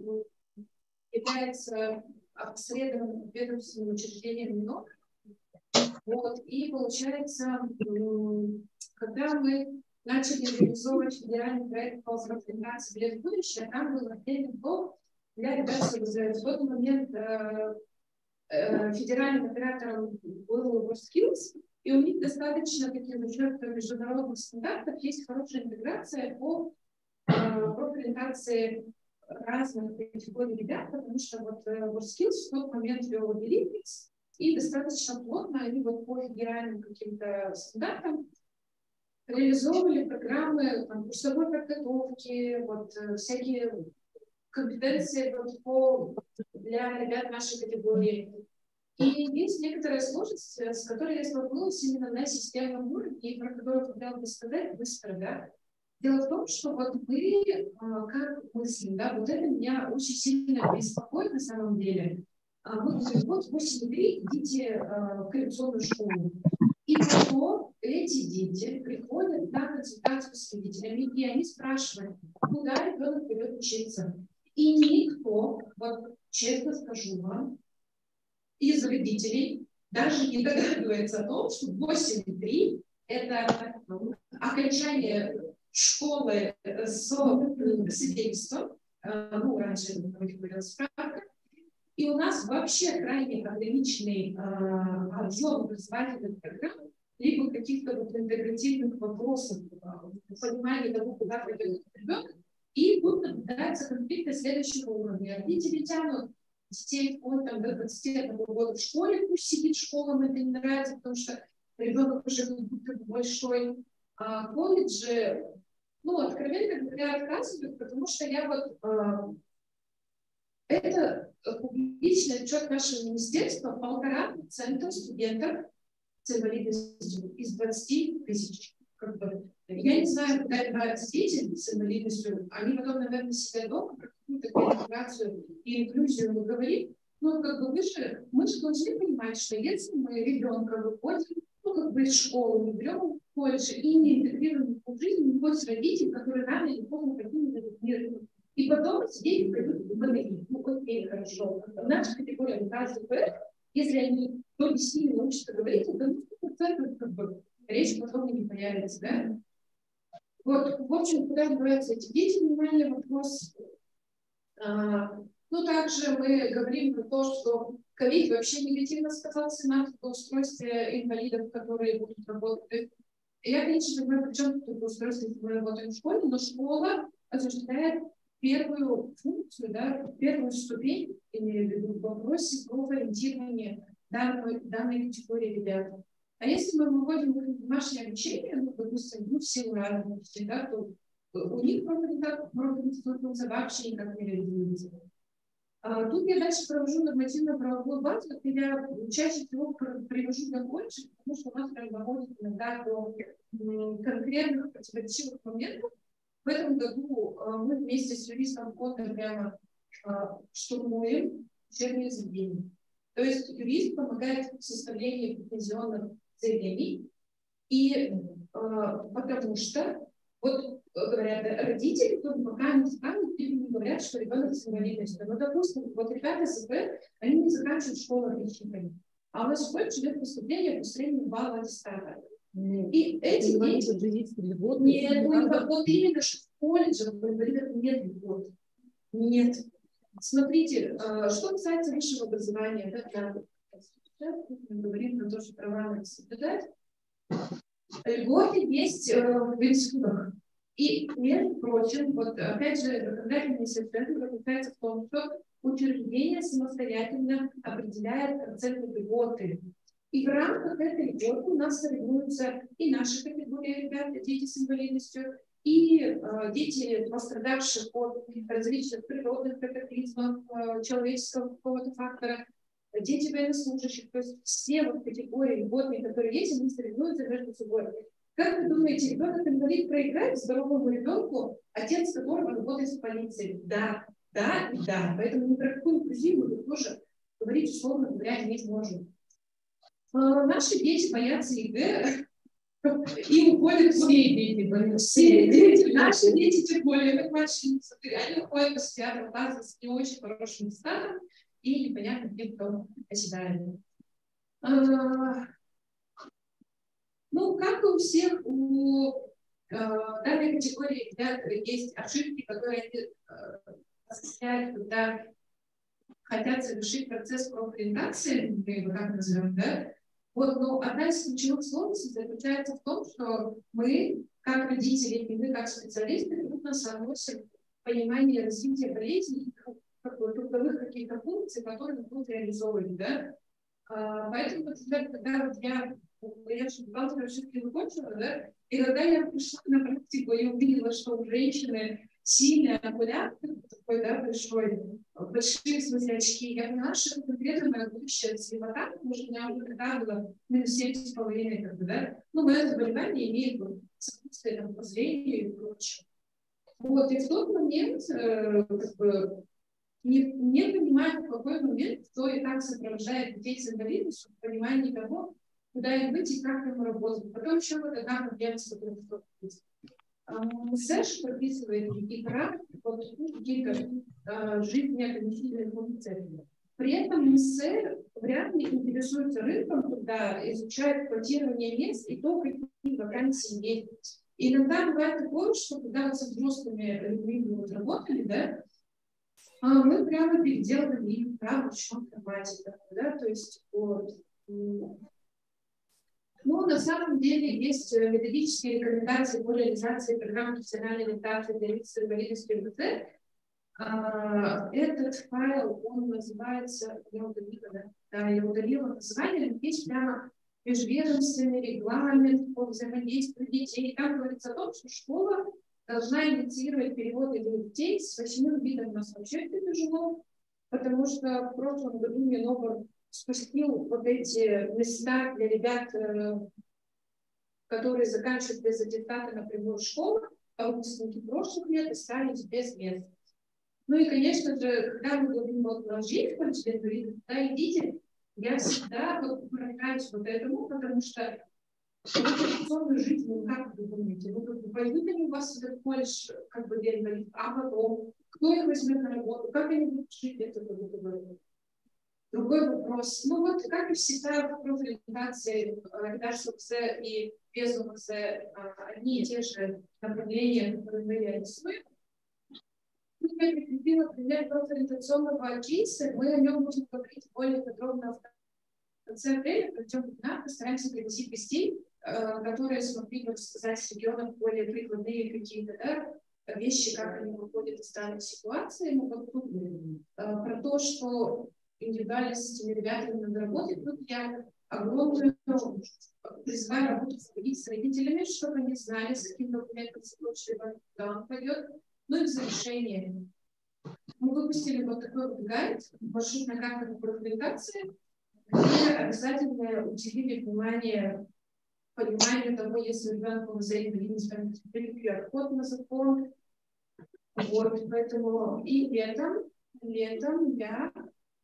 является опосредованным ведомственным учреждением МИНОК. Вот. И получается, когда мы начали реализовывать федеральный проект по профориентации «Билет в будущее», там был отдельный блок для ребят с ОБЗ. В тот момент федеральным оператором был WorldSkills, и у них достаточно таких международных стандартов есть хорошая интеграция по профориентации разных категорий ребят, потому что вот WorldSkills в тот момент вел Билитрикс, и достаточно плотно они вот по федеральным каким-то стандартам реализовывали программы курсовой подготовки, вот, всякие компетенции вот, для ребят нашей категории. И есть некоторая сложность, с которой я столкнулась именно на системном уровне, и про которую хотела бы сказать быстро. Да? Дело в том, что вот мы, как мыслим, да, вот это меня очень сильно беспокоит на самом деле. Мы говорим, вот 8:03 идите в коррекционную школу. И потом эти дети приходят на консультацию с родителями, и они спрашивают, куда ребенок пойдет учиться. И никто, вот честно скажу вам, из родителей даже не догадывается о том, что 8:03 это окончание школы с свидетельством, ну, раньше говорила справка. И у нас вообще крайне ограниченный объем образовательных программ, либо каких-то вот интегративных вопросов, понимания того, куда пойдет ребенок, и будут наблюдаться конфликты следующего уровня. Родители тянут детей там, до 21 года в школе, пусть сидит школа, им это не нравится, потому что ребенок уже как будто большой. А колледжи, ну, откровенно говоря, отказывают, потому что я вот... Это публичный отчет нашего министерства, 1,5% студентов с инвалидностью из 20 тысяч. Я не знаю, куда деваются дети с инвалидностью. Они потом, наверное, сидят дома, про какую-то интеграцию и инклюзию мы говорим. Но как бы мы же должны понимать, что если мы ребенка выходим, ну, как бы из школы, мы берем в колледж и не интегрируем в жизнь, не хоть родителей, которые рано или поздно покинут этот мир. И потом дети пойдут в БНИ. Ну, окей, хорошо. В нашей категории ЛПР, если они только с ними научатся говорить, то 100% как бы речь потом не появится, да? Вот, в общем, куда деваются эти дети, внимание, вопрос. Ну, также мы говорим про то, что ковид вообще негативно сказался на трудоустройстве инвалидов, которые будут работать. Я, конечно, понимаю, при чем трудоустройство, если мы работаем в школе, но школа осуществляет первую функцию, да, первую ступень, имею в виду, в вопросе про ориентирование данной категории ребят. А если мы выводим в домашнее обучение, ну, допустим, в силу разности, да, то у них профинансироваться вообще никак не реализуется. Тут я дальше провожу нормативно-правовую базу, и я чаще всего привожу до больше, потому что у нас прям доходит иногда до конкретных противоречивых моментов. В этом году мы вместе с юристом фонда прямо штурмуем учебные заведения. То есть юрист помогает в составлении претензионных заявлений, и потому что, вот говорят, родители, кто пока не станут, говорят, что ребенок с инвалидностью. Ну, допустим, вот ребята с ИП, они не заканчивают школу отличниками. А у нас в школе идет поступление по среднему баллу аттестата. И эти дети... Нет, вот именно что в колледже, в инвалидах нет льгот. Нет. Смотрите, что касается высшего образования, мы говорим про то, что права надо соблюдать. Льготы есть в институтах. И, между прочим, вот опять же, законодательный институт заключается в том, что учреждение самостоятельно определяет проценты льготы. И в рамках этой льготы у нас соревнуются и наши категории ребят, дети с инвалидностью, и дети, пострадавших от различных природных катаклизмов, человеческого какого-то фактора, дети военнослужащих, то есть все вот категории льготные, которые есть, они соревнуются между собой. Как вы думаете, ребенок-инвалид проиграет здоровому ребенку, отец которого работает в полиции? Да, да и да. Поэтому ни про какую инклюзиву мы тоже говорить, условно говоря, не можем. Наши дети боятся ЕГЭ, и уходят все дети. Все дети, наши дети, тем более, как младшие, они уходят по 9 класса с не очень хорошим статом и непонятно, где кто оседает. Ну, как и у всех, у данной категории ребят есть ошибки, которые они осуществляют, когда хотят совершить процесс профориентации, мы его так назовем, да? Вот, но одна из ключевых сложностей заключается в том, что мы, как родители, и мы, как специалисты, трудно соотносим понимание развития болезни, трудовых каких-то функций, которые мы будем реализовывать, да? Поэтому, например, когда вот я бухгалтера все-таки закончила, да, и когда я пришла на практику и увидела, что у женщины сильный окуляр, такой, да, большие, в смысле, очки, я поняла, что это конкретно моя будущая слепота, потому что у меня уже тогда было минус 7,5, как бы, да, ну, мое заболевание имеет сопутствие там, по зрению и прочее. Вот, и в тот момент, как бы, не понимаю, в какой момент, кто и как сопровождает детей с инвалидностью, в понимании того, куда им быть и как им работать. Потом еще вот одна проблема, с которой столкнулись. СЭШ прописывает и прав вот какие-то жизненно-когнитивные функции. При этом МСЭ вряд ли интересуется рынком, когда изучают квотирование мест и то, какие вакансии есть. И иногда бывает такое, что когда вот со взрослыми людьми мы вот работали, да, мы прямо переделывали им право в ручном формате. Да, то есть вот. Ну, на самом деле есть методические рекомендации по реализации программы профессиональной ориентации для лиц с инвалидностью МТ. Этот файл, он называется, я удалила название, есть прямо межведомственный регламент по взаимодействию детей. Там говорится о том, что школа должна инициировать переводы детей с 8 видом. У нас вообще это тяжело, потому что в прошлом году Минобр спустил вот эти места для ребят, которые заканчивают без аттестата напрямую в школу, а выпускники прошлых лет остались без мест. Ну и, конечно же, когда мы говорим о жизни, да, идите, я всегда вот поражаюсь вот этому, потому что традиционную жизнь, ну как вы думаете, пойдут они у вас в этот колледж, как бы, для инвалидов, а потом, кто их возьмет на работу, как они будут жить, это будет. Другой вопрос. Ну вот, как и всегда в профориентации, даже с УКС и без УКС одни и те же направления, которые мы реализуем. Я прикрепила пример профориентационного кейса, мы о нем будем говорить более подробно в конце апреля, пройдем вебинар, постараемся пригласить гостей, которые смогли бы рассказать с регионов более прикладные какие-то, да, вещи, как они выходят из данной ситуации. Мы поговорим про то, что индивидуально с этими ребятами надо работать. Тут я огромную призываю работать с родителями, чтобы они знали, с каким документом случае куда он пойдет. Ну и в завершение. Мы выпустили вот такой вот гайд, маршрутная карта профориентации, где обязательно уделили внимание пониманию того, если ребенку зрение или QR-код на закон. Вот, поэтому и летом я,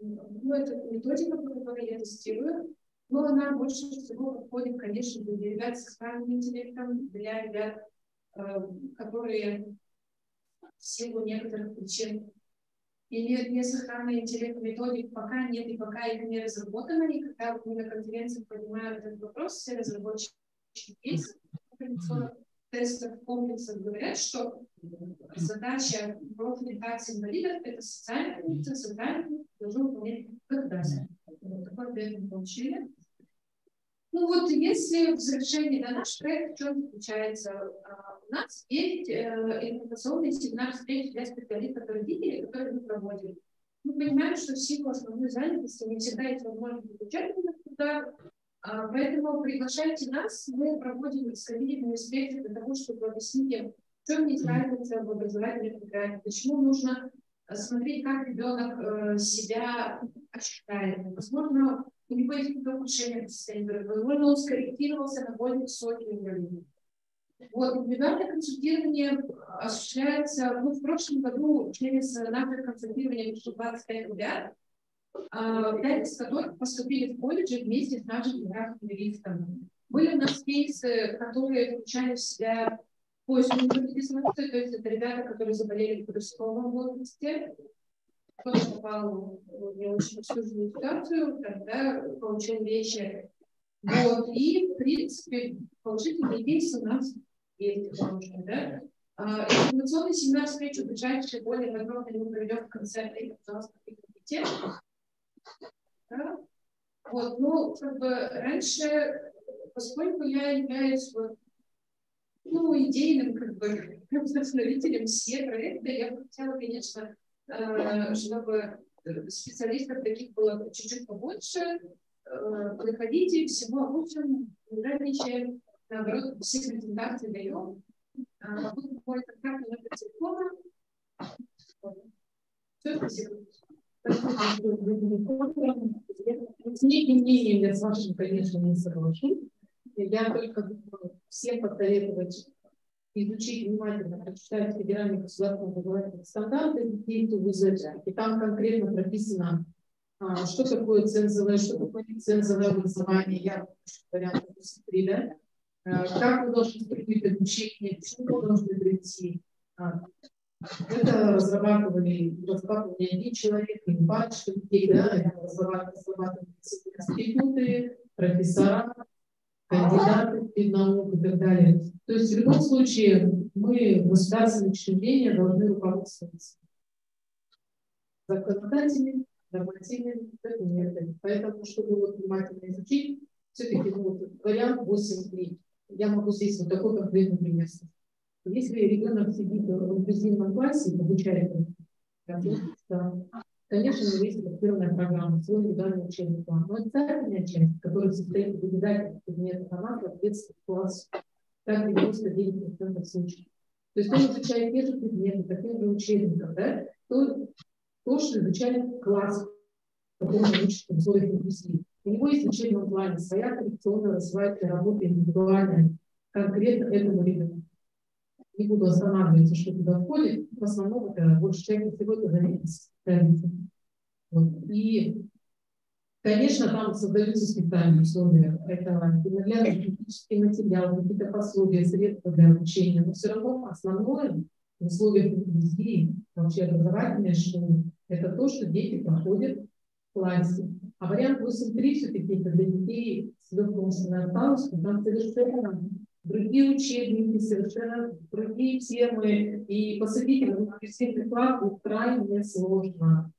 ну, это методика, по которой я тестирую, но она больше всего подходит, конечно, для ребят с экранным интеллектом, для ребят, которые в силу некоторых причин. Или несохранный интеллект методик пока нет и пока их не разработано. И когда мы на конференции поднимаем этот вопрос, все разработчики тестов, комплексов говорят, что задача профилизации инвалидов – это социальная функция, социальная функция должна выполнять когда. Вот такой ответ мы получили. Ну вот, если в завершении на наш проект, в чем заключается, у нас есть информационный семинар встреч для специалистов и родителей, которые мы проводим. Мы понимаем, что в силу основной занятости не всегда есть возможность получать туда, поэтому приглашайте нас, мы проводим исследовательные встречи для того, чтобы объяснить им, в чем есть разница в образовательной программе, почему нужно смотреть, как ребенок себя ощущает. Возможно, у него есть какое-то улучшение состояния, возможно, он скорректировался на более высокий уровень. Вот, индивидуальное консультирование осуществляется, в прошлом году через наше консультирование пришло 25 ребят, 5 из которых поступили в колледж вместе с нашими юристами. Были у нас кейсы, которые включали в себя поиск инвалидизации, то есть это ребята, которые заболели в подростковом возрасте, кто-то попал в не очень сложную ситуацию, тогда получил вещи. Вот. И, в принципе, положительные кейсы у нас есть, конечно, да. Информационный семинар встречу ближайшие более подробно мы проведем в конце апреля, пожалуйста, приходите. Да. Вот, ну, как бы раньше, поскольку я являюсь идейным, как бы, вдохновителем все проекта, я бы хотела, конечно, чтобы специалистов таких было чуть-чуть побольше. Приходите, всего учим, жадничаем, наоборот, все презентации даем. Будет мой контакт, номер телефона. Все, спасибо. С неким мнением я с вашим, конечно, не соглашусь. Я только думаю всем посоветовать изучить внимательно, прочитать федеральные государственные образовательные стандарты детей ВУЗ, и там конкретно прописано, что такое цензовое, что такое нецензовое образование, я вариант да? Как вы должны прийти к обучению, почему вы должны прийти. Это разрабатывали не один человек, не парочка людей, да, это разрабатывали институты, профессора, кандидаты в науку и так далее. То есть в любом случае мы, государственные учреждения, должны руководствоваться законодательными, нормативными документами. Поэтому, чтобы внимательно изучить, все-таки вариант 8.3. Я могу здесь вот такой конкретный пример. Если ребенок сидит в инклюзивном классе и обучает, конечно, у него есть адаптированная программа, свой индивидуальный учебный план. Но обязательная часть, которая состоит из обязательных предметов, она соответствует классу. Так 99% случаев. То есть он изучает те же предметы, такие же учебников, да? То, что изучает класс, в котором он учится в условиях инклюзии. У него есть в учебном плане своя коррекционная развивательная работа индивидуальная, конкретно этому ребенку. Не буду останавливаться, что туда входит. В основном это больше чаще всего это занятие. Вот. И, конечно, там создаются специальные условия. Это библиографический материал, какие-то пособия, средства для обучения. Но все равно основное в условиях инклюзии, вообще образовательной школы, это то, что дети проходят в классе. А вариант 8.3 все-таки это для детей с легким умственным отсталостью, там совершенно другие учебники, совершенно другие темы. И посадить в инклюзивный класс крайне сложно.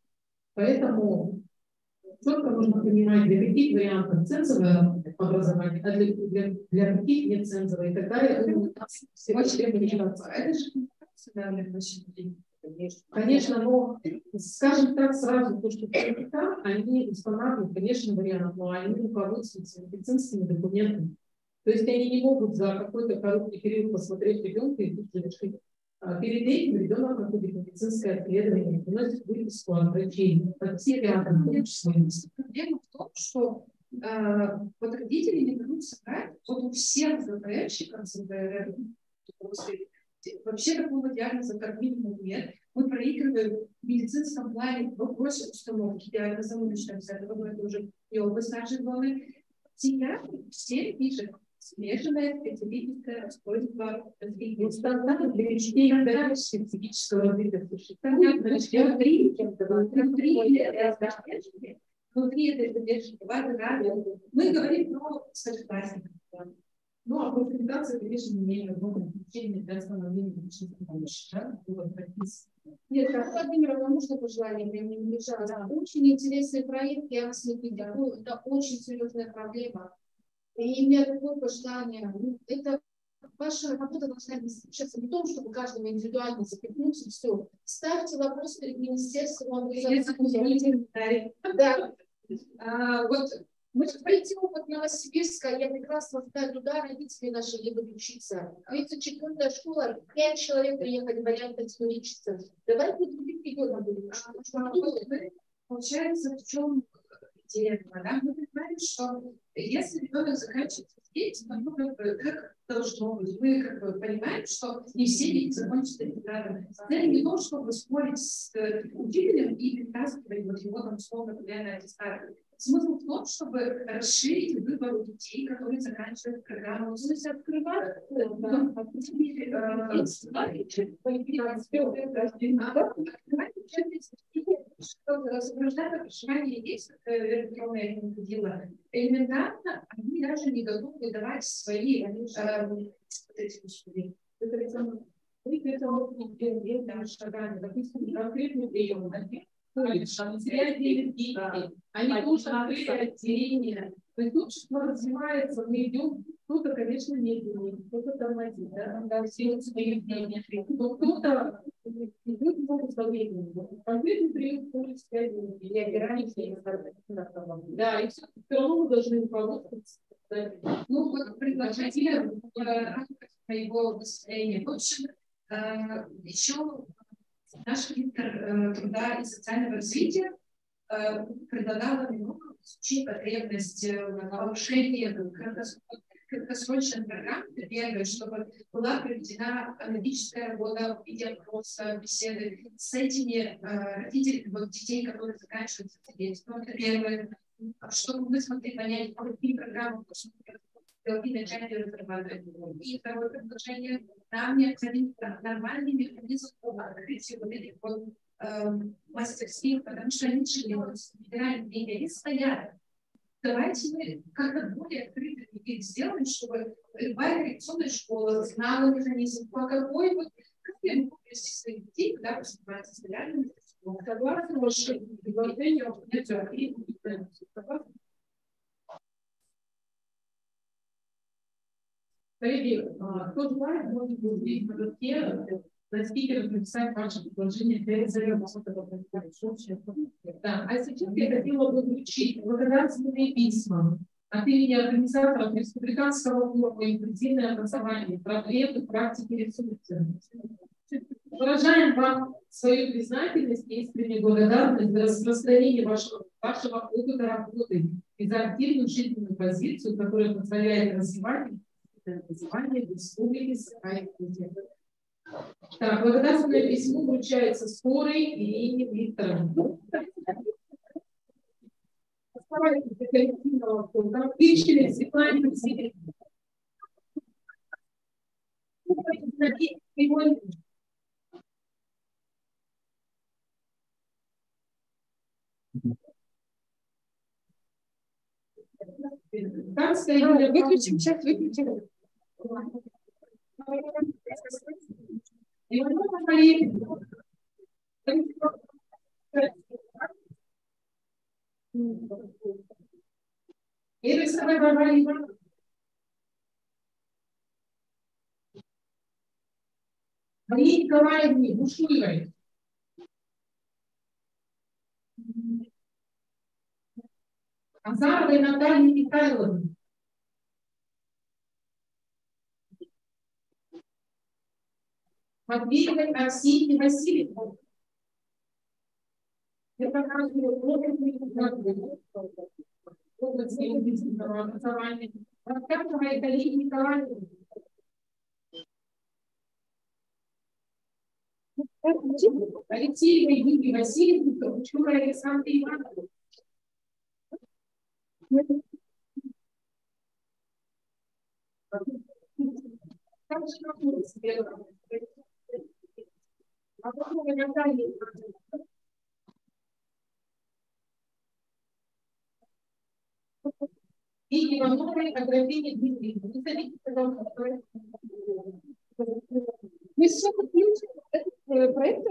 Поэтому четко нужно понимать, для каких вариантов цензовое образование, а для каких нет цензовое. И тогда это всего коммуникация. Это же конечно, но, скажем так, сразу то, что там, они устанавливают, конечно, вариант, но они руководствуются медицинскими документами. То есть они не могут за какой-то короткий период посмотреть ребенка и тут же решить. Перед этим ребенок проходит медицинское обследование, приносит выписку от врачей. Все рядом. Проблема в том, что вот родители не берут собрать, вот у всех ЗПРщиков, вообще такого диагноза, как минимум, нет. Мы проигрываем в медицинском плане в вопросе установки диагноза, мы начинаем с этого, но это уже не область нашей главы. Психиатры все пишут, смешанное специфическое расстройство развития. Стандарт для лечения дальше психического развития. Внутри этой задержки мы говорим про старшеклассников. Ну, а консультация, конечно, не имеет лечения для становления личности помощи. Нет, Владимир, вам нужно пожелание времени бежать. Да. Очень интересный проект, я вас не критикую, это очень серьезная проблема. И у меня такое пожелание, это ваша работа должна заключаться не в том, чтобы каждому индивидуально запихнуть и все. Ставьте вопрос перед министерством образования. Да. Вот мы же пойти опыт Новосибирска, я прекрасно знаю, туда родители наши едут учиться. 34-я школа, 5 человек приехали в Вариантовскую учиться. Давайте других регионов будем учиться. Получается, в чем идея? Да? Мы понимаем, что если ребенок заканчивает здесь, то как должно быть? Мы как бы понимаем, что не все дети закончат эти грады. Цель не то, чтобы спорить с учителем и перетаскивать вот его там условно на аттестаты. Смысл в том, чтобы расширить выбор у детей, которые заканчивают программу. То есть открывать сопровождая проживание есть, электронное я не ходила, элементарно они даже не готовы давать свои конкретные приемы. Они тоже открыли отделение. То есть тут что развивается, мы идем, кто-то, конечно, медленнее, кто-то тормозит, да, все свои мнения. Но кто-то идет много современнее. Конкретный прием может сказать, я опираюсь, да, и все равно мы должны руководствоваться. Ну, вот предложение в рамках моего выступления. В общем, еще наш министр труда и социального развития предлагала немного изучить потребность повышения краткосрочных программ, чтобы была проведена аналитическая работа в виде опроса, беседы с этими родителями детей, которые заканчивают садительство. Это первое. Чтобы мы смогли понять, какие программы и начать разрабатывать. И второе предложение, нам необходим нормальный механизм открытия вот этих вот мастерских, потому что они жили в федеральном деньги, они стоят. Давайте мы как-то более открыто их сделаем, чтобы любая коррекционная школа знала механизм, по какой вот, как я могу привести своих детей, когда поступается с федеральным мастерством. Согласно вашему предложению, коллеги, кто желает, может быть, в доске на спикерах написать ваше предложение для резервации этого случая. Да. А сейчас я хотела бы включить благодарственные письма от имени организаторов Республиканского форума «Инклюзивное образование. Проблемы практики ресурсы». Выражаем вам свою признательность и искреннюю благодарность за распространение вашего опыта работы и за активную жизненную позицию, которая позволяет развивать образование в республике Саха-Якутия. Так, благодарственное письмо вручается скорой Ирине Викторовне. Светлане Васильевне. Выключим, сейчас выключим. Марии Николаевне Бушуевой. Азаровой Наталье Михайловне. Матвеевой Арсении Васильевне. Это область медицинского образования. Раскатовой Галине Николаевне. Алексеевой Юрии Васильевне, Кучура Александре Ивановне. И Ивановой Аграфене Дмитриевне. Мы все подключим этот проект.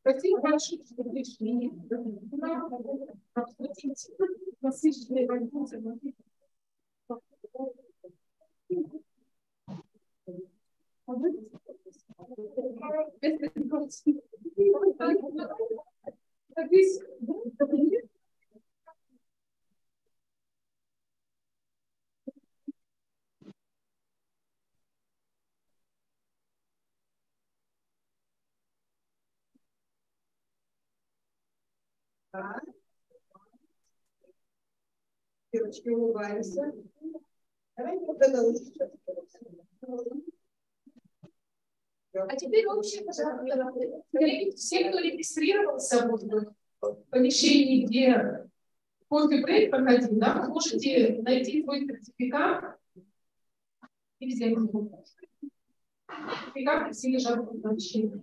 Спасибо большое, что пришли. Насыщенные вопросы. Девочки, улыбаемся. Давайте пока научимся. А теперь общее, пожалуйста, все, кто регистрировался в помещении, где кофе-брейк проходил, да, вы можете найти свой сертификат и взять его. Сертификаты все лежат в помещении.